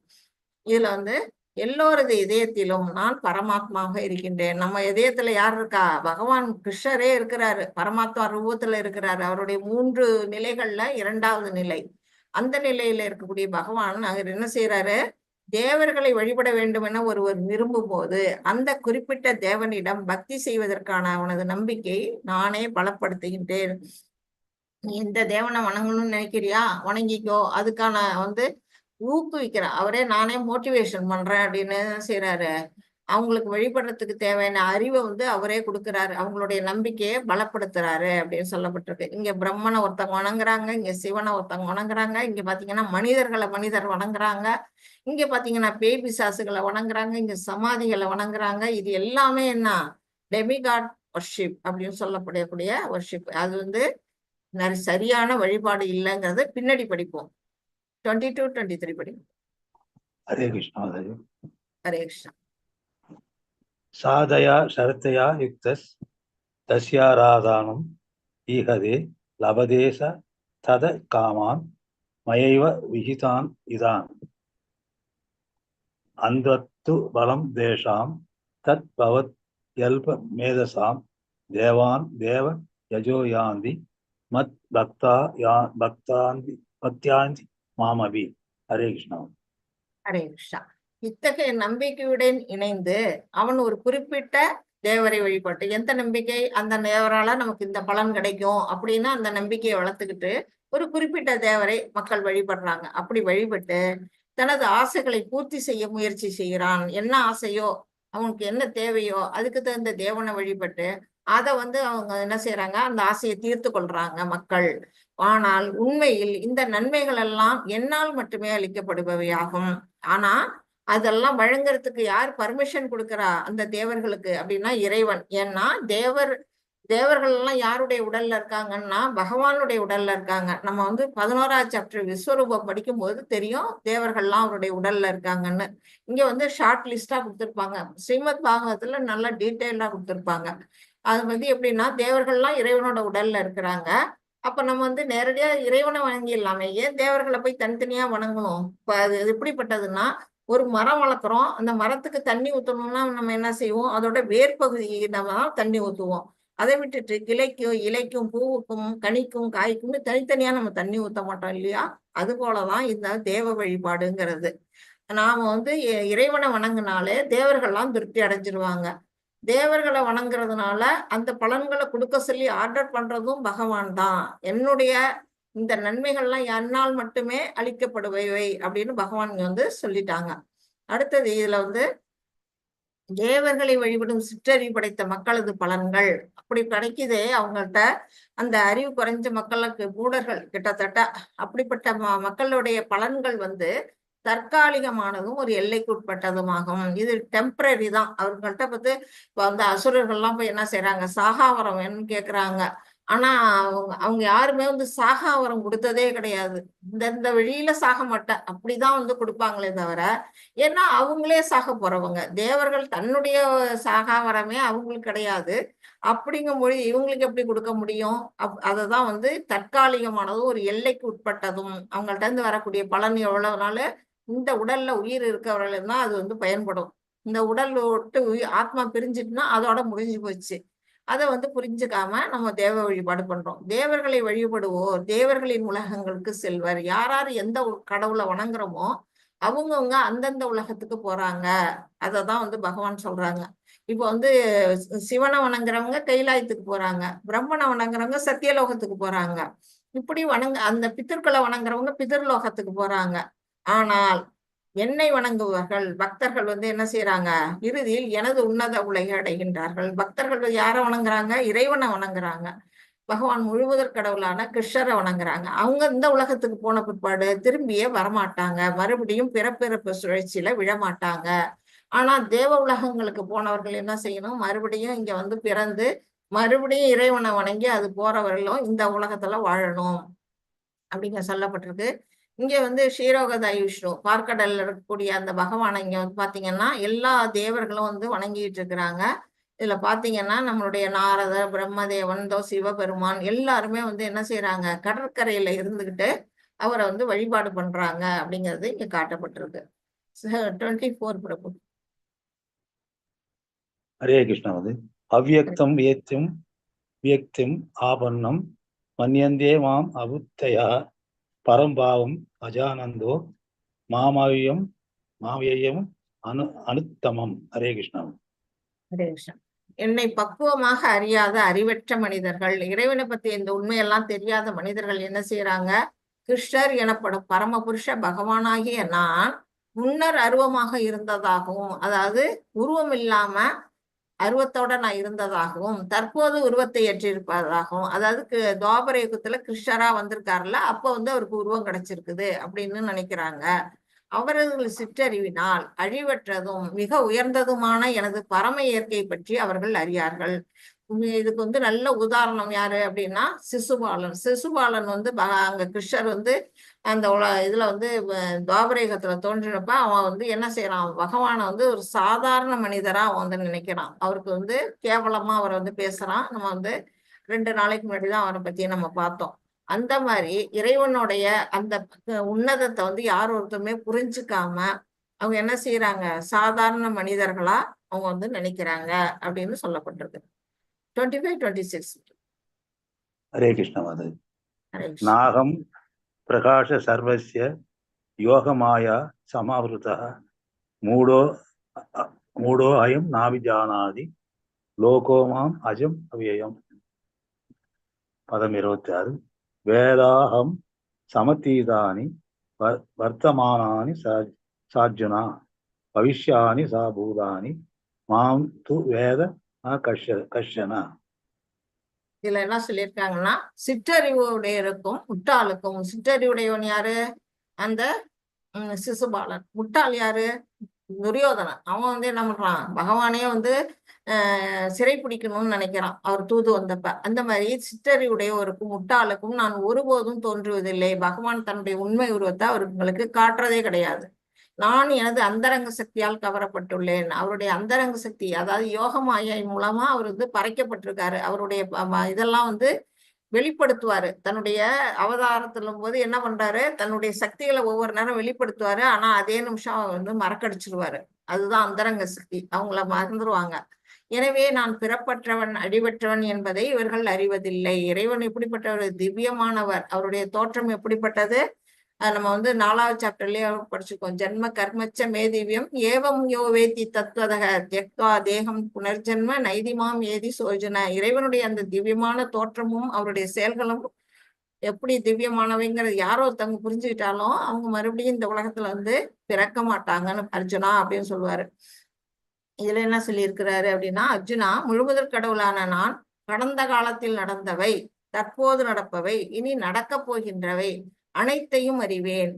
இதுல வந்து எல்லோரது இதயத்திலும் நான் பரமாத்மாவாக இருக்கின்றேன். நம்ம இதயத்துல யார் இருக்கா? பகவான் கிருஷ்ணரே இருக்கிறாரு, பரமாத்மா ரூபத்துல இருக்கிறாரு. அவருடைய 3 நிலைகள்ல 2வது நிலை. அந்த நிலையில இருக்கக்கூடிய பகவான் அவர் என்ன செய்யறாரு, தேவர்களை வழிபட வேண்டும் என ஒருவர் விரும்பும் போது அந்த குறிப்பிட்ட தேவனிடம் பக்தி செய்வதற்கான அவனது நம்பிக்கை நானே பலப்படுத்துகின்றேன். நீ இந்த தேவனை வணங்கணும்னு நினைக்கிறியா, வணங்கிக்கோ. அதுக்கான வந்து ஊக்குவிக்கிறேன். அவரே நானே மோட்டிவேஷன் பண்றேன் அப்படின்னு செய்யறாரு. அவங்களுக்கு வழிபடுறதுக்கு தேவையான அறிவை வந்து அவரே கொடுக்குறாரு. அவங்களுடைய நம்பிக்கையை பலப்படுத்துறாரு அப்படின்னு சொல்லப்பட்டிருக்கு. இங்க பிரம்மனை ஒருத்தவங்க வணங்குறாங்க, இங்க சிவனை ஒருத்தவங்க வணங்குறாங்க, இங்க பாத்தீங்கன்னா மனிதர் வணங்குறாங்க, இங்க பாத்தீங்கன்னா பேய் பிசாசுகளை வணங்குறாங்க, இங்க சமாதிகளை வணங்குறாங்க. இது எல்லாமே என்ன? டெமிகாட் வர்ஷிப் அப்படின்னு சொல்லப்படக்கூடிய வர்ஷிப். அது வந்து சரியான வழிபாடு இல்லைங்கிறது பின்னாடி படிப்போம். 22, 23 படிப்போம். ஹரே கிருஷ்ணா. ஹரே கிருஷ்ணா. சாதயா சரத்தையா யுக்தஸ் தஸ்யாராதானம் ஈகதே லபதேச தத காமான் மயைவ விஹிதான் இதான் அந்தத்து பலம் தேஷாம் தத் பவத் யல்ப மேதசாம் தேவான் தேவ யஜோயாந்தி மத் பக்தாந்தி மாமபி. ஹரே கிருஷ்ணா. ஹரே கிருஷ்ணா. இத்தகைய நம்பிக்கையுடன் இணைந்து அவன் ஒரு குறிப்பிட்ட தேவரை வழிபட்டு, எந்த நம்பிக்கை, அந்த தேவரால நமக்கு இந்த பலன் கிடைக்கும் அப்படின்னு அந்த நம்பிக்கையை வளர்த்துக்கிட்டு ஒரு குறிப்பிட்ட தேவரை மக்கள் வழிபடுறாங்க. அப்படி வழிபட்டு தனது ஆசைகளை பூர்த்தி செய்ய முயற்சி செய்கிறான். என்ன ஆசையோ, அவனுக்கு என்ன தேவையோ அதுக்கு தகுந்த தேவனை வழிபட்டு அதை வந்து அவங்க என்ன செய்யறாங்க, அந்த ஆசையை தீர்த்து கொள்றாங்க மக்கள். ஆனால் உண்மையில் இந்த நன்மைகள் எல்லாம் என்னால் மட்டுமே அளிக்கப்படுபவையாகும். ஆனா அதெல்லாம் வழங்குறதுக்கு யார் பர்மிஷன் கொடுக்கறா அந்த தேவர்களுக்கு அப்படின்னா இறைவன். ஏன்னா தேவர்கள் எல்லாம் யாருடைய உடல்ல இருக்காங்கன்னா பகவானுடைய உடல்ல இருக்காங்க. நம்ம வந்து 11வது சாப்டர் விஸ்வரூபம் படிக்கும் போது தெரியும் தேவர்கள்லாம் அவருடைய உடல்ல இருக்காங்கன்னு. இங்க வந்து ஷார்ட் லிஸ்டா கொடுத்துருப்பாங்க. ஸ்ரீமத் பாகவத்துல நல்லா டீட்டெயிலா கொடுத்துருப்பாங்க. அது வந்து எப்படின்னா தேவர்கள்லாம் இறைவனோட உடல்ல இருக்கிறாங்க. அப்ப நம்ம வந்து நேரடியா இறைவனை வணங்கிடலாமே, ஏன் தேவர்களை போய் தனித்தனியா வணங்கணும்? இப்ப அது எப்படிப்பட்டதுன்னா, ஒரு மரம் வளர்க்குறோம், அந்த மரத்துக்கு தண்ணி ஊற்றணும்னா நம்ம என்ன செய்வோம், அதோட வேர்பகுதியை நம்ம தான் தண்ணி ஊற்றுவோம். அதை விட்டுட்டு கிளைக்கும் இலைக்கும் பூவுக்கும் கனிக்கும் காய்க்கும் தனித்தனியா நம்ம தண்ணி ஊற்ற மாட்டோம் இல்லையா? அது போலதான் இந்த தேவ வழிபாடுங்கிறது. நாம வந்து இறைவனை வணங்கினாலே தேவர்கள்லாம் திருப்தி அடைஞ்சிருவாங்க. தேவர்களை வணங்குறதுனால அந்த பலன்களை கொடுக்க சொல்லி ஆர்டர் பண்றதும் பகவான் தான். என்னுடைய இந்த நன்மைகள்லாம் என்னால் மட்டுமே அளிக்கப்படுபவை அப்படின்னு பகவான் வந்து சொல்லிட்டாங்க. அடுத்தது இதுல வந்து தேவர்களை வழிபடும் சிற்றறிவு படைத்த மக்களது பலன்கள் அப்படி கிடைக்குதே அவங்கள்ட்ட. அந்த அறிவு குறைஞ்ச மக்களுக்கு மூடர்கள் கிட்டத்தட்ட அப்படிப்பட்ட மக்களுடைய பலன்கள் வந்து தற்காலிகமானதும் ஒரு எல்லைக்கு உட்பட்டதுமாகும். இது டெம்பரரி தான். அவர்கள்ட்ட பார்த்து இப்போ அந்த அசுரர்கள்லாம் போய் என்ன செய்யறாங்க, சாகாவரம் வேணும்னு கேட்குறாங்க. ஆனா அவங்க யாருமே வந்து சாகாவரம் கொடுத்ததே கிடையாது. இந்த வழியில சாக மாட்டேன் அப்படிதான் வந்து கொடுப்பாங்களே தவிர, ஏன்னா அவங்களே சாக போறவங்க. தேவர்கள் தன்னுடைய சாகாவரமே அவங்களுக்கு கிடையாது. அப்படிங்கும்போது இவங்களுக்கு எப்படி கொடுக்க முடியும்? அததான் வந்து தற்காலிகமானதும் ஒரு எல்லைக்கு உட்பட்டதும். அவங்கள்ட்ட இருந்து வரக்கூடிய பலன் எவ்வளவு நாள் இந்த உடல்ல உயிர் இருக்கவர்கள் தான் அது வந்து பயன்படும். இந்த உடல் விட்டு ஆத்மா பிரிஞ்சிட்டுனா அதோட முடிஞ்சு போச்சு. அதை வந்து புரிஞ்சுக்காம நம்ம தேவ வழிபாடு பண்றோம். தேவர்களை வழிபடுவோர் தேவர்களின் உலகங்களுக்கு செல்வர். யார் எந்த கடவுளை வணங்குறோமோ அவங்கவுங்க அந்தந்த உலகத்துக்கு போறாங்க. அததான் வந்து பகவான் சொல்றாங்க. இப்போ வந்து சிவனை வணங்குறவங்க கைலாயத்துக்கு போறாங்க, பிரம்மனை வணங்குறவங்க சத்தியலோகத்துக்கு போறாங்க. இப்படி அந்த பித்தர்களை வணங்குறவங்க பிதர்லோகத்துக்கு போறாங்க. ஆனால் என்னை வணங்குபவர்கள் பக்தர்கள் வந்து என்ன செய்யறாங்க, இறுதியில் எனது உன்னத உலகை அடைகின்றார்கள். பக்தர்கள் யாரை வணங்குறாங்க? இறைவனை வணங்குறாங்க. பகவான் முழுமுதற் கடவுளான கிருஷ்ணரை வணங்குறாங்க. அவங்க இந்த உலகத்துக்கு போன பிற்பாடு திரும்பியே வரமாட்டாங்க, மறுபடியும் பிறப்பிறப்பு சுழற்சியில விழமாட்டாங்க. ஆனா தேவ உலகங்களுக்கு போனவர்கள் என்ன செய்யணும், மறுபடியும் இங்க வந்து பிறந்து மறுபடியும் இறைவனை வணங்கி அது போறவர்களும் இந்த உலகத்துல வாழணும் அப்படிங்க சொல்லப்பட்டிருக்கு. இங்க வந்து ஷீரோகதாய் விஷ்ணு பார்க்கடல்ல இருக்கக்கூடிய அந்த பகவானை இங்க வந்து பாத்தீங்கன்னா எல்லா தேவர்களும் வந்து வணங்கிட்டு இருக்கிறாங்க. இதுல பாத்தீங்கன்னா நம்மளுடைய நாரதர், பிரம்மதேவன், சிவபெருமான் எல்லாருமே வந்து என்ன செய்யறாங்க, கடற்கரையில இருந்துகிட்டு அவரை வந்து வழிபாடு பண்றாங்க அப்படிங்கிறது இங்க காட்டப்பட்டிருக்கு. 24 பிரபு. ஹரே கிருஷ்ணா. வந்து அவ்யக்தம் வியக்திம் வியக்திம் ஆபன்னம் மன்யந்தே மாம் அபுத்தயா பரம்பாவம் அஜானந்தோ மாமவியம் மாவியம் அனுத்தமம். ஹரே கிருஷ்ணா. ஹரே கிருஷ்ணா. என்னை பக்குவமாக அறியாத அறிவற்ற மனிதர்கள், இறைவனை பத்தி இந்த உண்மையெல்லாம் தெரியாத மனிதர்கள் என்ன செய்யறாங்க, கிருஷ்ணர் எனப்படும் பரமபுருஷ பகவானாகிய நான் முன்னர் அருவமாக இருந்ததாகவும், அதாவது உருவம் இல்லாம அருவத்தோட நான் இருந்ததாகவும், தற்போது உருவத்தை ஏற்றிருப்பதாகவும், அதாவது துவாபர யுகத்துல கிருஷ்ணரா வந்திருக்காருல்ல, அப்ப வந்து அவருக்கு உருவம் கிடைச்சிருக்குது அப்படின்னு நினைக்கிறாங்க. அவர்கள் சிற்றறிவினால் அழிவற்றதும் மிக உயர்ந்ததுமான எனது பரம இயற்கை பற்றி அவர்கள் அறியார்கள். இதுக்கு வந்து நல்ல உதாரணம் யாரு அப்படின்னா சிசுபாலன். சிசுபாலன் வந்து அங்க கிருஷ்ணர் வந்து அந்த இதுல வந்து துவாபரயுகத்துல தோன்றினப்ப அவன் வந்து என்ன செய்யறான், பகவானை வந்து ஒரு சாதாரண மனிதரா அவன் வந்து நினைக்கிறான். அவருக்கு வந்து கேவலமா அவரை வந்து பேசுறான். நம்ம வந்து 2 நாளைக்கு முன்னாடிதான் அவரை பத்தி நம்ம பார்த்தோம். அந்த மாதிரி இறைவனுடைய அந்த உன்னதத்தை வந்து யார் ஒருத்தருமே புரிஞ்சுக்காம அவங்க என்ன செய்யறாங்க, சாதாரண மனிதர்களா அவங்க வந்து நினைக்கிறாங்க அப்படின்னு சொல்லப்பட்டிருக்கு. 25, 26. ஹரே கிருஷ்ணா. வந்து ஹரே கிருஷ்ணா. நாகம் பிரகாஷ சர்வஸ்ய யோகமாயா சமாவிருதா மூடோ அயம் நாவிஜானாதி லோகோமாம் அஜம் அவ்யயம். பதம் 26. வேதாஹம் சமதீதானி வர்த்தமானானி சார்ஜுனா பவிஷ்யானி சாபூதானி மாம் து வேத கஷ்யனா. இதுல என்ன சொல்லியிருக்காங்கன்னா, சிற்றறிவுடையருக்கும் முட்டாளுக்கும், சிற்றறிவுடையவன் யாரு, அந்த சிசுபாலன். முட்டாள் யாரு, துரியோதனன். அவன் வந்து என்ன பண்றான், பகவானே வந்து சிறை பிடிக்கணும்னு நினைக்கிறான் அவர் தூது வந்தப்ப. அந்த மாதிரி சிற்றறிவுடையவருக்கும் முட்டாளுக்கும் நான் ஒருபோதும் தோன்றுவதில்லை. பகவான் தன்னுடைய உண்மை உருவத்தை அவர்களுக்கு காட்டுறதே கிடையாது. நான் எனது அந்தரங்க சக்தியால் கவரப்பட்டுள்ளேன். அவருடைய அந்தரங்க சக்தி, அதாவது யோக மாயை மூலமா அவர் வந்து பறைக்கப்பட்டிருக்காரு. அவருடைய இதெல்லாம் வந்து வெளிப்படுத்துவாரு. தன்னுடைய அவதாரத்துல போது என்ன பண்றாரு, தன்னுடைய சக்திகளை ஒவ்வொரு நேரம் வெளிப்படுத்துவாரு. ஆனா அதே நிமிஷம் அவர் வந்து மறக்கடிச்சிருவாரு. அதுதான் அந்தரங்க சக்தி. அவங்கள மறந்துருவாங்க. எனவே நான் பிறப்பற்றவன் அடிபற்றவன் என்பதை இவர்கள் அறிவதில்லை. இறைவன் எப்படிப்பட்டவர், திவ்யமானவர். அவருடைய தோற்றம் எப்படிப்பட்டது, நம்ம வந்து 4வது சாப்டர்லயே படிச்சிருக்கோம். ஜென்ம கர்மச்ச மே திவ்யம் ஏவம் யோ வேதி தத்வதக தியக்வா தேகம் புனர்ஜென்ம நைதிமாம் ஏதி சோஜன. இறைவனுடைய அந்த திவ்யமான தோற்றமும் அவருடைய செயல்களும் எப்படி திவ்யமானவைங்கிறது யாரோ ஒருத்தவங்க புரிஞ்சுக்கிட்டாலும் அவங்க மறுபடியும் இந்த உலகத்துல வந்து பிறக்க மாட்டாங்கன்னு அர்ஜுனா அப்படின்னு சொல்லுவாரு. இதுல என்ன சொல்லி இருக்கிறாரு அப்படின்னா, அர்ஜுனா, முழுமுதற் கடவுளான நான் கடந்த காலத்தில் நடந்தவை, தற்போது நடப்பவை, இனி நடக்கப் போகின்றவை அனைத்தையும் அறிவேன்.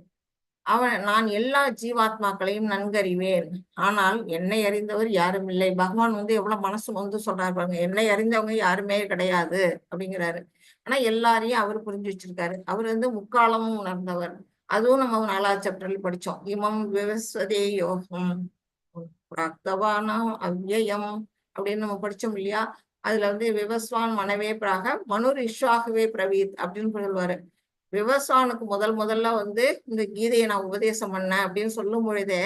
நான் எல்லா ஜீவாத்மாக்களையும் நன்கறிவேன். ஆனால் என்னை அறிந்தவர் யாரும் இல்லை. பகவான் வந்து எவ்வளவு மனசு வந்து சொல்றாரு பாருங்க, என்னை அறிந்தவங்க யாருமே கிடையாது அப்படிங்கிறாரு. ஆனா எல்லாரையும் அவர் புரிஞ்சு வச்சிருக்காரு. அவர் வந்து முக்காலமும் உணர்ந்தவர். அதுவும் நம்ம 4வது சாப்டர்ல படிச்சோம். இமம் விவஸ்வதே யோகம் பிராக்தவானாம் அவ்யயம் அப்படின்னு நம்ம படிச்சோம் இல்லையா. அதுல வந்து விவஸ்வான் மனவே பிராக மனுர் இஷ்வாகவே பிரவீத் அப்படின்னு சொல்லுவாரு. விவசானுக்கு முதல்ல வந்து இந்த கீதையை நான் உபதேசம் பண்ணேன் அப்படின்னு சொல்லும் பொழுதே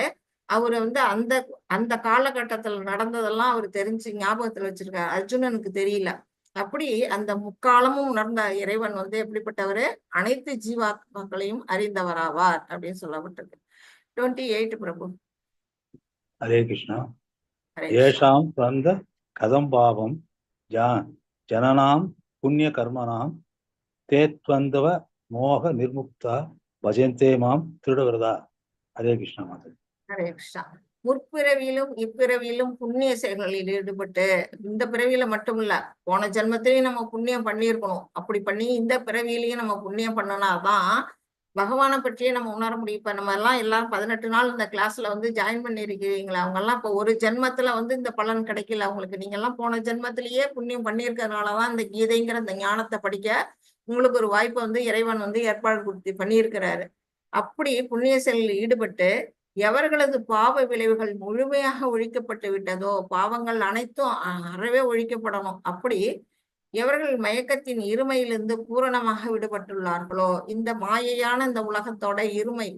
அவர் வந்து அந்த அந்த காலகட்டத்துல நடந்ததெல்லாம் அவர் தெரிஞ்சு ஞாபகத்துல வச்சிருக்காரு. அர்ஜுனனுக்கு தெரியல. அப்படி அந்த முக்காலமும் உணர்ந்த இறைவன் வந்து எப்படிப்பட்டவரு, அனைத்து ஜீவாத்மாக்களையும் அறிந்தவராவார் அப்படின்னு சொல்லப்பட்டிருக்கு. 28 பிரபு. ஹரே கிருஷ்ணா. ஹரே கிருஷ்ணா. ஏஷாம் பிரந்த கதம் பாவம் ஜனனாம் புண்ணிய கர்மனாம் தேத்வந்தவ மோக நிர்முக்தா பஜந்தே மாம் திருடவரதா. ஹரே கிருஷ்ணா. ஹரே கிருஷ்ணா. முற்பிறவியிலும் இப்பிறவியிலும் புண்ணிய செயல்களில் ஈடுபட்டு, இந்த பிறவியில மட்டும் இல்ல, போன ஜென்மத்திலையும் நம்ம புண்ணியம் பண்ணியிருக்கணும். அப்படி பண்ணி இந்த பிறவியிலையும் நம்ம புண்ணியம் பண்ணனாதான் பகவானை பற்றியே நம்ம உணர முடியும். இப்ப நம்ம எல்லாம் 18 நாள் இந்த கிளாஸ்ல வந்து ஜாயின் பண்ணிருக்கீங்களா? அவங்க எல்லாம் இப்ப ஒரு ஜென்மத்துல வந்து இந்த பலன் கிடைக்கல அவங்களுக்கு. நீங்க எல்லாம் போன ஜென்மத்திலேயே புண்ணியம் பண்ணியிருக்கிறதுனாலதான் இந்த கீதைங்கிற இந்த ஞானத்தை படிக்க உங்களுக்கு ஒரு வாய்ப்பை வந்து இறைவன் வந்து ஏற்பாடு கொடுத்து பண்ணியிருக்கிறாரு. அப்படி புண்ணிய செயலில் ஈடுபட்டு எவர்களது பாவ விளைவுகள் முழுமையாக ஒழிக்கப்பட்டு விட்டதோ, பாவங்கள் அனைத்தும் அறவே ஒழிக்கப்படணும். அப்படி எவர்கள் மயக்கத்தின் இருமையிலிருந்து பூரணமாக விடுபட்டுள்ளார்களோ, இந்த மாயையான இந்த உலகத்தோட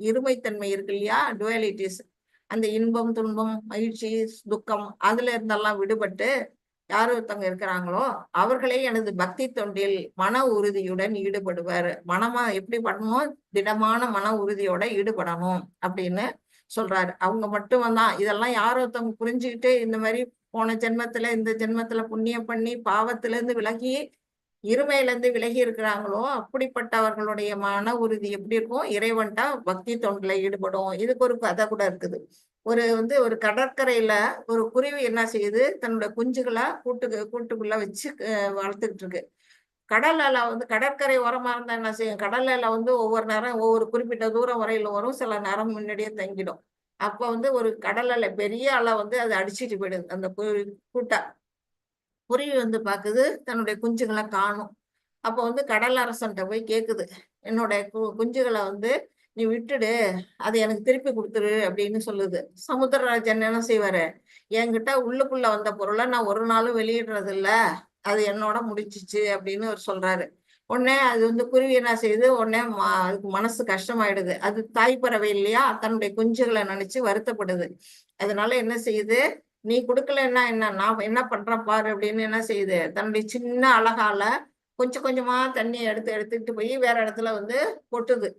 இருமைத்தன்மை இருக்கு இல்லையா, டுவாலிட்டிஸ், அந்த இன்பம் துன்பம் மகிழ்ச்சி துக்கம் அதுல இருந்தெல்லாம் விடுபட்டு யார் ஒருத்தவங்க இருக்கிறாங்களோ அவர்களே எனது பக்தி தொண்டில் மன உறுதியுடன் ஈடுபடுவார். மனமா எப்படி பண்ணணும்? திடமான மன உறுதியோட ஈடுபடணும் அப்படின்னு சொல்றாரு. அவங்க மட்டும் தான் இதெல்லாம் யார் ஒருத்தவங்க புரிஞ்சுக்கிட்டு இந்த மாதிரி போன ஜென்மத்துல இந்த ஜென்மத்துல புண்ணியம் பண்ணி பாவத்துல இருந்து விலகி இருமையில இருந்து விலகி இருக்கிறாங்களோ அப்படிப்பட்டவர்களுடைய மன உறுதி எப்படி இருக்கும்? இறைவன்ட்டா பக்தி தொண்டுல ஈடுபடும். இதுக்கு ஒரு கதை கூட இருக்குது. ஒரு கடற்கரையில ஒரு குருவி என்ன செய்யுது? தன்னோட குஞ்சுகளை கூட்டுக்குள்ள வச்சு வளர்த்துக்கிட்டு இருக்கு. கடல் அலை வந்து கடற்கரை ஓரமா இருந்தா என்ன செய்யும்? கடல் அலை வந்து ஒவ்வொரு நேரம் ஒவ்வொரு குறிப்பிட்ட தூரம் வரையில வரும், சில நேரம் முன்னாடியே தங்கிடும். அப்ப வந்து ஒரு கடல் அலை, பெரிய அலை வந்து அது அடிச்சுட்டு போயிடுது அந்த கூட்டை. குருவி வந்து பாக்குது, தன்னுடைய குஞ்சுகளை காணும். அப்ப வந்து கடல் அரசன்ட்ட போய் கேக்குது, என்னோட குஞ்சுகளை வந்து நீ விட்டுடு, அதை எனக்கு திருப்பி கொடுத்துரு அப்படின்னு சொல்லுது. சமுத்திரராஜன் என்ன செய்வாரு? என்கிட்ட உள்ளுக்குள்ள வந்த பொருளை நான் ஒரு நாளும் வெளியிடுறது இல்ல, அது என்னோட முடிச்சிச்சு அப்படின்னு அவர் சொல்றாரு. உடனே அது வந்து குருவி என்ன செய்யுது? உடனே அதுக்கு மனசு கஷ்டமாயிடுது. அது தாய் பறவை இல்லையா, தன்னுடைய குஞ்சுகளை நினைச்சு வருத்தப்படுது. அதனால என்ன செய்யுது? நீ கொடுக்கலன்னா என்ன, நான் என்ன பண்றேன் பாரு அப்படின்னு என்ன செய்யுது? தன்னுடைய சின்ன அழகால கொஞ்சம் கொஞ்சமா தண்ணியை எடுத்துக்கிட்டு போய் வேற இடத்துல வந்து கொட்டுது.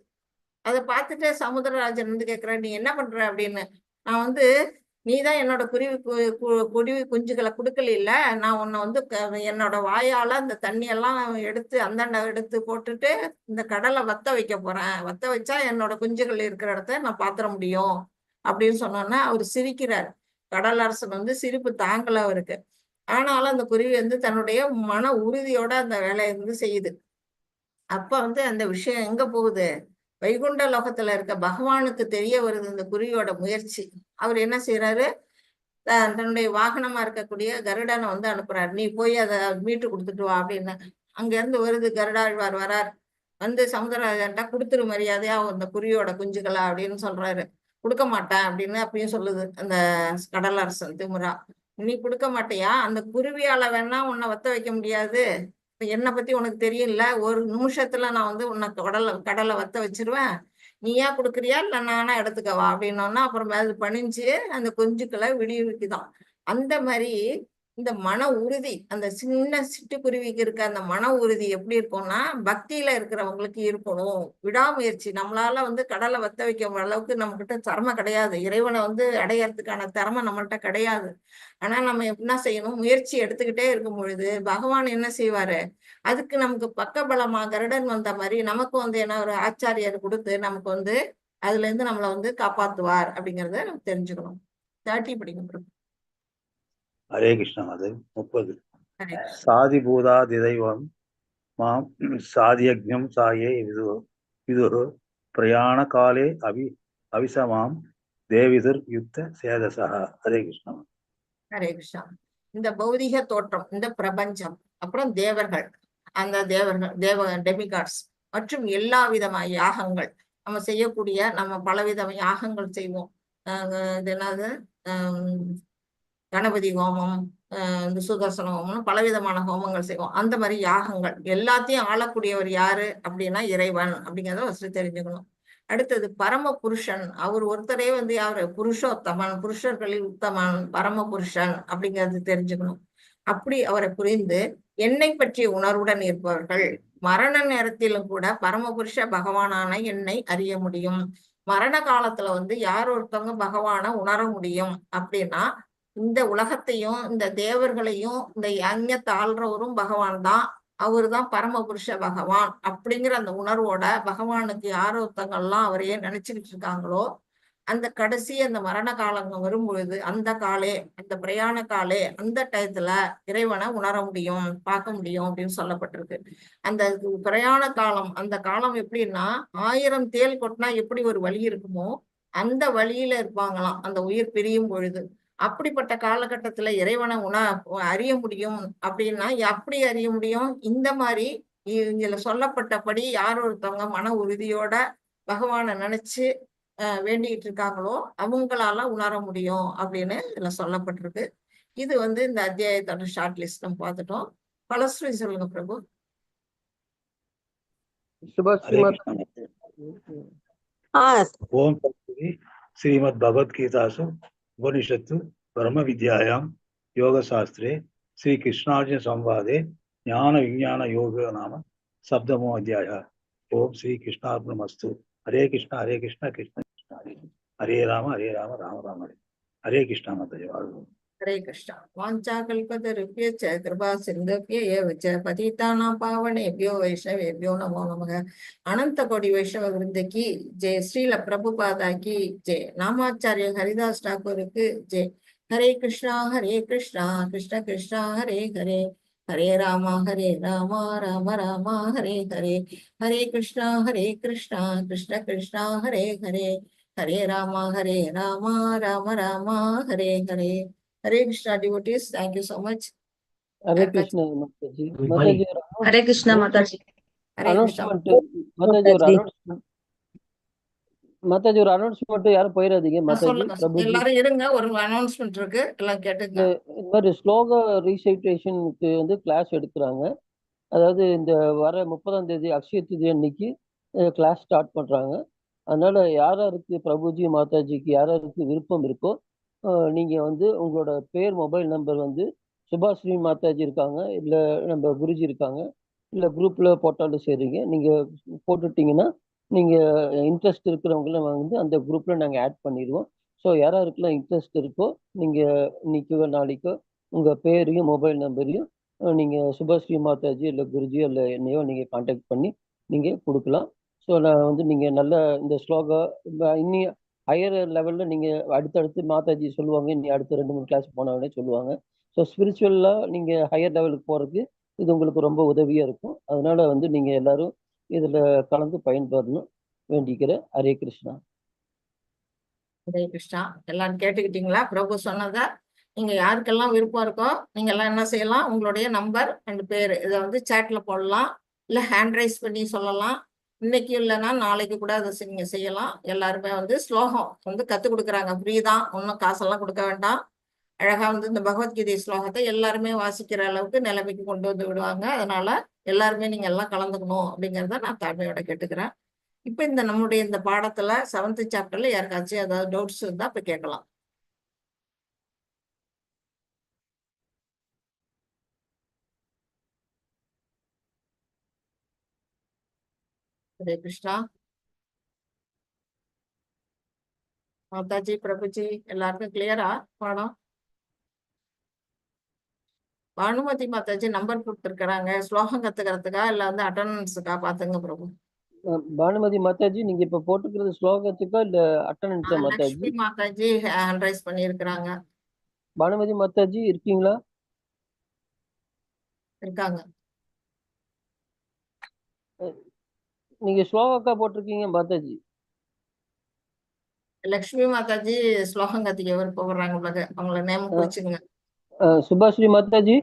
அதை பார்த்துட்டு சமுத்திரராஜன் வந்து கேட்கிறேன், நீ என்ன பண்ற அப்படின்னு. நான் வந்து நீதான் என்னோட குருவி குஞ்சுகளை கொடுக்கல, நான் உன்னை வந்து என்னோட வாயால அந்த தண்ணியெல்லாம் எடுத்து அந்தாண்ட எடுத்து போட்டுட்டு இந்த கடலை வத்த வைக்க போறேன், வத்த வச்சா என்னோட குஞ்சுகள் இருக்கிற இடத்த நான் பாத்திர முடியும் அப்படின்னு சொன்னோன்னா அவர் சிரிக்கிறார். கடல் அரசன் வந்து சிரிப்பு தாங்கல அவருக்கு. ஆனாலும் அந்த குருவி வந்து தன்னுடைய மன உறுதியோட அந்த வேலையை வந்து செய்யுது. அப்ப வந்து அந்த விஷயம் எங்க போகுது? வைகுண்ட லோகத்துல இருக்க பகவானுக்கு தெரிய வருது இந்த குருவியோட முயற்சி. அவர் என்ன செய்யறாரு? தன்னுடைய வாகனமா இருக்கக்கூடிய கருடனை வந்து அனுப்புறாரு, நீ போய் அதை மீட்டு கொடுத்துட்டு வா அப்படின்னு. அங்க இருந்து வருது கருடாழ்வார் வரார். வந்து சமுத்திரராஜன்ட்டா கொடுத்துரு மரியாதையா அந்த குருவியோட குஞ்சுகளா அப்படின்னு சொல்றாரு. கொடுக்க மாட்டேன் அப்படின்னு அப்பயும் சொல்லுது அந்த கடலரசன் திமுறா. நீ கொடுக்க மாட்டியா? அந்த குருவியால வேணா உன்னை வத்த வைக்க முடியாது, என்னை பத்தி உனக்கு தெரியும்ல, ஒரு நிமிஷத்துல நான் வந்து உன்னை கடலை வத்த வச்சிருவேன், நீயா கொடுக்குறியா இல்ல நானா எடுத்துக்கவா அப்படின்னோன்னா அப்புறம் அது பணிஞ்சு அந்த குஞ்சுக்களை விடுவிக்குதான். அந்த மாதிரி இந்த மன உறுதி, அந்த சின்ன சிட்டுக்குருவிக்கு இருக்க அந்த மன உறுதி எப்படி இருக்கும்னா பக்தியில இருக்கிறவங்களுக்கு இருக்கணும். விடாமுயற்சி. நம்மளால வந்து கடலை வத்த வைக்க அளவுக்கு நம்ம கிட்ட திறமை கிடையாது, இறைவனை வந்து அடையறதுக்கான திறமை நம்மள்கிட்ட கிடையாது. ஆனா நம்ம என்ன செய்யணும்? முயற்சி எடுத்துக்கிட்டே இருக்கும் பொழுது பகவான் என்ன செய்வாரு? அதுக்கு நமக்கு பக்கபலமா கருடன் வந்த மாதிரி நமக்கு வந்து என்ன ஒரு ஆச்சாரியர் கொடுத்து நமக்கு வந்து அதுல இருந்து நம்மளை வந்து காப்பாத்துவார் அப்படிங்கிறத நம்ம தெரிஞ்சுக்கணும். 30 படிக்கணும். ஹரே கிருஷ்ணா. அது 30. சாதிபூதாதிதைவம் மாம் சாதியஜ்ஞம் சாயே விது பிரயாண காலே அவிசமாம் தேவிதுர் யுத்த சேதசா. ஹரே கிருஷ்ணா. ஹரே கிருஷ்ணா. இந்த பௌதிக தோற்றம், இந்த பிரபஞ்சம், அப்புறம் தேவர்கள், அந்த டெமிகாட்ஸ் மற்றும் எல்லா விதமான யாகங்கள் நம்ம செய்யக்கூடிய, நம்ம பலவித யாகங்கள் செய்வோம். இது என்னது, கணபதி ஹோமம், இந்த சுதர்சன ஹோமம், பலவிதமான ஹோமங்கள் செய்வோம். அந்த மாதிரி யாகங்கள் எல்லாத்தையும் ஆளக்கூடியவர் யாரு அப்படின்னா இறைவன் அப்படிங்கிறத ஃபர்ஸ்ட் தெரிஞ்சுக்கணும். அடுத்தது பரம புருஷன், அவர் ஒருத்தரே வந்து யாரு? புருஷோத்தமன், புருஷர்களில் உத்தமன், பரம புருஷன் அப்படிங்கிறது தெரிஞ்சுக்கணும். அப்படி அவரை புரிந்து என்னை பற்றிய உணர்வுடன் இருப்பவர்கள் மரண நேரத்திலும் கூட பரமபுருஷ பகவானான என்னை அறிய முடியும். மரண காலத்துல வந்து யார் ஒருத்தவங்க பகவானை உணர முடியும் அப்படின்னா இந்த உலகத்தையும் இந்த தேவர்களையும் இந்த யஞத்தை ஆள்றவரும் பகவான் தான், அவரு தான் பரமபுருஷ பகவான் அப்படிங்கிற அந்த உணர்வோட பகவானுக்கு யார் ஒருத்தங்கள்லாம் அவரையே நினைச்சுக்கிட்டு இருக்காங்களோ அந்த கடைசி அந்த மரண காலங்க வரும் பொழுது அந்த காலே, அந்த பிரயாண காலே, அந்த டயத்துல இறைவனை உணர முடியும், பார்க்க முடியும் அப்படின்னு சொல்லப்பட்டிருக்கு. அந்த பிரயாண காலம், அந்த காலம் எப்படின்னா 1000 தேள் கொட்டினா எப்படி ஒரு வலி இருக்குமோ அந்த வழியில இருப்பாங்களாம் அந்த உயிர் பிரியும் பொழுது. அப்படிப்பட்ட காலகட்டத்துல இறைவனை அறிய முடியும் அப்படின்னா எப்படி அறிய முடியும்? இந்த மாதிரி இதுல சொல்லப்பட்டபடி யார் ஒருத்தவங்க மன உறுதியோட பகவானை நினைச்சு வேண்டிக்கிட்டு இருக்காங்களோ அவங்களால உணர முடியும் அப்படின்னு இதுல சொல்லப்பட்டிருக்கு. இது வந்து இந்த அத்தியாயத்தோட ஷார்ட் லிஸ்ட் நம்ம பார்த்துட்டோம். பலஸ்ரீ சொல்லுங்க பிரபு. ஓம் ஸ்ரீமத் பகவத்கீதாசு உபனிஷத்து பிரம்ம வித்யாயாம் யோக சாஸ்திரே ஸ்ரீ கிருஷ்ணார்ஜுன சம்வாதே ஞான விஞ்ஞான யோக நாம சப்தமோ அத்தியாய. ஓம் ஸ்ரீ கிருஷ்ணார்பணமஸ்து. ஹரே கிருஷ்ணா ஹரே கிருஷ்ணா கிருஷ்ண கிருஷ்ணா ஹரே ராம ராம ராம ஹரே. ஹரே கிருஷ்ணா மாதாஜி வாழ்வு. ஹரே கிருஷ்ணா. வாஞ்சா கல்பதருப்யச்ச கிருபா சிந்தப்யேவ ச பதிதானாம் பாவனேப்யோ வைஷ்ணவேப்யோ நமோ நமக. அனந்த கோடி வைஷ்ணவ விருந்தகி ஜெய். ஸ்ரீல பிரபுபாதா கி Jai. நாமாச்சாரிய Haridas டாக்கூருக்கு Jai. Hare Krishna Krishna Krishna Hare Hare, Hare Rama Rama Rama Hare Hare, Hare Krishna Krishna Krishna Hare Hare, Hare Rama Rama Rama Hare Hare. Hare Krishna devotees, thank you so much. Hare Krishna Mataji. Mataji Hare Krishna Mataji. Hare Krishna. Mataji ஒரு announcement. Mataji ஒரு announcement யாரும் போயிடாதீங்க Mataji. எல்லாரும் இருங்க, ஒரு அனௌன்ஸ்மெண்ட் இருக்கு, எல்லாம் கேட்டுங்க. இந்த மாதிரி ஸ்லோக ரீசைட்டேஷனுக்கு வந்து கிளாஸ் எடுக்கிறாங்க. அதாவது இந்த வர 30ஆம் தேதி அக்ஷய திதி அன்னைக்கு கிளாஸ் ஸ்டார்ட் பண்றாங்க. அதனால யாராருக்கு பிரபுஜி மாதாஜிக்கு யாராருக்கு விருப்பம் இருக்கோ நீங்க வந்து உங்களோட பேர் மொபைல் நம்பர் வந்து சுபாஸ்ரீ மாதாஜி இருக்காங்க, இல்லை நம்ம குருஜி இருக்காங்க, இல்லை குரூப்ல போட்டாலும் சரிங்க. நீங்க போட்டுட்டீங்கன்னா நீங்க இன்ட்ரெஸ்ட் இருக்கிறவங்கள வந்து அந்த குரூப்ல நாங்கள் ஆட் பண்ணிடுவோம். ஸோ யாராருக்கெல்லாம் இன்ட்ரெஸ்ட் இருக்கோ நீங்க இன்னைக்கோ நாளைக்கோ உங்க பேரையும் மொபைல் நம்பரையும் நீங்க சுபாஸ்ரீ மாதாஜி இல்லை குருஜி இல்லை என்னையோ நீங்க கான்டாக்ட் பண்ணி நீங்க கொடுக்கலாம். ஸோ நான் வந்து நீங்க நல்ல இந்த ஸ்லோகா இன்னி ஹையர் லெவலில் நீங்கள் அடுத்தடுத்து மாதாஜி சொல்லுவாங்க, நீ அடுத்த 2-3 கிளாஸ் போனவொடனே சொல்லுவாங்க. ஸோ ஸ்பிரிச்சுவலாக நீங்கள் ஹையர் லெவலுக்கு போகிறதுக்கு இது உங்களுக்கு ரொம்ப உதவியாக இருக்கும். அதனால வந்து நீங்கள் எல்லாரும் இதில் கலந்து பயன்பெறணும் வேண்டிக்கிறேன். ஹரே கிருஷ்ணா. ஹரே கிருஷ்ணா. எல்லாரும் கேட்டுக்கிட்டீங்களா? பிரபு சொன்னதை நீங்கள் யாருக்கெல்லாம் விருப்பம் இருக்கோ நீங்கள் எல்லாம் என்ன செய்யலாம், உங்களுடைய நம்பர் அண்ட் பேர் இதை வந்து சேட்டில் போடலாம், இல்லை ஹேண்ட் ரைஸ் பண்ணி சொல்லலாம். இன்னைக்கு இல்லைன்னா நாளைக்கு கூட அதை நீங்க செய்யலாம். எல்லாருமே வந்து ஸ்லோகம் வந்து கற்றுக் கொடுக்குறாங்க, ஃப்ரீ தான், ஒன்றும் காசெல்லாம் கொடுக்க வேண்டாம். அழகா வந்து இந்த பகவத்கீதை ஸ்லோகத்தை எல்லாருமே வாசிக்கிற அளவுக்கு நிலைமைக்கு கொண்டு வந்து விடுவாங்க. அதனால எல்லாருமே நீங்க எல்லாம் கலந்துக்கணும் அப்படிங்கிறத நான் தாழ்மையோட கேட்டுக்கிறேன். இப்போ இந்த நம்முடைய இந்த பாடத்துல 7th சாப்டர்ல யாருக்காச்சும் ஏதாவது டவுட்ஸ் இருந்தா இப்ப கேட்கலாம். ஹரே கிருஷ்ணா. மாதாஜி பிரபுஜி எல்லாருக்கும் கிளியரா பாடம்? பானுமதி மாதாஜி நம்பர் கொடுத்துருக்காங்க, ஸ்லோகம் கத்துக்கிறதுக்கா இல்ல வந்து அட்டண்டன்ஸுக்கா பாத்துங்க பிரபு. பானுமதி மாதாஜி நீங்க இப்ப போட்டுக்கிறது ஸ்லோகத்துக்கா இல்ல அட்டண்டன்ஸா மாதாஜி? லட்சுமி மாதாஜி ஹேண்ட் ரைஸ் பண்ணியிருக்கிறாங்க. பானுமதி மாதாஜி இருக்கீங்களா? இருக்காங்க. நீங்க ஸ்லோகக்கா போட்டிருக்கீங்க மாதாஜி. லட்சுமி மாதாஜி ஸ்லோகம் கத்திக்க விருப்பப்படுறாங்க, அவங்கள நேம் குறிச்சுங்க. சுபாஸ்ரீ மாதாஜி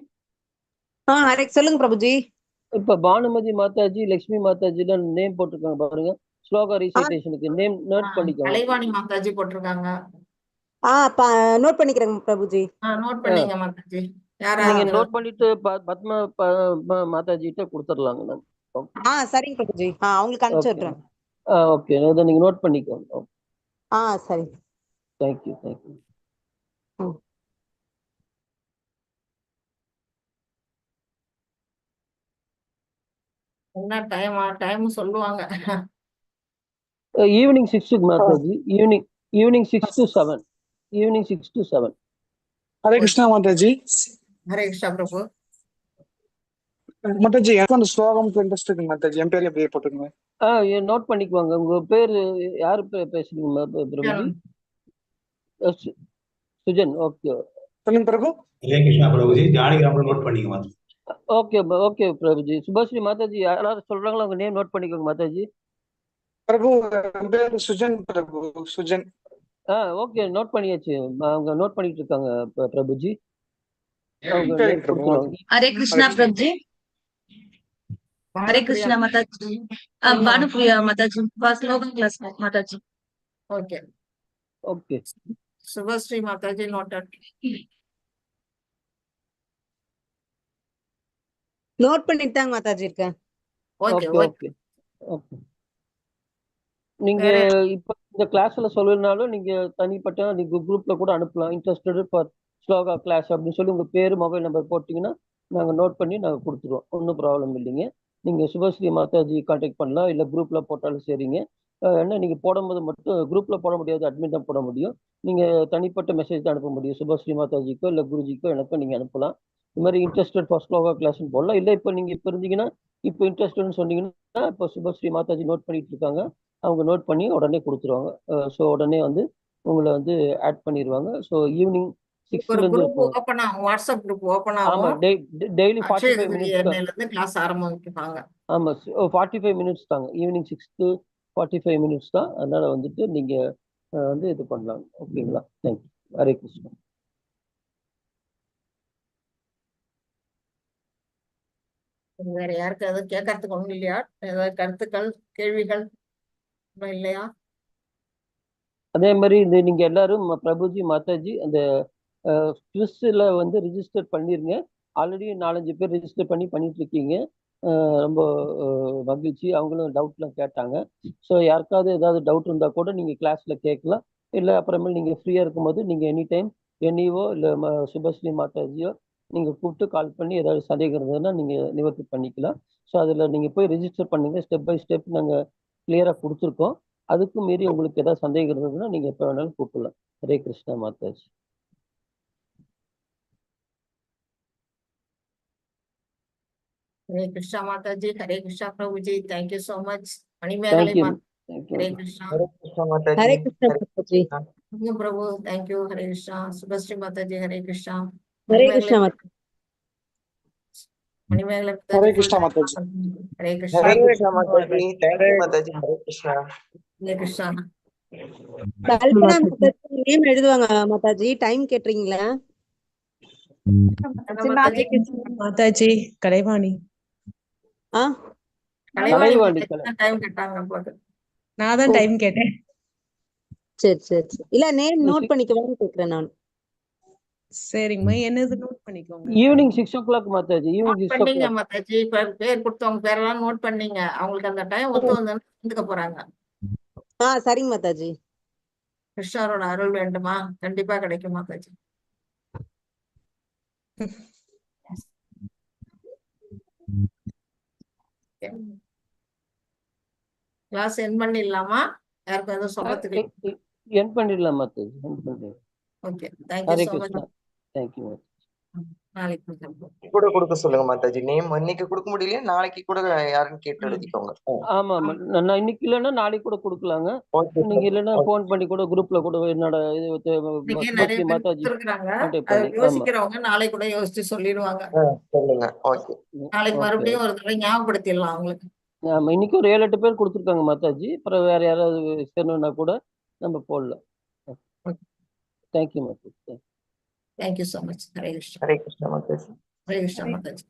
சொல்லுங்க பிரபுஜி. இப்ப பானுமதி மாதாஜி லட்சுமி மாதாஜி நேம் போட்டிருக்காங்க பாருங்க. ஸ்லோகா ரீசைட்டேஷனுக்கு நேம் நோட் பண்ணிக்கோங்க. கலைவாணி மாதாஜி போட்டிருக்காங்க. நோட் பண்ணிக்கிறேங்க பிரபுஜி. நோட் பண்ணீங்க மாதாஜி. நீங்க நோட் பண்ணிட்டு பத்மா மாதாஜி கிட்ட கொடுத்துடலாங்க. சரிங்க பிரபுஜி, அவங்களுக்கு அனுப்பிச்சுடுறேன். ஓகே, நீங்க நோட் பண்ணிக்கோங்க. சரி. Thank you thank you. என்ன டைம் சொல்லுவாங்க? ஈவினிங் 6 மாதாஜி. Evening 6 to 7. Evening 6 to 7. Hare Krishna மாதாஜி. ஹரே கிருஷ்ணா பிரபு. மாதாஜி எனக்கு அந்த ஸ்லோகம் இன்ட்ரெஸ்ட் இருக்கு மாதாஜி, என் பேர் அப்படியே போட்டுருங்க. நோட் பண்ணிக்குவாங்க. உங்க பேர் யாரு பேசுறீங்க பிரபுஜி? சுஜன், ஓகே சொல்லுங்க பிரபு. ஹரே கிருஷ்ணா பிரபுஜி, ஜானகிராம் நோட் பண்ணிக்க மாட்டேன். ஓகே ஓகே பிரபுஜி. சுபாஸ்ரீ மாதாஜி யாராவது சொல்றாங்களா? உங்க நேம் நோட் பண்ணிக்கோங்க மாதாஜி. பிரபு என் பேரு சுஜன் பிரபு, சுஜன். ஓகே, நோட் பண்ணியாச்சு. அவங்க நோட் பண்ணிட்டு இருக்காங்க பிரபுஜி. அவங்க சரி நேம் பிரபு. கொடுத்துருவாங்க. ஹரே கிருஷ்ணா பிரபுஜி. ஹரே கிருஷ்ணா மாதாஜி. பானுப்ரியா மாதாஜி. ஸ்லோகன் class Mataji. Okay okay, Subhashree Mataji noted. Note பண்ணிட்டு தாங்க மாதாஜி இருக்கேன். Okay okay okay okay. நீங்க இப்ப இந்த கிளாஸ்ல சொல்லணும்னாலும் நீங்க தனிப்பட்ட நீங்க குரூப்ல கூட அனுப்பலாம். இன்ட்ரெஸ்டட் ஃபார் ஸ்லோகா கிளாஸ் அப்படின்னு சொல்லி உங்க பேரு மொபைல் நம்பர் போட்டீங்கன்னா நாங்க நோட் பண்ணி நாங்க கொடுத்துருவோம். ஒன்றும் ப்ராப்ளம் இல்லைங்க. நீங்க சுபஸ்ரீ மாதாஜி கான்டாக்ட் பண்ணலாம், இல்ல குரூப்ல போட்டாலும் சரிங்க. ஏன்னா நீங்க போடும்போது மட்டும் குரூப்ல போட முடியாது, அட்மின் தான் போட முடியும். நீங்க தனிப்பட்ட மெசேஜ் தான் அனுப்ப முடியும். சுபஸ்ரீ மாதாஜிக்கோ இல்ல குருஜிக்கோ எனக்கோ நீங்க அனுப்பலாம். இது மாதிரி இன்ட்ரெஸ்டட் ஃபார் ஸ்லோகா கிளாஸ்ன்னு போடலாம். இல்லை இப்போ நீங்க இப்போ இருந்தீங்கன்னா இப்போ இன்ட்ரெஸ்டட்னு சொன்னீங்கன்னா இப்போ சுபஸ்ரீ மாதாஜி நோட் பண்ணிட்டு இருக்காங்க. அவங்க நோட் பண்ணி உடனே கொடுத்துருவாங்க. ஸோ உடனே வந்து உங்களை வந்து ஆட் பண்ணிடுவாங்க. ஸோ ஈவினிங் ஒரு 6ல இருந்து குரூப் ஓபன் ஆகும், வாட்ஸ்அப் குரூப் ஓபன் ஆமா ஆகும். டெய்லி 45 அக்ஷய மினிட்ஸ் தான். இருந்து கிளாஸ் ஆரம்பிப்பாங்க. ஆமா 45 மினிட்ஸ் தாங்க. ஈவினிங் 6 to 45 மினிட்ஸ் தான். அதனால வந்துட்டு நீங்க வந்து இது பண்ணலாம். ஓகேங்களா? தேங்க்யூ. ஹரே கிருஷ்ணா. வேற யாருக்காவது கேட்கறதுக்கு ஒண்ணும் இல்லையா? ஏதாவது கருத்துக்கள், கேள்விகள் இல்லையா? அதே மாதிரி இந்த நீங்க எல்லாரும் பிரபுஜி மாதாஜி அந்த குவிஸ்ல வந்து ரிஜிஸ்டர் பண்ணிருங்க. ஆல்ரெடி 4-5 பேர் ரிஜிஸ்டர் பண்ணிட்டு இருக்கீங்க. ரொம்ப மகிழ்ச்சி. அவங்களும் டவுட்லாம் கேட்டாங்க. ஸோ யாருக்காவது ஏதாவது டவுட் இருந்தா கூட நீங்க கிளாஸ்ல கேட்கலாம். இல்லை அப்புறமேல் நீங்க ஃப்ரீயா இருக்கும்போது நீங்க எனி டைம் என்னையோ இல்லை சுபஸ்ரீ மாதாஜியோ நீங்க கூப்பிட்டு கால் பண்ணி ஏதாவது சந்தேகம் இருந்ததுன்னா நீங்க நிவர்த்தி பண்ணிக்கலாம். ஸோ அதுல நீங்க போய் ரிஜிஸ்டர் பண்ணுங்க. ஸ்டெப் பை ஸ்டெப் நாங்க கிளியரா கொடுத்துருக்கோம். அதுக்கும் மீறி உங்களுக்கு ஏதாவது சந்தேகம் இருந்ததுன்னா நீங்க எப்போ வேணாலும் கூப்பிடலாம். ஹரே கிருஷ்ணா மாதாஜி. ஹரே கிருஷ்ணா மாதாஜி. ஹரே கிருஷ்ணா பிரபுஜி. Thank you so much. Manimekalai Hare Krishna. Hare Krishna மாதாஜி. பிரபு தேங்க்யூ. ஹரே கிருஷ்ணா. சுபஸ்ரீ மாதாஜி. ஹரே கிருஷ்ணா. ஹரே கிருஷ்ணா மாதாஜி. மணிமேகலை ஹரே கிருஷ்ணா மாதாஜி. ஹரே கிருஷ்ணா. ஹரே கிருஷ்ணா மாதாஜி. தேங்க்யூ மாதாஜி. ஹரே கிருஷ்ணா. ஹரே கிருஷ்ணா. கல்பனா மாதாஜி நேம் எழுதுவாங்க மாதாஜி. டைம் கேட்றீங்களா? மாதாஜி கலைவாணி. டைம் கேட்டாங்க போது. நான் தான் டைம் கேட்டேன். சரி சரி சரி. இல்ல நேம் நோட் பண்ணிக்கவான்னு கேக்குறேன் நான். சரிங்கம்மா, என்னது நோட் பண்ணிக்கோங்க. Evening 6 o'clock Mataji. ஈவினிங் 6 பண்ணீங்க o'clock. மாதாஜி. பேர் கொடுத்தவங்க பேரெல்லாம் நோட் பண்ணீங்க. அவங்களுக்கு அந்த டைம் ஒத்து வந்துக்க போறாங்க. சரிங்க மாதாஜி. கிருஷ்ணரோட அருள் வேண்டுமா? கண்டிப்பா கிடைக்கும் மாதாஜி. கிளாஸ் என் பண்ணிடலாமா? யாருக்கும் எதுவும் சொல்றதுக்கு? என் பண்ணிடலாம் மாதாஜி. என் பண்ணிடலாம். Okay, thank you so much. Thank you. நாளைக்கு கூட கொடுக்க சொல்லுங்க மாதாஜி. நேம் இன்னைக்கு கொடுக்க முடியல, நாளைக்கு கூட யாருன்னு கேட்டு எழுதிக்கோங்க. ஆமா ஆமா, நான் இன்னைக்கு இல்லைன்னா நாளைக்கு கூட கொடுக்கலாங்க. நீங்க இல்லைன்னா போன் பண்ணி கூட குரூப்ல கூட என்னோட மாதாஜி யோசிக்கிறவங்க நாளை கூட யோசிச்சு சொல்லிடுவாங்க. நாளைக்கு மறுபடியும் ஒரு தடவை ஞாபகப்படுத்திடலாம் அவங்களுக்கு. ஆமா, இன்னைக்கு ஒரு 7-8 பேர் கொடுத்துருக்காங்க மாதாஜி. அப்புறம் வேற யாராவது சேரணும்னா கூட நம்ம போடலாம். Thank you Mataji. Thank you so much. Hare Krishna. Hare Krishna மாதாஜி. ஹரே கிருஷ்ணா மாதாஜி.